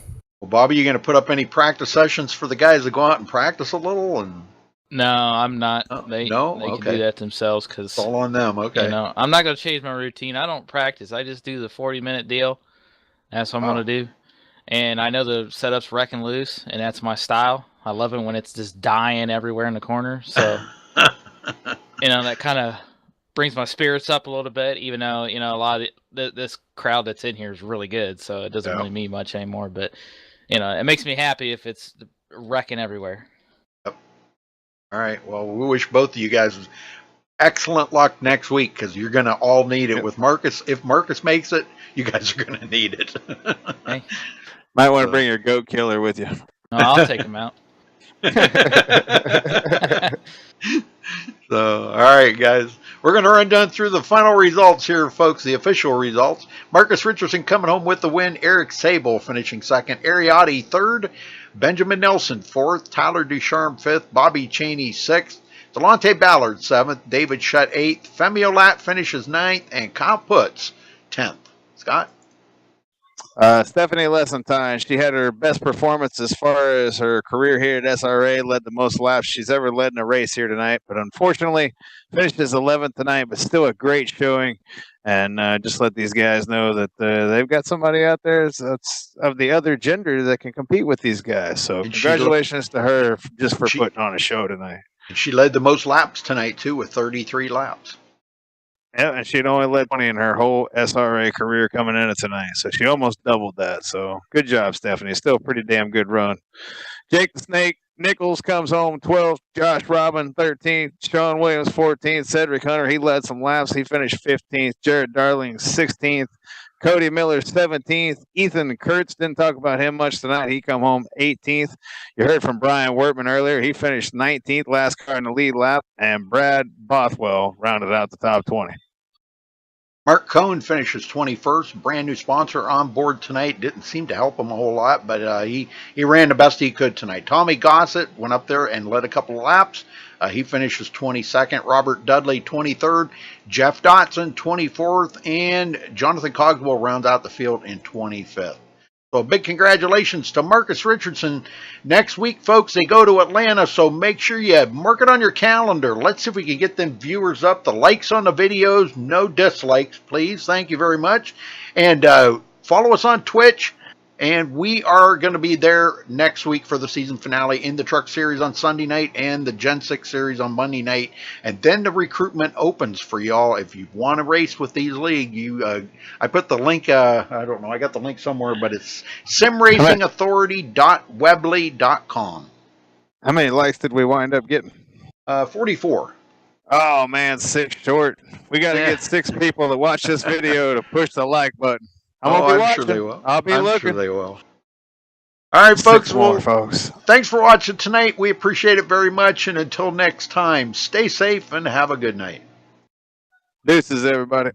Well, Bobby, you going to put up any practice sessions for the guys to go out and practice a little? And no, I'm not. They okay. can do that themselves because it's all on them. Okay. You know, I'm not going to change my routine. I don't practice. I just do the 40-minute deal. That's what I'm going to do. And I know the setup's wrecking loose, and that's my style. I love it when it's just dying everywhere in the corner. So, you know, that kind of brings my spirits up a little bit, even though, you know, a lot of this crowd that's in here is really good. So it doesn't really mean much anymore. But, you know, it makes me happy if it's wrecking everywhere. Yep. All right. Well, we wish both of you guys excellent luck next week because you're going to all need it with Marcus. If Marcus makes it, you guys are going to need it. Hey. Might want to bring your goat killer with you. No, I'll take him out. So, all right, guys. We're going to run down through the final results here, folks, the official results. Marcus Richardson coming home with the win. Eric Sable finishing second. Ariotti third. Benjamin Nelson fourth. Tyler Ducharme fifth. Bobby Cheney sixth. Delonte Ballard seventh. David Shutt eighth. Femi Olat finishes ninth. And Kyle Putz 10th. Scott? Stephanie Lessentine, she had her best performance as far as her career here at SRA, led the most laps she's ever led in a race here tonight, but unfortunately finished as 11th tonight, but still a great showing. And just let these guys know that they've got somebody out there that's of the other gender that can compete with these guys. So congratulations to her just for putting on a show tonight. And she led the most laps tonight, too, with 33 laps. Yeah, and she'd only led 20 in her whole SRA career coming into tonight, so she almost doubled that. So good job, Stephanie. Still a pretty damn good run. Jake the Snake Nichols comes home 12th. Josh Robin 13th. Sean Williams 14th. Cedric Hunter, he led some laps. He finished 15th. Jared Darling 16th. Cody Miller 17th. Ethan Kurtz, didn't talk about him much tonight. He come home 18th. You heard from Brian Wortman earlier. He finished 19th, last car in the lead lap. And Brad Bothwell rounded out the top 20. Mark Cohn finishes 21st. Brand new sponsor on board tonight. Didn't seem to help him a whole lot, but he ran the best he could tonight. Tommy Gossett went up there and led a couple of laps. He finishes 22nd. Robert Dudley 23rd. Jeff Dotson 24th. And Jonathan Cogswell rounds out the field in 25th. So big congratulations to Marcus Richardson. Next week, folks, they go to Atlanta, so make sure you mark it on your calendar. Let's see if we can get them viewers up. The likes on the videos, no dislikes, please. Thank you very much. And follow us on Twitch. And we are going to be there next week for the season finale in the Truck Series on Sunday night and the Gen 6 Series on Monday night. And then the recruitment opens for y'all. If you want to race with these league, I put the link, I don't know, I got the link somewhere, but it's simracingauthority.weebly.com. How many likes did we wind up getting? 44. Oh, man, 6 short. We got to get 6 people to watch this video to push the like button. I'm sure they will. I'll be looking. Sure they will. All right, folks. 6 more, folks. Thanks for watching tonight. We appreciate it very much. And until next time, stay safe and have a good night. Deuces, everybody.